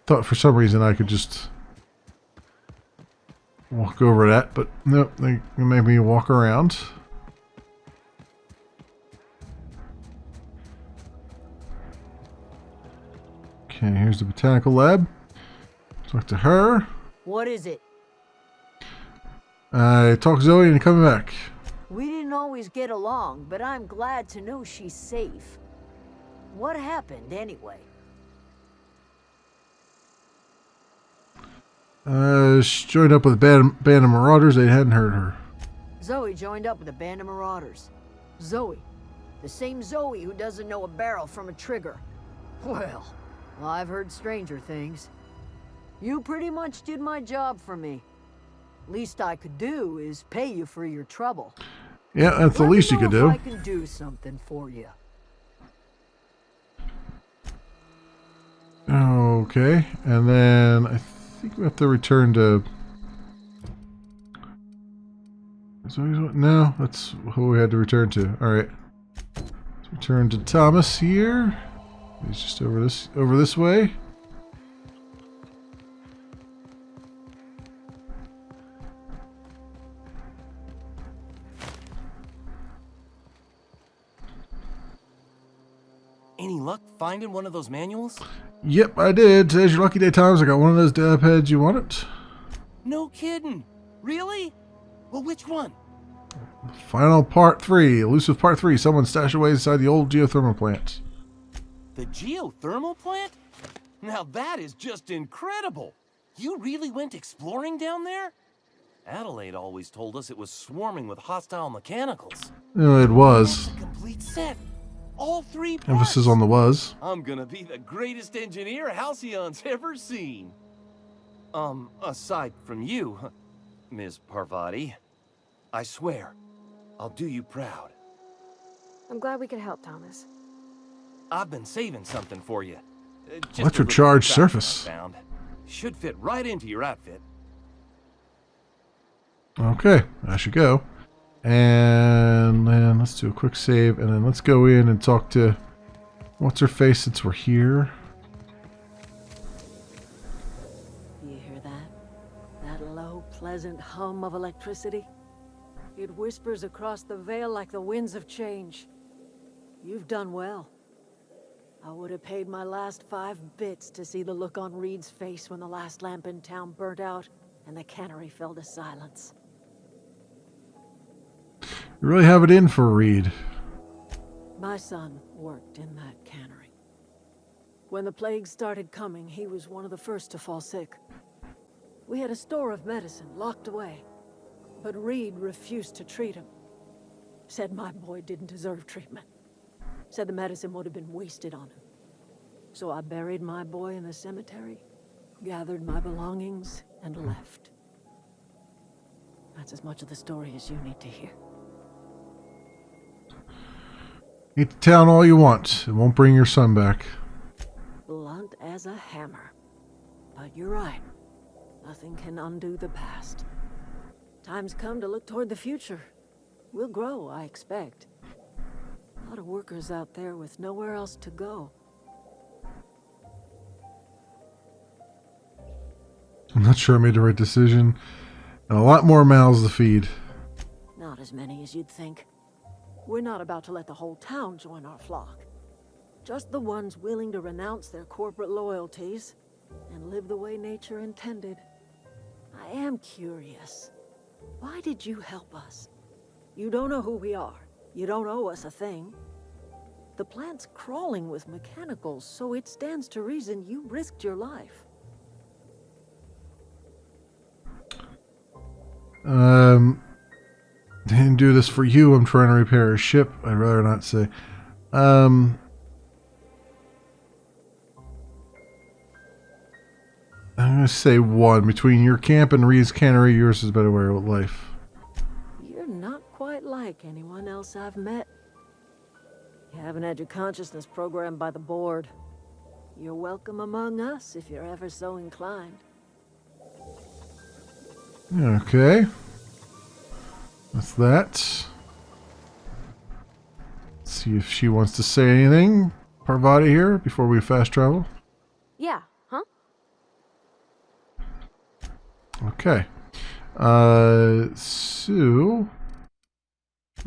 Speaker 1: Thought for some reason I could just walk over that, but nope, they made me walk around. Okay, here's the botanical lab. Talk to her.
Speaker 5: What is it?
Speaker 1: I talked to Zoe and coming back.
Speaker 5: We didn't always get along, but I'm glad to know she's safe. What happened anyway?
Speaker 1: She joined up with a band of marauders. They hadn't heard her.
Speaker 5: Zoe joined up with a band of marauders. Zoe. The same Zoe who doesn't know a barrel from a trigger. Well, I've heard stranger things. You pretty much did my job for me. Least I could do is pay you for your trouble.
Speaker 1: Yeah, that's the least you could do.
Speaker 5: I can do something for you.
Speaker 1: Okay, and then I think we have to return to... No, that's who we had to return to. Alright. Let's return to Tomas here. He's just over this way.
Speaker 13: luck finding one of those manuals?
Speaker 1: Yep, I did. Today's your lucky day, Tomas. I got one of those dab heads. You want it?
Speaker 13: No kidding. Really? Well, which one?
Speaker 1: Final part 3. Elusive part 3. Someone stashed away inside the old geothermal plant.
Speaker 13: The geothermal plant? Now that is just incredible. You really went exploring down there? Adelaide always told us it was swarming with hostile mechanicals.
Speaker 1: It was.
Speaker 13: That's a complete set. All 3 parts.
Speaker 1: Emphasis on the was.
Speaker 13: I'm gonna be the greatest engineer Halcyon's ever seen. Aside from you, Ms. Parvati. I swear, I'll do you proud.
Speaker 4: I'm glad we could help, Thomas.
Speaker 13: I've been saving something for you.
Speaker 1: Electrocharged surface.
Speaker 13: Found. Should fit right into your outfit.
Speaker 1: Okay, I should go. And then let's do a quick save, and then let's go in and talk to what's her face since we're here.
Speaker 3: You hear that? That low, pleasant hum of electricity? It whispers across the veil like the winds of change. You've done well. I would have paid my last 5 bits to see the look on Reed's face when the last lamp in town burnt out and the cannery fell to silence.
Speaker 1: You really have it in for Reed.
Speaker 3: My son worked in that cannery. When the plague started coming, he was one of the first to fall sick. We had a store of medicine locked away, but Reed refused to treat him. Said my boy didn't deserve treatment. Said the medicine would have been wasted on him. So I buried my boy in the cemetery, gathered my belongings, and left. That's as much of the story as you need to hear.
Speaker 1: Eat the town all you want. It won't bring your son back.
Speaker 3: Blunt as a hammer. But you're right. Nothing can undo the past. Time's come to look toward the future. We'll grow, I expect. A lot of workers out there with nowhere else to go.
Speaker 1: I'm not sure I made the right decision. And a lot more mouths to feed.
Speaker 3: Not as many as you'd think. We're not about to let the whole town join our flock. Just the ones willing to renounce their corporate loyalties and live the way nature intended. I am curious. Why did you help us? You don't know who we are. You don't owe us a thing. The plant's crawling with mechanicals, so it stands to reason you risked your life.
Speaker 1: Didn't do this for you. I'm trying to repair a ship. I'd rather not say. I'm going to say 1. Between your camp and Reed's cannery, yours is a better way of life.
Speaker 3: You're not quite like anyone else I've met. You haven't had your consciousness programmed by the board. You're welcome among us if you're ever so inclined.
Speaker 1: Okay. That's that. Let's see if she wants to say anything, Parvati here, before we fast travel.
Speaker 4: Yeah, huh?
Speaker 1: Okay. So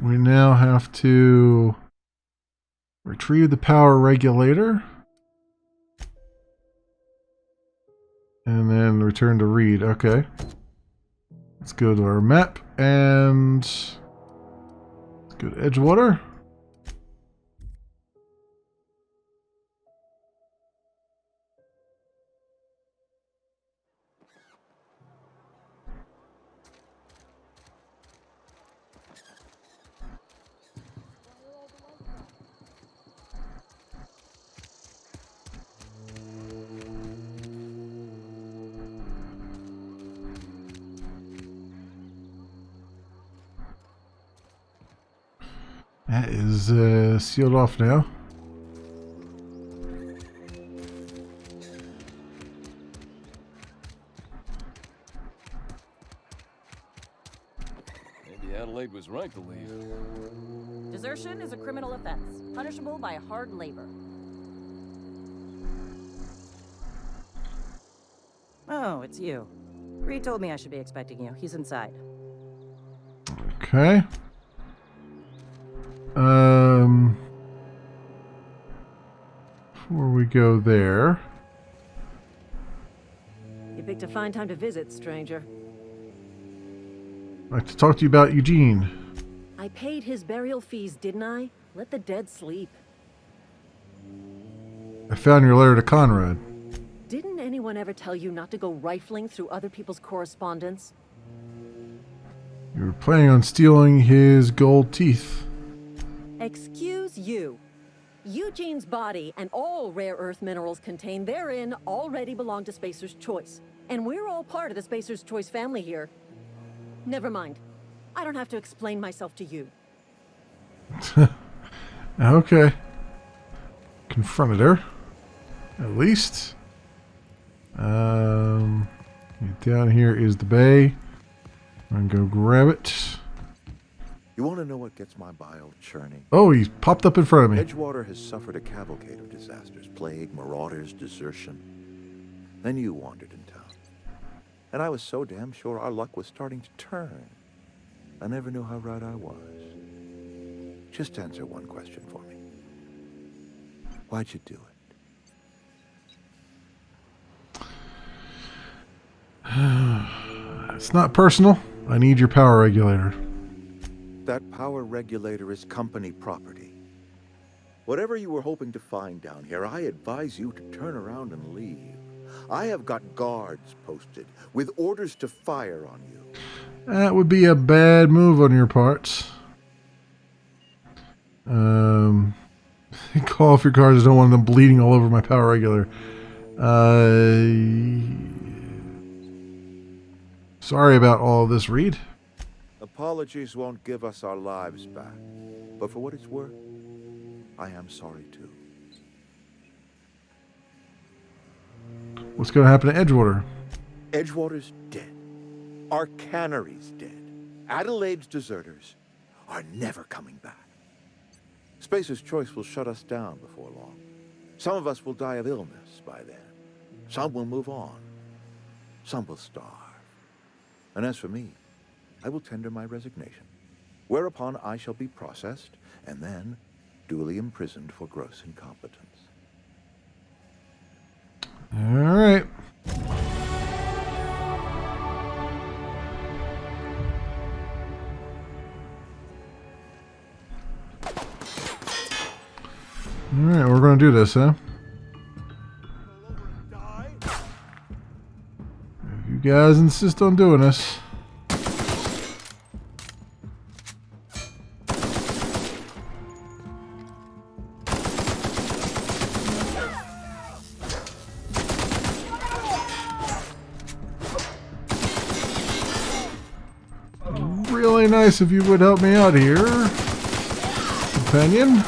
Speaker 1: we now have to retrieve the power regulator and then return to Reed. Okay. Let's go to our map and let's go to Edgewater. That is sealed off now.
Speaker 11: Maybe Adelaide was right to leave.
Speaker 14: Desertion is a criminal offense, punishable by hard labor. Oh, it's you. Reed told me I should be expecting you. He's inside.
Speaker 1: Okay. before we go there.
Speaker 7: You picked a fine time to visit, stranger.
Speaker 1: I'd like to talk to you about Eugene.
Speaker 7: I paid his burial fees, didn't I? Let the dead sleep.
Speaker 1: I found your letter to Conrad.
Speaker 7: Didn't anyone ever tell you not to go rifling through other people's correspondence?
Speaker 1: You were planning on stealing his gold teeth.
Speaker 7: Excuse you. Eugene's body and all rare earth minerals contained therein already belong to Spacer's Choice. And we're all part of the Spacer's Choice family here. Never mind. I don't have to explain myself to you.
Speaker 1: Okay. Confronted her. At least. Down here is the bay. I'm gonna go grab it.
Speaker 15: You want to know what gets my bile churning?
Speaker 1: Oh, he's popped up in front of me.
Speaker 15: Edgewater has suffered a cavalcade of disasters. Plague, marauders, desertion. Then you wandered in town. And I was so damn sure our luck was starting to turn. I never knew how right I was. Just answer one question for me. Why'd you do it?
Speaker 1: It's not personal. I need your power regulator.
Speaker 15: That power regulator is company property. Whatever you were hoping to find down here, I advise you to turn around and leave. I have got guards posted with orders to fire on you.
Speaker 1: That would be a bad move on your part. Call off your guards. I don't want them bleeding all over my power regulator. Sorry about all of this, Reed.
Speaker 15: Apologies won't give us our lives back. But for what it's worth, I am sorry too.
Speaker 1: What's going to happen to Edgewater?
Speaker 15: Edgewater's dead. Our cannery's dead. Adelaide's deserters are never coming back. Spacer's Choice will shut us down before long. Some of us will die of illness by then. Some will move on. Some will starve. And as for me, I will tender my resignation, whereupon I shall be processed and then duly imprisoned for gross incompetence.
Speaker 1: All right. All right, we're going to do this, huh? If you guys insist on doing this. Really nice if you would help me out here, companion.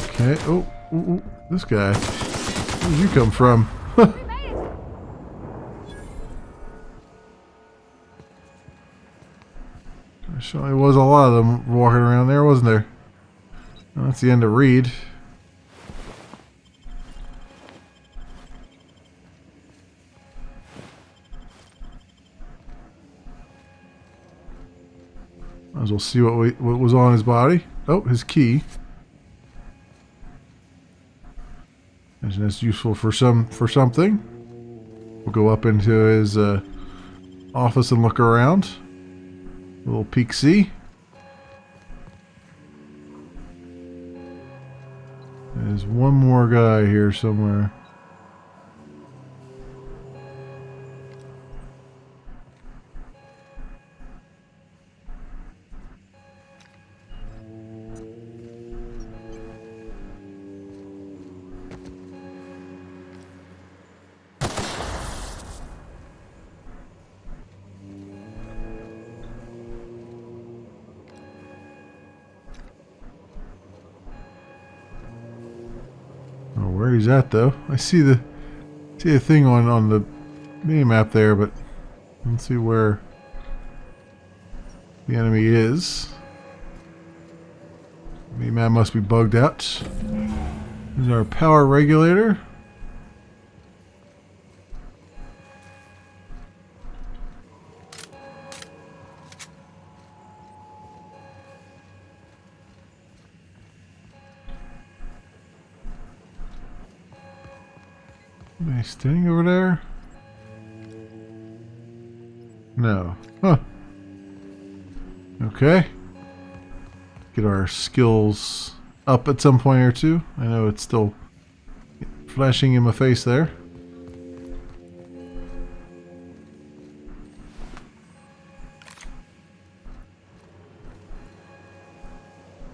Speaker 1: Okay. Oh, ooh, this guy. Where did you come from? There surely was a lot of them walking around there, wasn't there? Well, that's the end of Reed. Might as well see what was on his body. Oh, his key. Imagine that's useful for something. We'll go up into his office and look around. A little peek-see. There's one more guy here somewhere. Where he's at though. I see the thing on the mini map there, but let's see where the enemy is. Mini map must be bugged out. There's our power regulator. Am I staying over there? No. Huh. Okay. Get our skills up at some point or two. I know it's still flashing in my face there.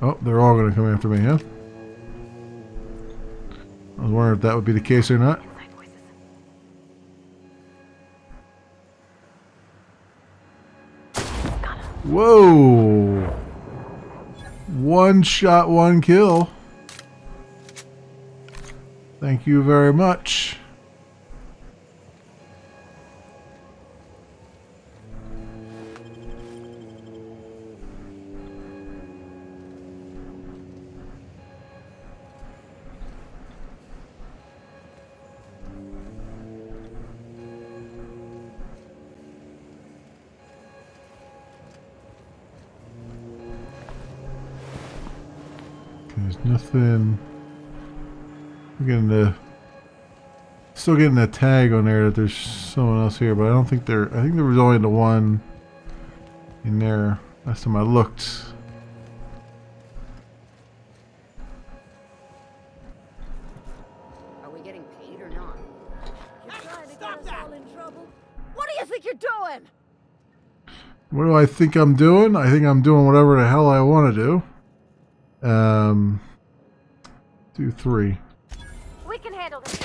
Speaker 1: Oh, they're all going to come after me, huh? I was wondering if that would be the case or not. Whoa! One shot, one kill. Thank you very much. There's nothing. I'm getting still getting a tag on there that there's someone else here, but I don't think I think there was only the one in there last time I looked.
Speaker 5: Are we getting paid or not? You're trying to get us all in trouble? What do you think you're doing?
Speaker 1: What do I think I'm doing? I think I'm doing whatever the hell I want to do. 2, 3.
Speaker 4: We can handle this.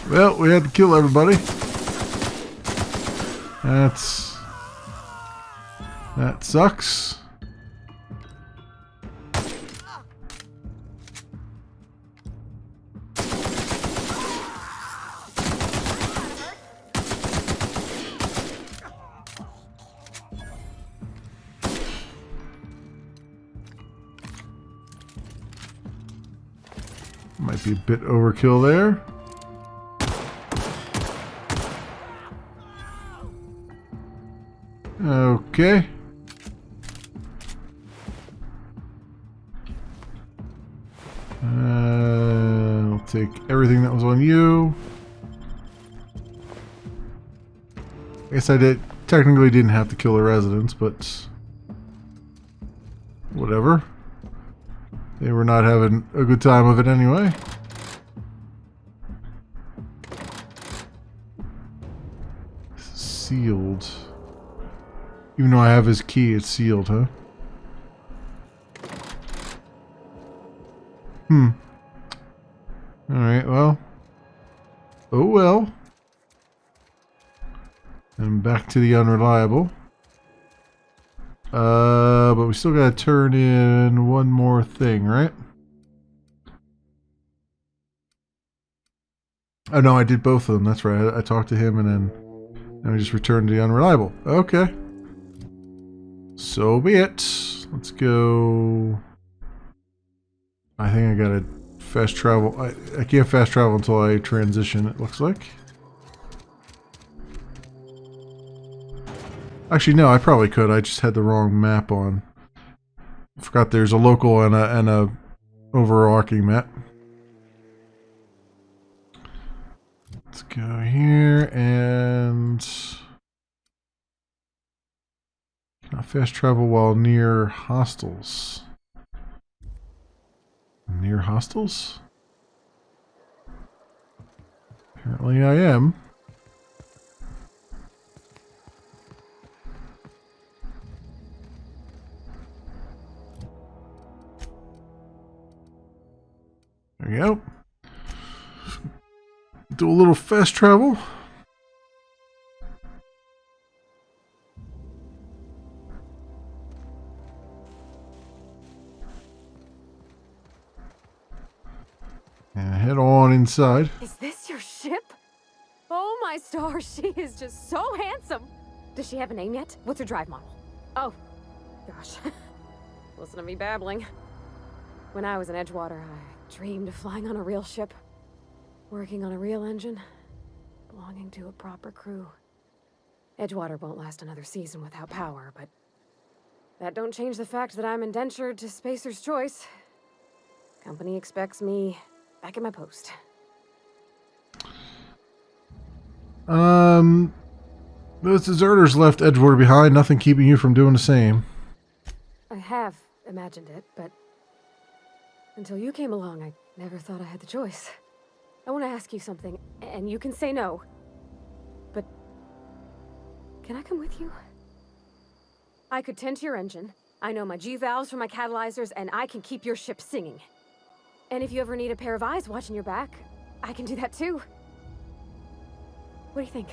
Speaker 1: Well, we had to kill everybody. That sucks. Might be a bit overkill there. Okay. I'll take everything that was on you. I guess I technically didn't have to kill the residents, but whatever. They were not having a good time of it anyway. Sealed. Even though I have his key, it's sealed, huh? Alright, well. Oh well. And back to the unreliable. But we still gotta turn in one more thing, right? Oh no, I did both of them, that's right. I talked to him and then I just returned to the unreliable. Okay. So be it. Let's go. I think I gotta fast travel. I can't fast travel until I transition, it looks like. Actually, no, I probably could. I just had the wrong map on. I forgot there's a local and a overarching map. Let's go here and cannot fast travel while near hostiles. Near hostiles? Apparently I am. There we go. Do a little fast travel. And head on inside.
Speaker 4: Is this your ship? Oh my stars, she is just so handsome. Does she have a name yet? What's her drive model? Oh, gosh. Listen to me babbling. When I was in Edgewater, I dreamed of flying on a real ship, working on a real engine, belonging to a proper crew. Edgewater won't last another season without power, but that don't change the fact that I'm indentured to Spacer's Choice. Company expects me back at my post.
Speaker 1: Those deserters left Edgewater behind, nothing keeping you from doing the same.
Speaker 4: I have imagined it, but until you came along, I never thought I had the choice. I want to ask you something, and you can say no. But can I come with you? I could tend to your engine. I know my G-valves from my catalyzers, and I can keep your ship singing. And if you ever need a pair of eyes watching your back, I can do that too. What do you think?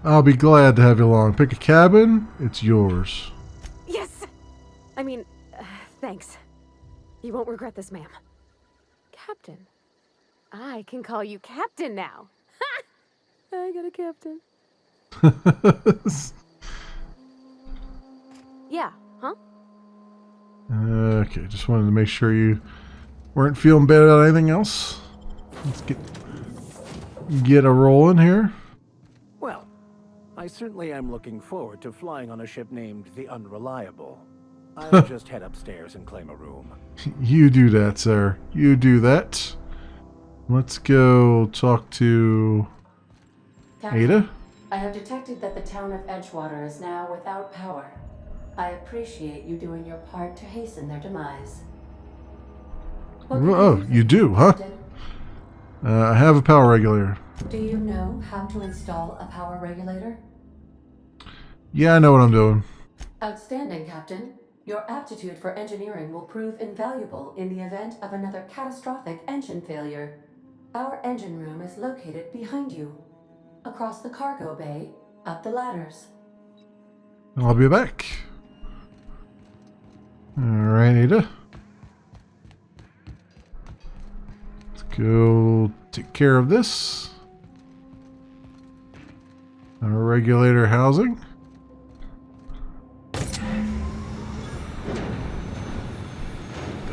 Speaker 1: I'll be glad to have you along. Pick a cabin, it's yours.
Speaker 4: Yes! I mean, thanks. You won't regret this, ma'am. Captain. I can call you Captain now. Ha! I got a captain. Yeah, huh?
Speaker 1: Okay, just wanted to make sure you weren't feeling bad about anything else. Let's get a rolling here.
Speaker 2: Well, I certainly am looking forward to flying on a ship named the Unreliable. I'll just head upstairs and claim a room.
Speaker 1: You do that, sir. You do that. Let's go talk to Ada.
Speaker 16: I have detected that the town of Edgewater is now without power. I appreciate you doing your part to hasten their demise.
Speaker 1: Oh, you do, huh? I have a power regulator.
Speaker 16: Do you know how to install a power regulator?
Speaker 1: Yeah, I know what I'm doing.
Speaker 16: Outstanding, Captain. Your aptitude for engineering will prove invaluable in the event of another catastrophic engine failure. Our engine room is located behind you. Across the cargo bay, up the ladders.
Speaker 1: I'll be back. Alright, Ada. Let's go take care of this. Our regulator housing.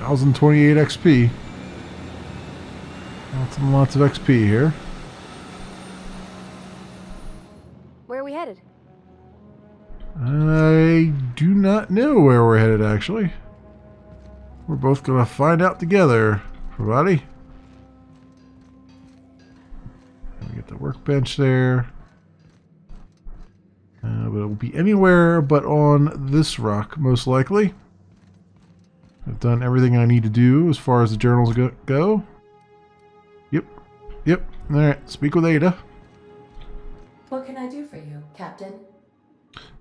Speaker 1: $1,028 XP. Lots and lots of XP here.
Speaker 4: Where are we headed?
Speaker 1: I do not know where we're headed, actually. We're both going to find out together, everybody. We get the workbench there. But it will be anywhere but on this rock, most likely. I've done everything I need to do as far as the journals go. Yep. Alright, speak with Ada.
Speaker 16: What can I do for you, Captain?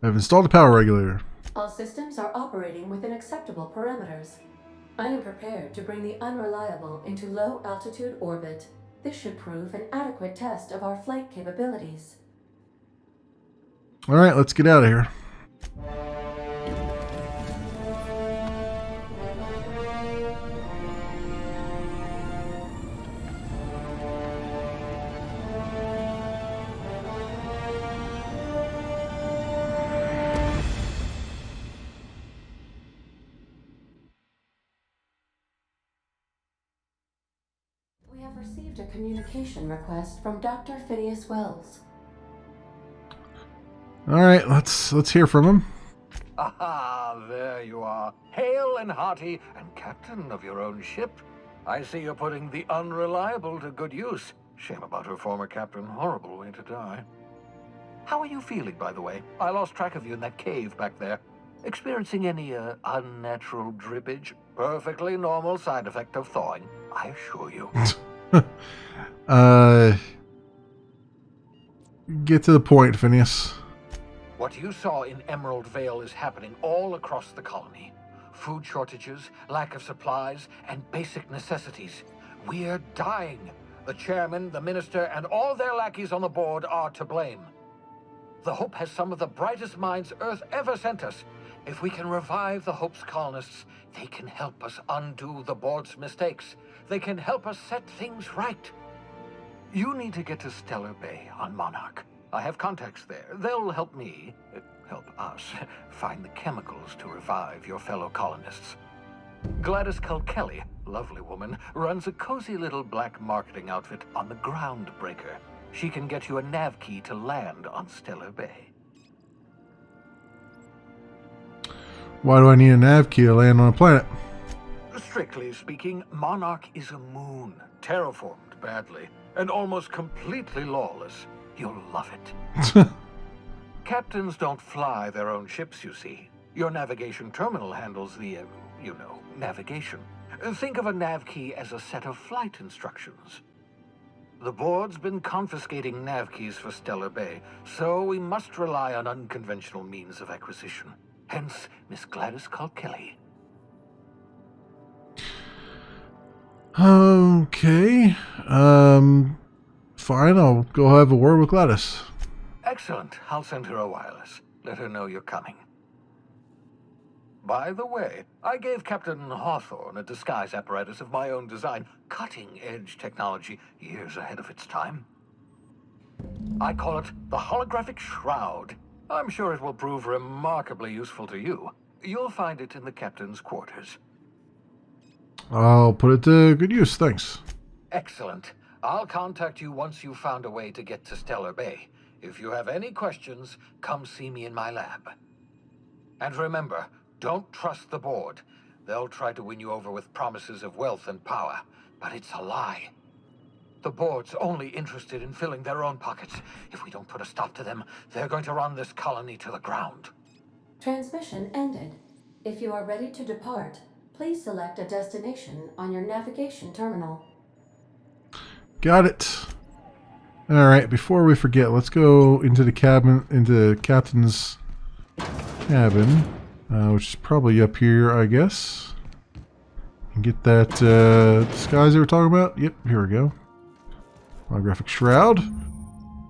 Speaker 1: I've installed a power regulator.
Speaker 16: All systems are operating within acceptable parameters. I am prepared to bring the Unreliable into low-altitude orbit. This should prove an adequate test of our flight capabilities.
Speaker 1: Alright, let's get out of here.
Speaker 16: We have received a communication request from Dr. Phineas Wells.
Speaker 1: Alright, let's hear from him.
Speaker 17: Aha, there you are. Hale and hearty, and captain of your own ship. I see you're putting the Unreliable to good use. Shame about her former captain. Horrible way to die. How are you feeling, by the way? I lost track of you in that cave back there. Experiencing any, unnatural drippage? Perfectly normal side effect of thawing, I assure you.
Speaker 1: Get to the point, Phineas.
Speaker 17: What you saw in Emerald Vale is happening all across the colony. Food shortages, lack of supplies, and basic necessities. We're dying. The chairman, the minister, and all their lackeys on the board are to blame. The Hope has some of the brightest minds Earth ever sent us. If we can revive the Hope's colonists, they can help us undo the board's mistakes. They can help us set things right. You need to get to Stellar Bay on Monarch. I have contacts there. They'll help me. help us find the chemicals to revive your fellow colonists. Gladys Kelly, lovely woman, runs a cozy little black marketing outfit on the Groundbreaker. She can get you a nav key to land on Stellar Bay.
Speaker 1: Why do I need a nav key to land on a planet?
Speaker 17: Strictly speaking, Monarch is a moon, terraformed badly, and almost completely lawless. You'll love it. Captains don't fly their own ships, you see. Your navigation terminal handles the, navigation. Think of a nav key as a set of flight instructions. The board's been confiscating nav keys for Stellar Bay, so we must rely on unconventional means of acquisition. Hence, Miss Gladys Kelly.
Speaker 1: Okay. Fine, I'll go have a word with Gladys.
Speaker 17: Excellent. I'll send her a wireless. Let her know you're coming. By the way, I gave Captain Hawthorne a disguise apparatus of my own design, cutting-edge technology years ahead of its time. I call it the Holographic Shroud. I'm sure it will prove remarkably useful to you. You'll find it in the captain's quarters.
Speaker 1: I'll put it to good use, thanks.
Speaker 17: Excellent. I'll contact you once you've found a way to get to Stellar Bay. If you have any questions, come see me in my lab. And remember, don't trust the board. They'll try to win you over with promises of wealth and power, but it's a lie. The board's only interested in filling their own pockets. If we don't put a stop to them, they're going to run this colony to the ground.
Speaker 16: Transmission ended. If you are ready to depart, please select a destination on your navigation terminal.
Speaker 1: Got it. Alright, before we forget, let's go into the cabin, into the captain's cabin, which is probably up here, I guess. And get that disguise they were talking about. Yep, here we go. Holographic Shroud.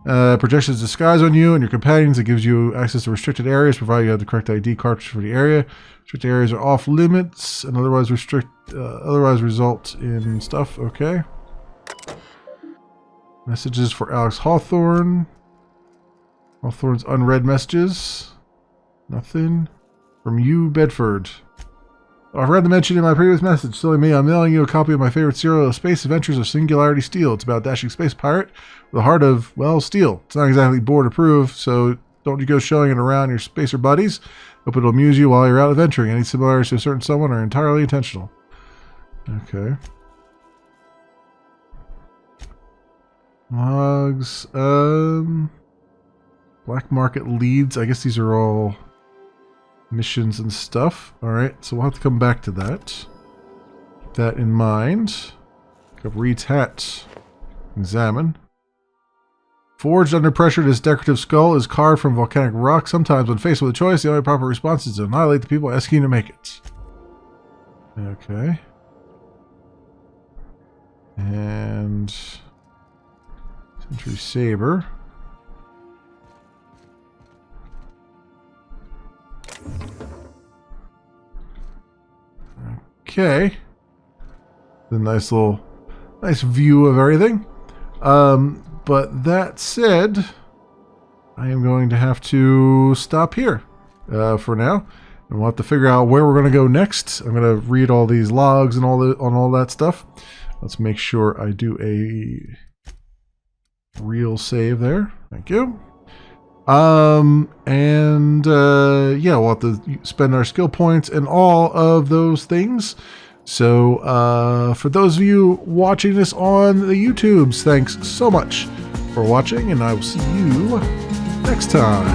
Speaker 1: Projections disguise on you and your companions. It gives you access to restricted areas, provided you have the correct ID cartridge for the area. Restricted areas are off limits and otherwise result in stuff. Okay. Messages for Alex Hawthorne. Hawthorne's unread messages. Nothing. From you, Bedford. I forgot to mention in my previous message, silly me, I'm mailing you a copy of my favorite serial, Space Adventures of Singularity Steel. It's about a dashing space pirate with a heart of, well, steel. It's not exactly board approved, so don't you go showing it around your spacer buddies. Hope it'll amuse you while you're out adventuring. Any similarities to a certain someone are entirely intentional. Okay. Logs. Black market leads. I guess these are all missions and stuff. Alright, so we'll have to come back to that. Keep that in mind. Pick up Reed's hat. Examine. Forged under pressure, this decorative skull is carved from volcanic rock. Sometimes, when faced with a choice, the only proper response is to annihilate the people asking you to make it. Okay. And Century Saber. Okay. The nice view of everything. But that said, I am going to have to stop here for now. And we'll have to figure out where we're going to go next. I'm going to read all these logs and all that stuff. Let's make sure I do a real save there. Thank you. Yeah, we'll have to spend our skill points and all of those things. So, for those of you watching this on the YouTubes, thanks so much for watching, and I will see you next time.